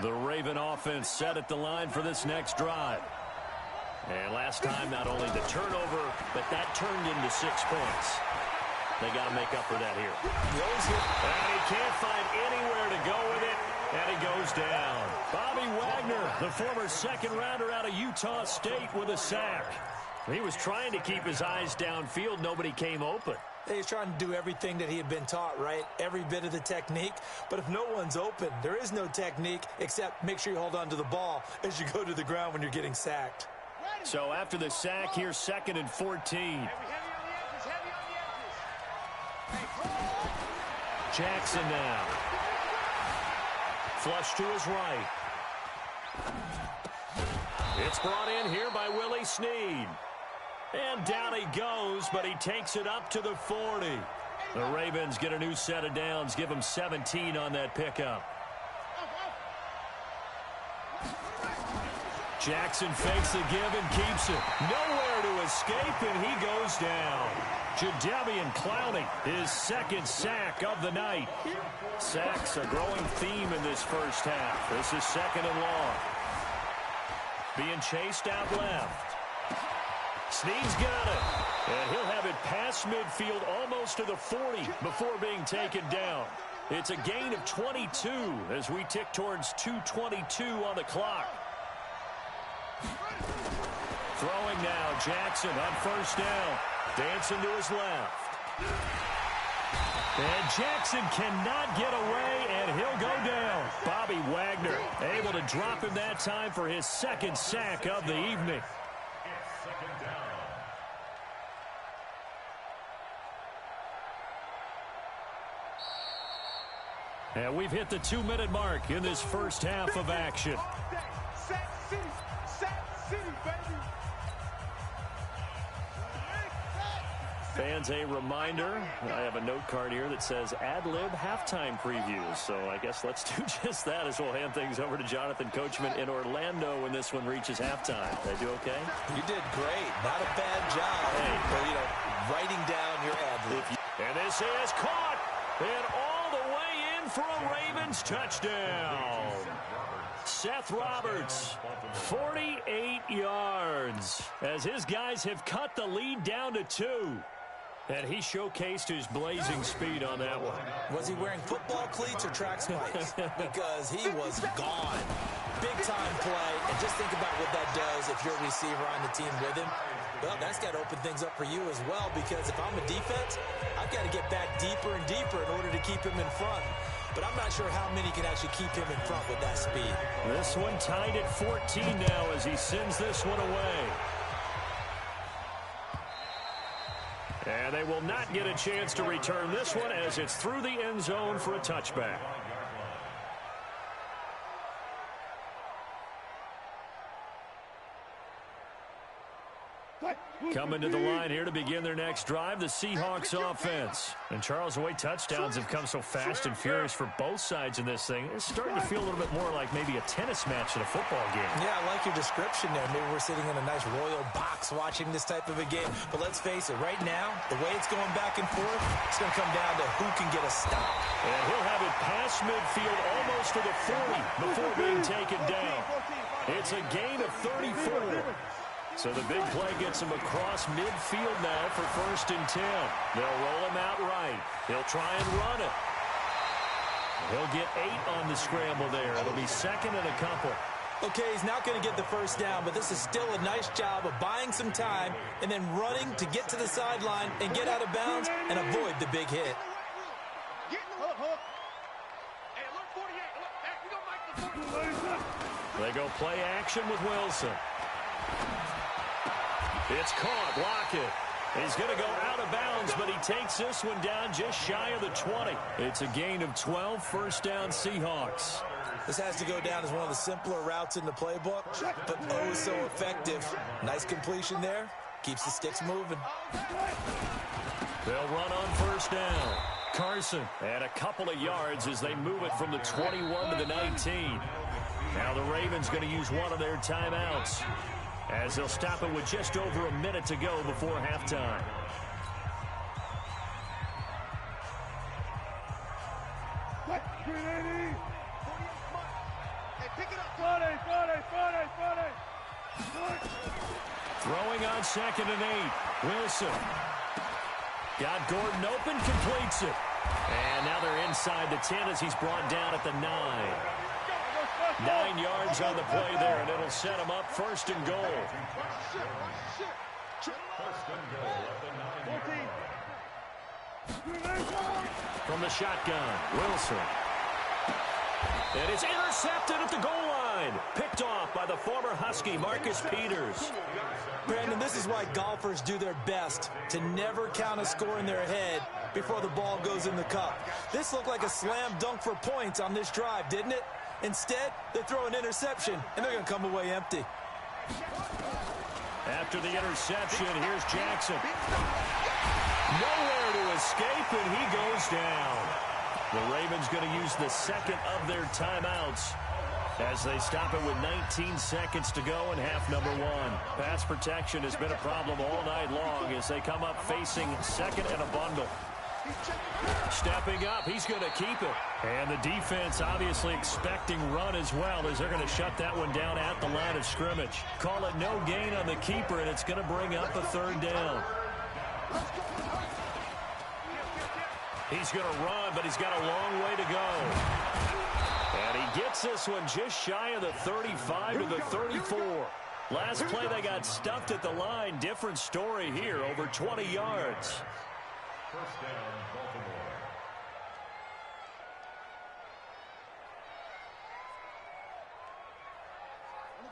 The Raven offense set at the line for this next drive. And last time, not only the turnover, but that turned into 6 points. They got to make up for that here. And he can't find anywhere to go with it, and he goes down. Bobby Wagner, the former second-rounder out of Utah State, with a sack. He was trying to keep his eyes downfield. Nobody came open. He's trying to do everything that he had been taught, right? Every bit of the technique. But if no one's open, there is no technique except make sure you hold on to the ball as you go to the ground when you're getting sacked. So after the sack, here's 2nd and 14. Jackson now. Flush to his right. It's brought in here by Willie Snead. And down he goes, but he takes it up to the 40. The Ravens get a new set of downs, give him 17 on that pickup. Jackson fakes the give and keeps it. Nowhere to escape, and he goes down. Jadeveon Clowney, his 2nd sack of the night. Sacks a growing theme in this first half. This is 2nd and long. Being chased out left. Snead's got it. And he'll have it past midfield almost to the 40 before being taken down. It's a gain of 22 as we tick towards 2:22 on the clock. Throwing now, Jackson on first down. Dancing to his left. And Jackson cannot get away, and he'll go down. Bobby Wagner able to drop him that time for his 2nd sack of the evening. And we've hit the 2-minute mark in this first half of action. Fans, a reminder, I have a note card here that says ad-lib halftime previews. So I guess let's do just that as we'll hand things over to Jonathan Coachman in Orlando when this one reaches halftime. Did I do okay? You did great. Not a bad job. Hey. But, writing down your ad-lib. And this is caught. And all the way in for a Ravens touchdown. Seth Roberts, 48 yards, as his guys have cut the lead down to 2. And he showcased his blazing speed on that one. Was he wearing football cleats or track spikes? Because he was gone. Big-time play, and just think about what that does if you're a receiver on the team with him. Well, that's got to open things up for you as well, because if I'm a defense, I've got to get back deeper and deeper in order to keep him in front. But I'm not sure how many can actually keep him in front with that speed. This one tied at 14 now as he sends this one away. And they will not get a chance to return this one as it's through the end zone for a touchback. Coming to the line here to begin their next drive, the Seahawks offense. And Charles, the way touchdowns have come so fast and furious for both sides in this thing, it's starting to feel a little bit more like maybe a tennis match in a football game. Yeah, I like your description there. Maybe we're sitting in a nice royal box watching this type of a game. But let's face it, right now, the way it's going back and forth, it's going to come down to who can get a stop. And he'll have it past midfield almost to the 40 before being taken down. It's a gain of 34. So the big play gets him across midfield now for 1st and 10. They'll roll him out right. He'll try and run it. He'll get 8 on the scramble there. It'll be 2nd and a couple. Okay, he's not going to get the first down, but this is still a nice job of buying some time and then running to get to the sideline and get out of bounds and avoid the big hit. They go play action with Wilson. It's caught. Lockett. He's going to go out of bounds, but he takes this one down just shy of the 20. It's a gain of 12, 1st down Seahawks. This has to go down as one of the simpler routes in the playbook, but oh so effective. Nice completion there. Keeps the sticks moving. They'll run on 1st down. Carson and a couple of yards as they move it from the 21 to the 19. Now the Ravens going to use one of their timeouts, as they'll stop it with just over a minute to go before halftime. Throwing on 2nd and 8. Wilson. Got Gordon open, completes it. And now they're inside the 10 as he's brought down at the 9. 9 yards on the play there, and it'll set him up 1st and goal. From the shotgun, Wilson. And it's intercepted at the goal line. Picked off by the former Husky, Marcus Peters. Brandon, this is why golfers do their best to never count a score in their head before the ball goes in the cup. This looked like a slam dunk for points on this drive, didn't it? Instead, they throw an interception, and they're going to come away empty. After the interception, here's Jackson. Nowhere to escape, and he goes down. The Ravens going to use the 2nd of their timeouts as they stop it with 19 seconds to go in half number 1. Pass protection has been a problem all night long as they come up facing 2nd and a bundle. Stepping up, he's going to keep it. And the defense obviously expecting run as well, as they're going to shut that one down at the line of scrimmage. Call it no gain on the keeper, and it's going to bring up a 3rd down. He's going to run, but he's got a long way to go. And he gets this one just shy of the 35 to the 34. Last play, they got stuffed at the line. Different story here, over 20 yards. 1st down, Baltimore.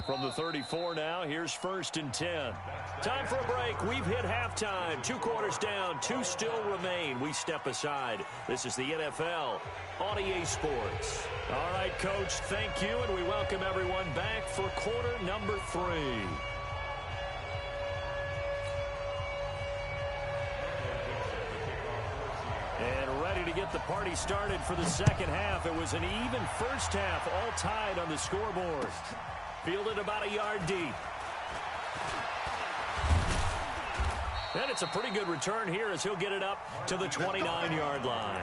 From the 34 now, here's 1st and 10. Time for a break. We've hit halftime. 2 quarters down, 2 still remain. We step aside. This is the NFL on EA Sports. All right, Coach, thank you, and we welcome everyone back for quarter number 3. And ready to get the party started for the 2nd half. It was an even 1st half, all tied on the scoreboard. Fielded about a yard deep. And it's a pretty good return here as he'll get it up to the 29-yard line.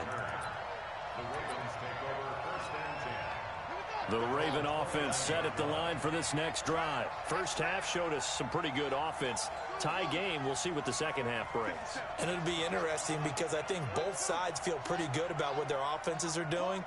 The Ravens take over 1st and 10. The Raven offense set at the line for this next drive. First half showed us some pretty good offense. Tie game, we'll see what the second half brings. And it'll be interesting because I think both sides feel pretty good about what their offenses are doing.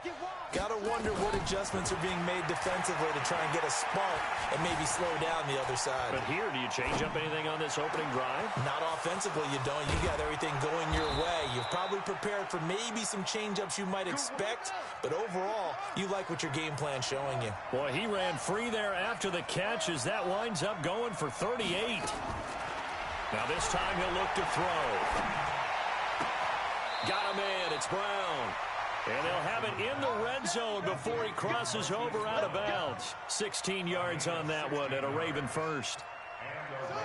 Got to wonder what adjustments are being made defensively to try and get a spark and maybe slow down the other side. But here, do you change up anything on this opening drive? Not offensively, you don't. You got everything going your way. You've probably prepared for maybe some change-ups you might expect, but overall, you like what your game plan's showing you. Boy, he ran free there after the catch as that winds up going for 38. Now this time he'll look to throw. Got him in. It's Brown. And they'll have it in the red zone before he crosses over out of bounds. 16 yards on that one and a Raven first.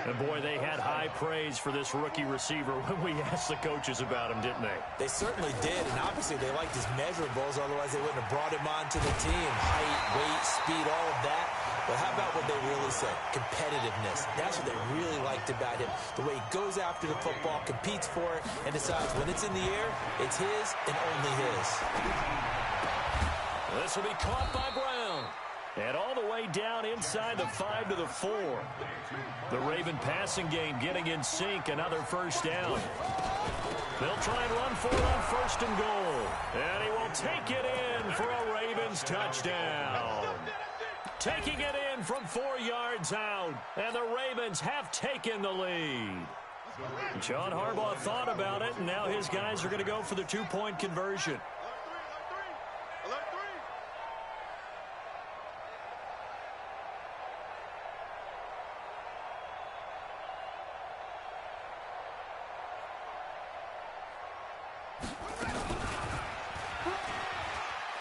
And, boy, they had high praise for this rookie receiver when we asked the coaches about him, didn't they? They certainly did, and obviously they liked his measurables, otherwise they wouldn't have brought him onto the team. Height, weight, speed, all of that. But how about what they really said? Competitiveness. That's what they really liked about him. The way he goes after the football, competes for it, and decides when it's in the air, it's his and only his. This will be caught by Brown. And all the way down inside the 5 to the 4. The Raven passing game getting in sync. Another first down. They'll try and run for it on first and goal. And he will take it in for a Ravens touchdown. Taking it in from 4 yards out. And the Ravens have taken the lead. John Harbaugh thought about it, and now his guys are going to go for the 2-point conversion.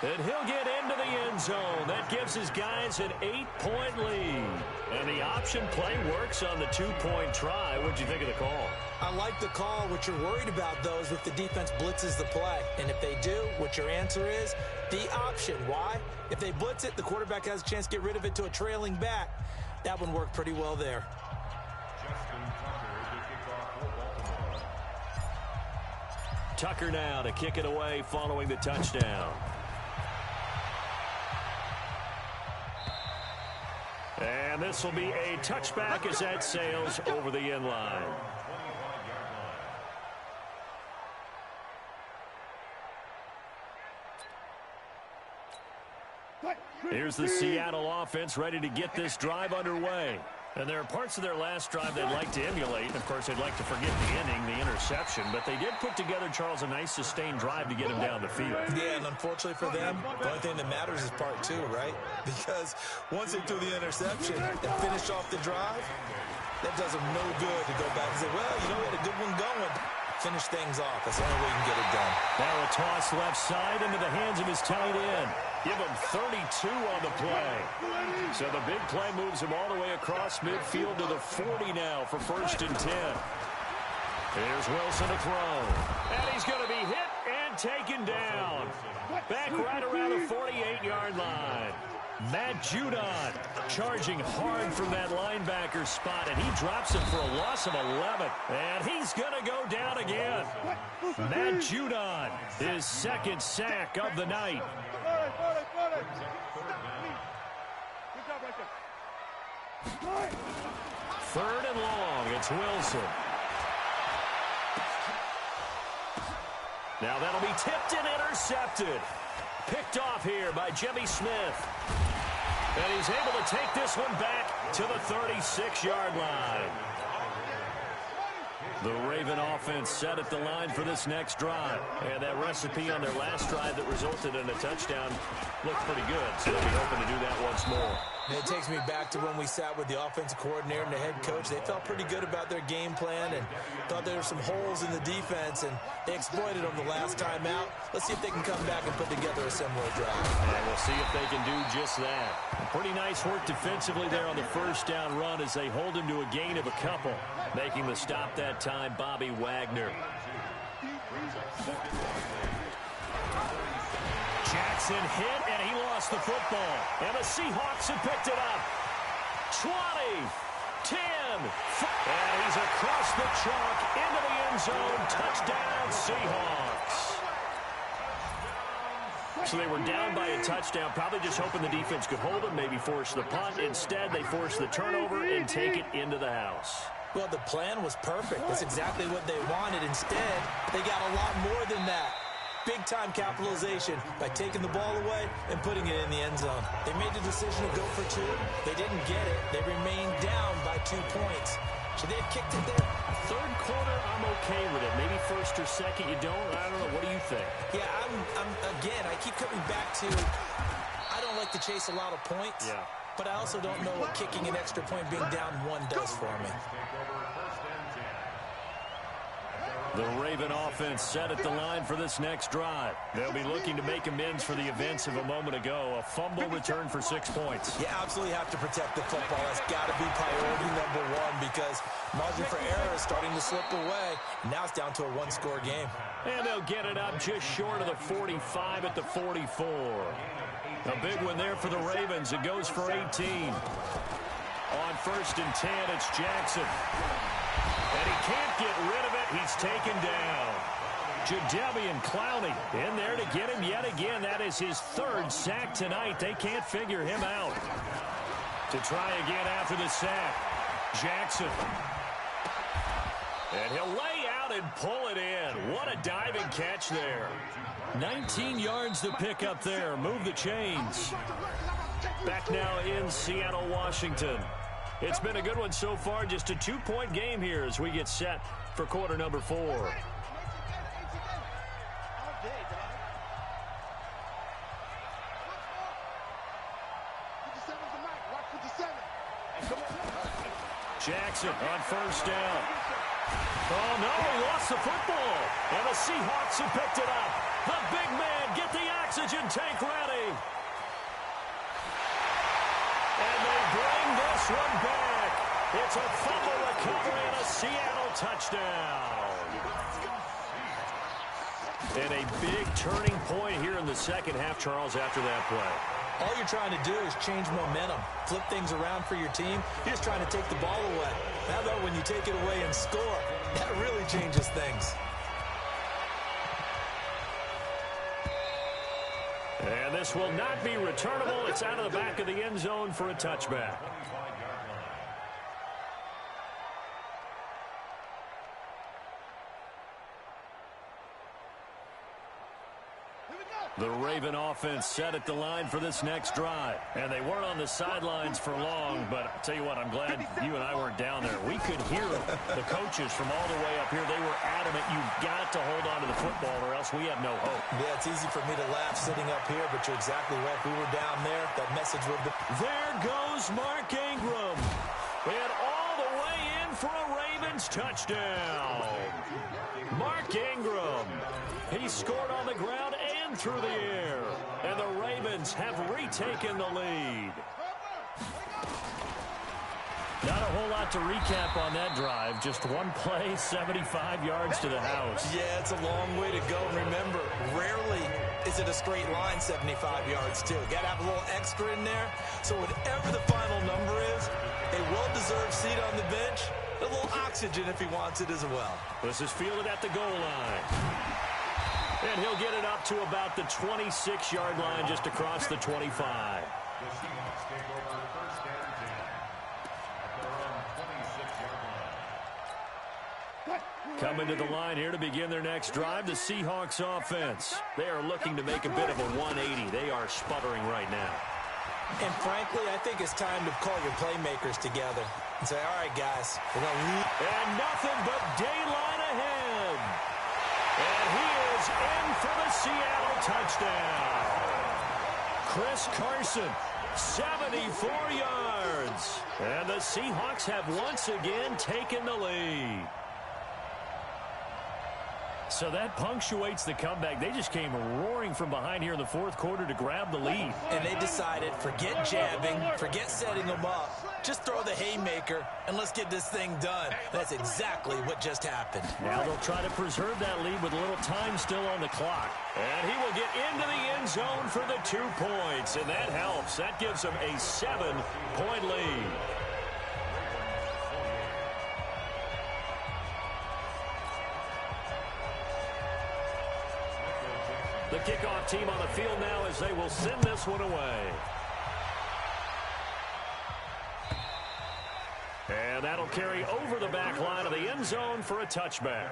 And he'll get into the end zone. That gives his guys an 8-point lead. And the option play works on the 2-point try. What'd you think of the call? I like the call. What you're worried about, though, is if the defense blitzes the play. And if they do, what your answer is, the option. Why? If they blitz it, the quarterback has a chance to get rid of it to a trailing back. That one worked pretty well there. Tucker now to kick it away following the touchdown. And this will be a touchback as that sails over the end line. Here's the Seattle offense ready to get this drive underway. And there are parts of their last drive they'd like to emulate. And, of course, they'd like to forget the ending, the interception. But they did put together, Charles, a nice sustained drive to get him down the field. Yeah, and unfortunately for them, the only thing that matters is part 2, right? Because once they threw the interception and finished off the drive, that does them no good to go back and say, well, you know, we had a good one going. Finish things off. That's the only way you can get it done. Now a toss left side into the hands of his tight end. Give him 32 on the play. So the big play moves him all the way across midfield to the 40 now for first and 10. Here's Wilson to throw. And he's going to be hit and taken down. Back right around the 48-yard line. Matt Judon charging hard from that linebacker spot, and he drops him for a loss of 11. And he's going to go down again. Matt Judon, his second sack of the night. Third and long, it's Wilson. Now that'll be tipped and intercepted. Picked off here by Jimmy Smith. And he's able to take this one back to the 36-yard line. The Raven offense set at the line for this next drive. And that recipe on their last drive that resulted in a touchdown looked pretty good. So they'll be hoping to do that once more. And it takes me back to when we sat with the offensive coordinator and the head coach. They felt pretty good about their game plan and thought there were some holes in the defense, and they exploited them the last time out. Let's see if they can come back and put together a similar drive. And we'll see if they can do just that. Pretty nice work defensively there on the first down run as they hold him to a gain of a couple. Making the stop that time, Bobby Wagner. Jackson hit, and he lost the football. And the Seahawks have picked it up. 20, 10, 5. And he's across the chalk into the end zone. Touchdown, Seahawks. So they were down by a touchdown, probably just hoping the defense could hold them, maybe force the punt. Instead, they force the turnover and take it into the house. Well, the plan was perfect. That's exactly what they wanted. Instead, they got a lot more than that. Big-time capitalization by taking the ball away and putting it in the end zone. They made the decision to go for 2. They didn't get it. They remained down by 2 points. Should they have kicked it there? Third quarter, I'm okay with it. Maybe first or second, you don't. I don't know. What do you think? Yeah, again, I keep coming back to I don't like to chase a lot of points. Yeah. But I also don't know what kicking an extra point being down 1 does for me. The Raven offense set at the line for this next drive. They'll be looking to make amends for the events of a moment ago. A fumble return for 6 points. You absolutely have to protect the football. That's got to be priority number 1 because margin for error is starting to slip away. Now it's down to a 1-score game. And they'll get it up just short of the 45 at the 44. A big one there for the Ravens. It goes for 18. On 1st and 10, it's Jackson. And he can't get rid of it. He's taken down. Jadeveon Clowney in there to get him yet again. That is his 3rd sack tonight. They can't figure him out. To try again after the sack, Jackson. And he'll lay out and pull it in. What a diving catch there. 19 yards to pick up there. Move the chains. Back now in Seattle, Washington. It's been a good one so far. Just a 2-point game here as we get set for quarter number 4. Jackson on 1st down. Oh, no, he lost the football. And the Seahawks have picked it up. The big man, get the oxygen tank ready. And they bring this one back. It's a fumble recovery and a Seattle touchdown. And a big turning point here in the second half, Charles, after that play. All you're trying to do is change momentum, flip things around for your team. You're just trying to take the ball away. How about when you take it away and score? That really changes things. And this will not be returnable. It's out of the back of the end zone for a touchback. The Raven offense set at the line for this next drive. And they weren't on the sidelines for long, but I'll tell you what, I'm glad you and I weren't down there. We could hear the coaches from all the way up here. They were adamant, you've got to hold on to the football or else we have no hope. Yeah, it's easy for me to laugh sitting up here, but you're exactly right. If we were down there, that message would have been... There goes Mark Ingram. And all the way in for a Ravens touchdown. Mark Ingram. He scored on the ground and through the air. And the Ravens have retaken the lead. Not a whole lot to recap on that drive. Just one play, 75 yards to the house. Yeah, it's a long way to go. And remember, rarely is it a straight line 75 yards, too. Got to have a little extra in there. So whatever the final number is, a well-deserved seat on the bench, a little oxygen if he wants it as well. This is fielded at the goal line. And he'll get it up to about the 26-yard line just across the 25. The Seahawks take over 1st and 10 at their own 26-yard line. Coming to the line here to begin their next drive, the Seahawks offense. They are looking to make a bit of a 180. They are sputtering right now. And frankly, I think it's time to call your playmakers together and say, all right, guys, we're going to lead. And nothing but daylight ahead. And he is in for the Seattle touchdown. Chris Carson, 74 yards. And the Seahawks have once again taken the lead. So that punctuates the comeback. They just came roaring from behind here in the 4th quarter to grab the lead. And they decided, forget jabbing, forget setting them up. Just throw the haymaker, and let's get this thing done. That's exactly what just happened. Now they'll try to preserve that lead with a little time still on the clock. And he will get into the end zone for the 2 points. And that helps. That gives them a 7-point lead. The kickoff team on the field now as they will send this one away. And that'll carry over the back line of the end zone for a touchback.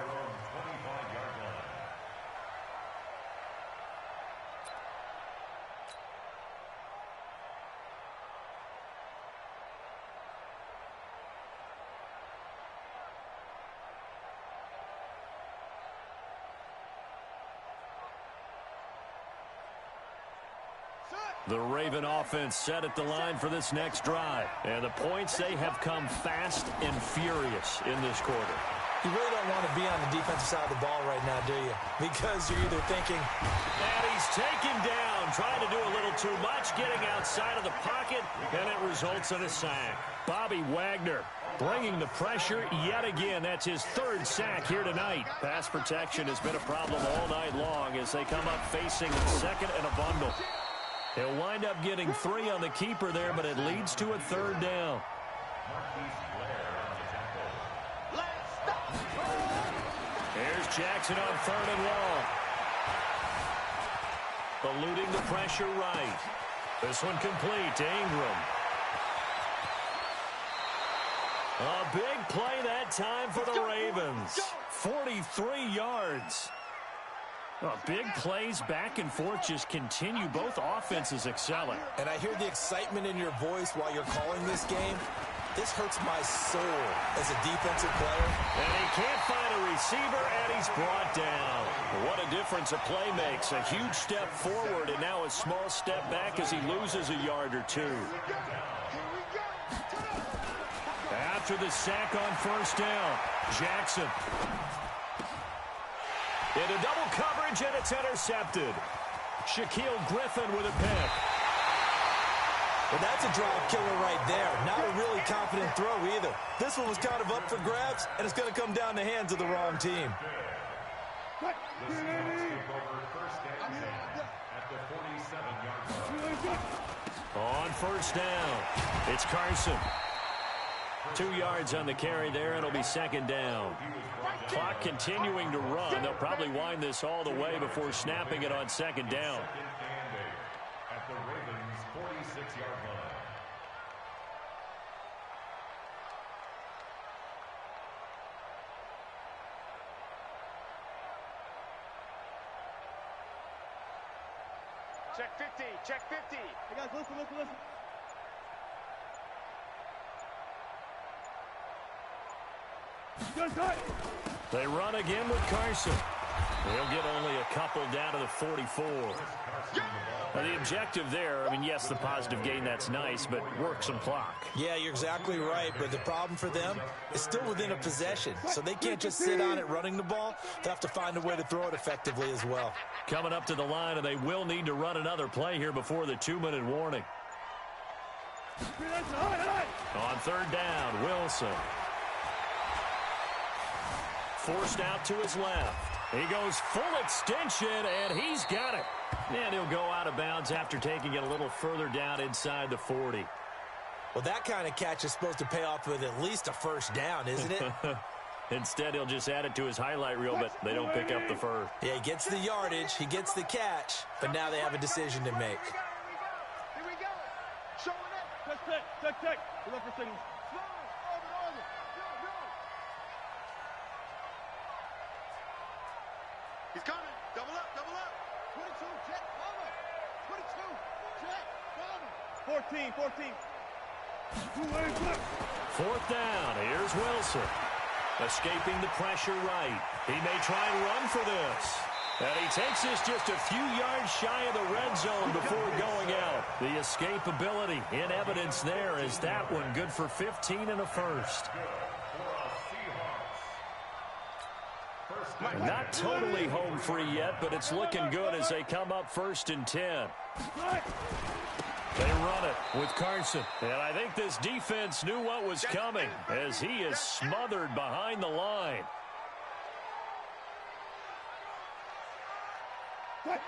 The Raven offense set at the line for this next drive. And the points, they have come fast and furious in this quarter. You really don't want to be on the defensive side of the ball right now, do you? Because you're either thinking... And he's taken down, trying to do a little too much, getting outside of the pocket, and it results in a sack. Bobby Wagner bringing the pressure yet again. That's his third sack here tonight. Pass protection has been a problem all night long as they come up facing second and a bundle. He'll wind up getting 3 on the keeper there, but it leads to a third down. Here's Jackson on third and long. Eluding the pressure right. This one complete to Ingram. A big play that time for the Ravens. 43 yards. Big plays back and forth just continue. Both offenses excelling. And I hear the excitement in your voice while you're calling this game. This hurts my soul as a defensive player. And he can't find a receiver, and he's brought down. What a difference a play makes. A huge step forward, and now a small step back as he loses a yard or two. After the sack on first down, Jackson. Into double coverage, and it's intercepted. Shaquille Griffin with a pick. Well, that's a drive killer right there. Not a really confident throw either. This one was kind of up for grabs, and it's going to come down the hands of the wrong team. On first down, it's Carson. 2 yards on the carry there. It'll be second down. Clock continuing to run. They'll probably wind this all the way before snapping it on second down. At the Ravens' 46-yard line. Check 50. Check 50. Hey, guys, listen. They run again with Carson. He'll get only a couple down to the 44. Now, the objective there, yes, the positive gain, that's nice, but work some clock. Yeah, you're exactly right, but the problem for them is still within a possession, so they can't just sit on it running the ball. They have to find a way to throw it effectively as well. Coming up to the line, and they will need to run another play here before the 2-minute warning. On third down, Wilson. Forced out to his left. He goes full extension, and he's got it. And he'll go out of bounds after taking it a little further down inside the 40. Well, that kind of catch is supposed to pay off with at least a first down, isn't it? Instead, he'll just add it to his highlight reel, but they don't pick up the first. Yeah, he gets the yardage, he gets the catch, but now they have a decision to make. Here we go. Showing it. Check. We're up for signals. He's coming. Double up. 22, check, cover. 22, check, cover. 14. Fourth down. Here's Wilson. Escaping the pressure right. He may try and run for this. And he takes this just a few yards shy of the red zone before going out. The escapability in evidence there is that one good for 15 and a first. Not totally home free yet, but it's looking good as they come up 1st and 10. They run it with Carson. And I think this defense knew what was coming as he is smothered behind the line.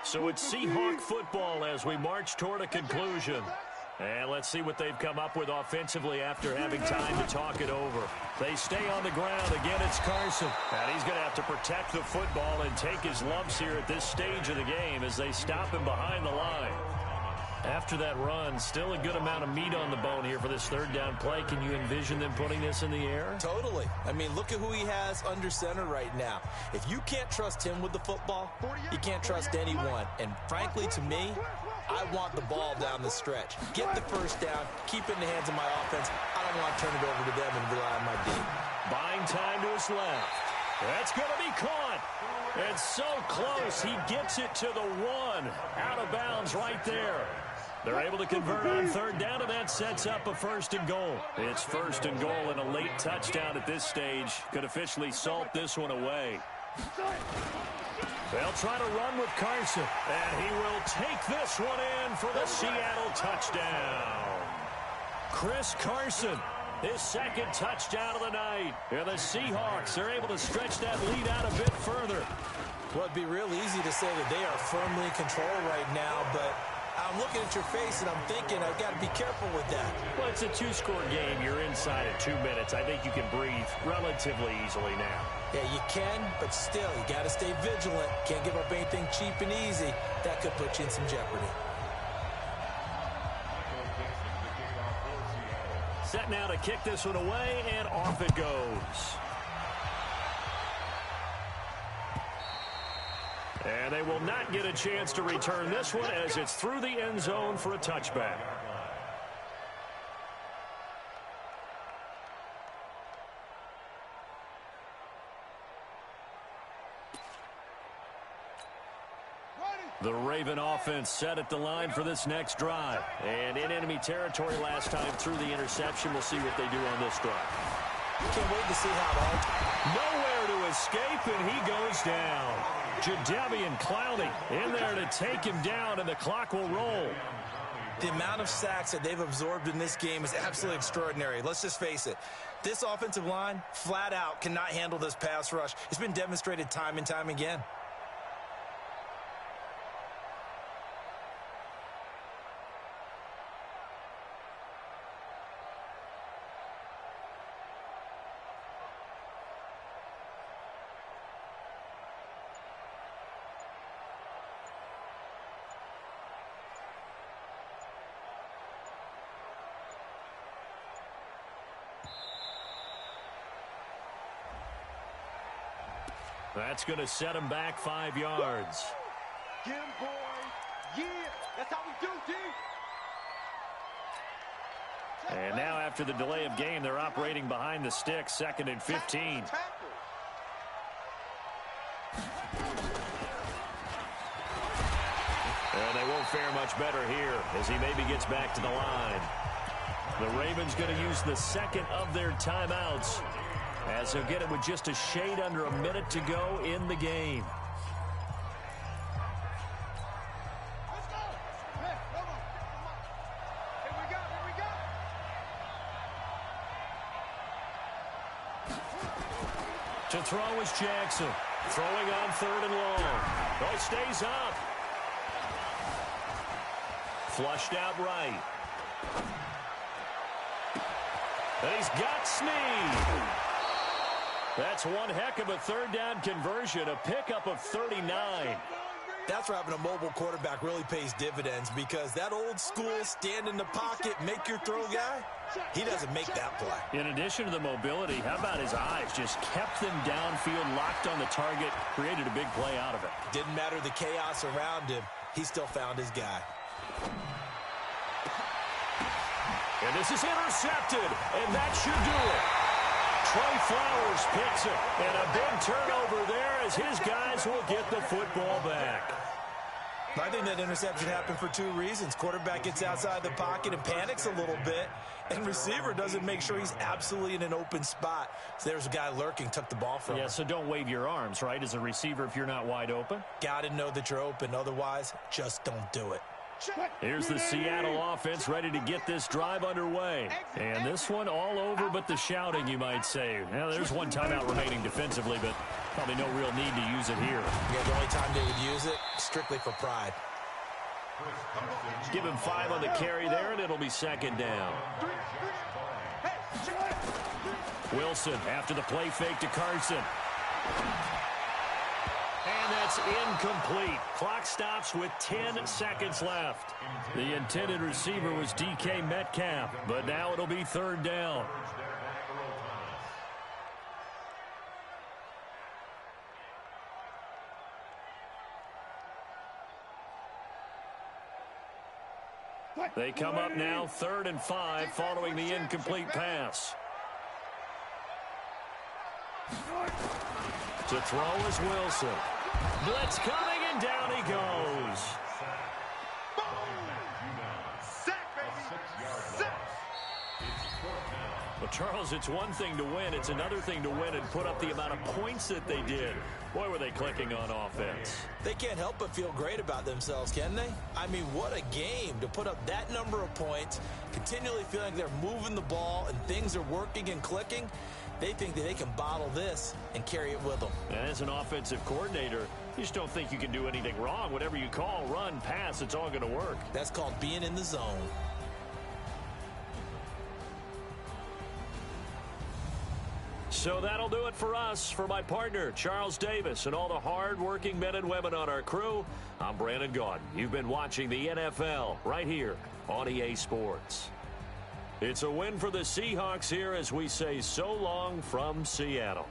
So it's Seahawk football as we march toward a conclusion. And let's see what they've come up with offensively after having time to talk it over. They stay on the ground. Again, it's Carson. And he's going to have to protect the football and take his lumps here at this stage of the game as they stop him behind the line. After that run, still a good amount of meat on the bone here for this third down play. Can you envision them putting this in the air? Totally. I mean, look at who he has under center right now. If you can't trust him with the football, you can't trust anyone. And frankly, to me, I want the ball down the stretch. Get the first down, keep it in the hands of my offense. I don't want to turn it over to them and rely on my D. Buying time to his left. That's going to be caught. It's so close. He gets it to the 1. Out of bounds right there. They're able to convert on third down, and that sets up a 1st and goal. It's 1st and goal and a late touchdown at this stage. Could officially salt this one away. They'll try to run with Carson, and he will take this one in for the Seattle touchdown. Chris Carson, his 2nd touchdown of the night. And the Seahawks are able to stretch that lead out a bit further. Well, it'd be real easy to say that they are firmly in control right now, but I'm looking at your face and I'm thinking I've got to be careful with that. Well, it's a 2-score game. You're inside at 2 minutes. I think you can breathe relatively easily now. Yeah, you can, but still, you got to stay vigilant. Can't give up anything cheap and easy. That could put you in some jeopardy. Set now to kick this one away, and off it goes. And they will not get a chance to return this one as it's through the end zone for a touchback. The Raven offense set at the line for this next drive. And in enemy territory last time through the interception. We'll see what they do on this drive. Can't wait to see how it Nowhere to escape, and he goes down. Jadeveon Clowney in there to take him down, and the clock will roll. The amount of sacks that they've absorbed in this game is absolutely extraordinary. Let's just face it. This offensive line, flat out, cannot handle this pass rush. It's been demonstrated time and time again. That's going to set him back 5 yards. Get him, boy. Yeah, that's how we do, D. And now after the delay of game, they're operating behind the sticks, 2nd and 15. Tackle. And they won't fare much better here as he maybe gets back to the line. The Ravens going to use the 2nd of their timeouts, as he'll get it with just a shade under a minute to go in the game. Let's go. Hey, come on. Here we go. To throw is Jackson. Throwing on 3rd and long. Oh, stays up. Flushed out right. And he's got Snead. That's one heck of a 3rd down conversion, a pickup of 39. That's where having a mobile quarterback really pays dividends, because that old school stand in the pocket, make your throw guy, he doesn't make that play. In addition to the mobility, how about his eyes? Just kept them downfield, locked on the target, created a big play out of it. Didn't matter the chaos around him, he still found his guy. And this is intercepted, and that should do it. Trey Flowers picks it, and a big turnover there as his guys will get the football back. I think that interception happened for 2 reasons. Quarterback gets outside the pocket and panics a little bit, and receiver doesn't make sure he's absolutely in an open spot. So there's a guy lurking, took the ball from him. Yeah, so don't wave your arms, right, as a receiver if you're not wide open. Got to know that you're open. Otherwise, just don't do it. Here's the Seattle offense ready to get this drive underway. And this one all over but the shouting, you might say. Now, there's one timeout remaining defensively, but probably no real need to use it here. Yeah, the only time they would use it, strictly for pride. Give him 5 on the carry there, and it'll be second down. Wilson after the play fake to Carson. And that's incomplete. Clock stops with 10 seconds left. The intended receiver was DK Metcalf, but now it'll be third down. They come up now 3rd and 5 following the incomplete pass. To throw is Wilson. Blitz coming, and down he goes. Well, Charles, it's one thing to win. It's another thing to win and put up the amount of points that they did. Boy, were they clicking on offense. They can't help but feel great about themselves, can they? I mean, what a game to put up that number of points, continually feeling like they're moving the ball and things are working and clicking. They think that they can bottle this and carry it with them. And as an offensive coordinator, you just don't think you can do anything wrong. Whatever you call, run, pass, it's all going to work. That's called being in the zone. So that'll do it for us. For my partner, Charles Davis, and all the hard-working men and women on our crew, I'm Brandon Gaudin. You've been watching the NFL right here on EA Sports. It's a win for the Seahawks here as we say so long from Seattle.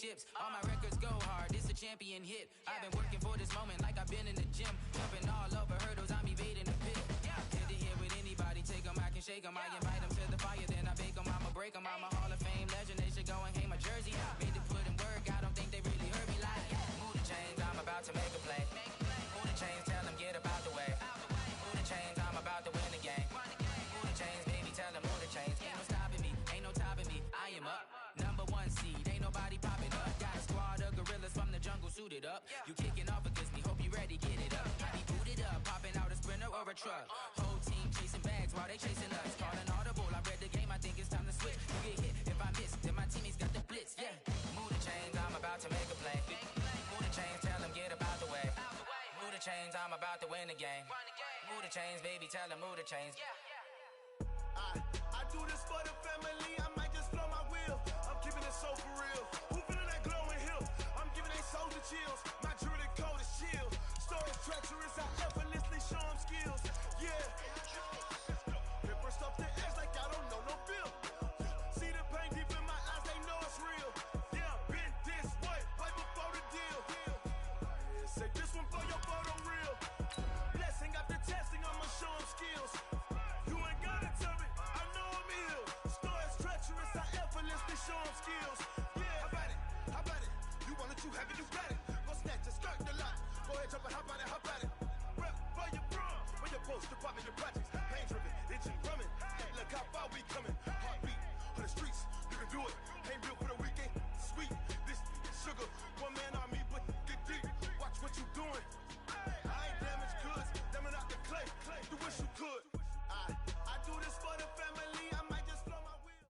chips. All my records go hard, this a champion hit. I've been working for this moment like I've been in the gym. Jumping all over hurdles, I'm evading the pit. Head to head with anybody, take them, I can shake them. I invite them to the fire, then I bake them. I'ma break them. I'm a Hall of Fame legend, they should go and hang my jersey. Made to put in work, I don't think they really heard me like. Move the chains, I'm about to make a play. Move the chains, tell them get about the way. Move the chains, I'm about to win the game. Move the chains, baby, tell them move the chains. Ain't no stopping me, ain't no topping me. I am up, #1 seed, ain't nobody popping up. Got a squad of gorillas from the jungle suited up. You kicking off against me, hope you ready, get it up. I be booted up, popping out a sprinter or a truck. Whole team chasing bags while they chasing us. Calling audible, I read the game, I think it's time to switch. You get hit, if I miss, then my teammates got the blitz, yeah. Move the chains, I'm about to make a play. Move the chains, tell them get about the way. Move the chains, I'm about to win the game. Move the chains, baby, tell them move the chains. I do this for the family, I might just blow my wheel. I'm keeping it so for real. Who feeling that glowing hill? I'm giving they souls the chills. My jewelry cold is chill. Stories treacherous, I effortlessly show them skills. Yeah. Paper stuff the edge like I don't know no feel. See the pain deep in my eyes, they know it's real. Yeah, been this way, right before the deal. Say this one for your photo real. Blessing after testing, I'ma show them skills. You ain't gotta tell me, I know I'm ill. Stories treacherous, I effortlessly show them skills. Yeah, how about it? How about it? You want it, you have it, you got it. Go snatch it, skirt the lot. Go ahead, jump it, how about it? How about it? Rep for your bro, for your post, your pop, and your projects. Pain driven, itching, drumming. Look how far we coming. Heartbeat on the streets, you can do it. Ain't built for the weekend. Sweet, this sugar. One man army, but get deep. Watch what you doing. I ain't damaged goods, damn it out the clay. You wish you could. I do this for the family, I might just blow my wheel.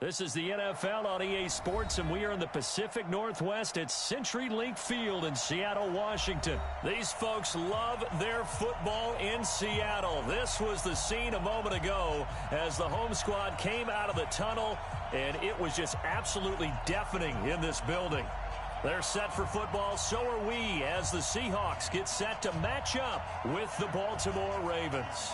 This is the NFL on EA Sports, and we are in the Pacific Northwest at CenturyLink Field in Seattle, Washington. These folks love their football in Seattle. This was the scene a moment ago as the home squad came out of the tunnel, and it was just absolutely deafening in this building. They're set for football, so are we, as the Seahawks get set to match up with the Baltimore Ravens.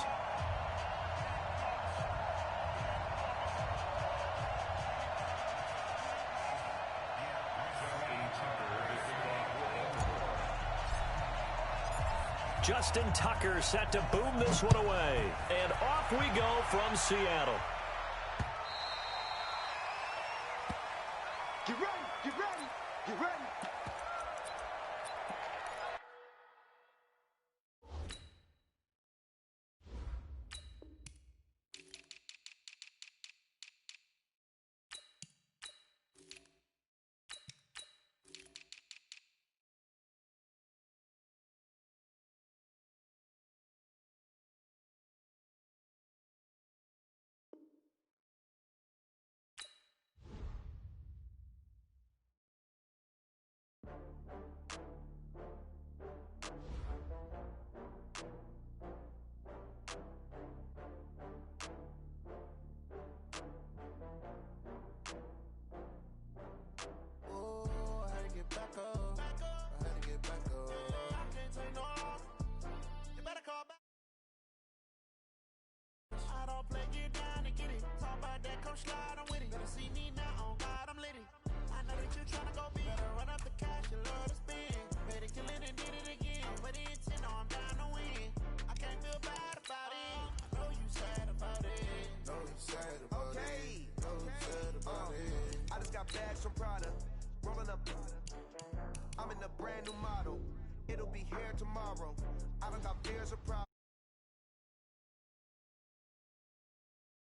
Justin Tucker set to boom this one away. And off we go from Seattle. Get ready, get ready, get ready. Slide, I'm with it. Better see me now, on God, I'm lit it. I know that you tryna go big. Better run up the cash, you love to spend. Better kill it and did it again. But the intent, no, I'm down to win. I can't feel bad about it. I know you sad about it. Know you sad about it. Know you sad about it. I just got bags from Prada. Rolling up. I'm in a brand new model. It'll be here tomorrow. I done got fears of problems.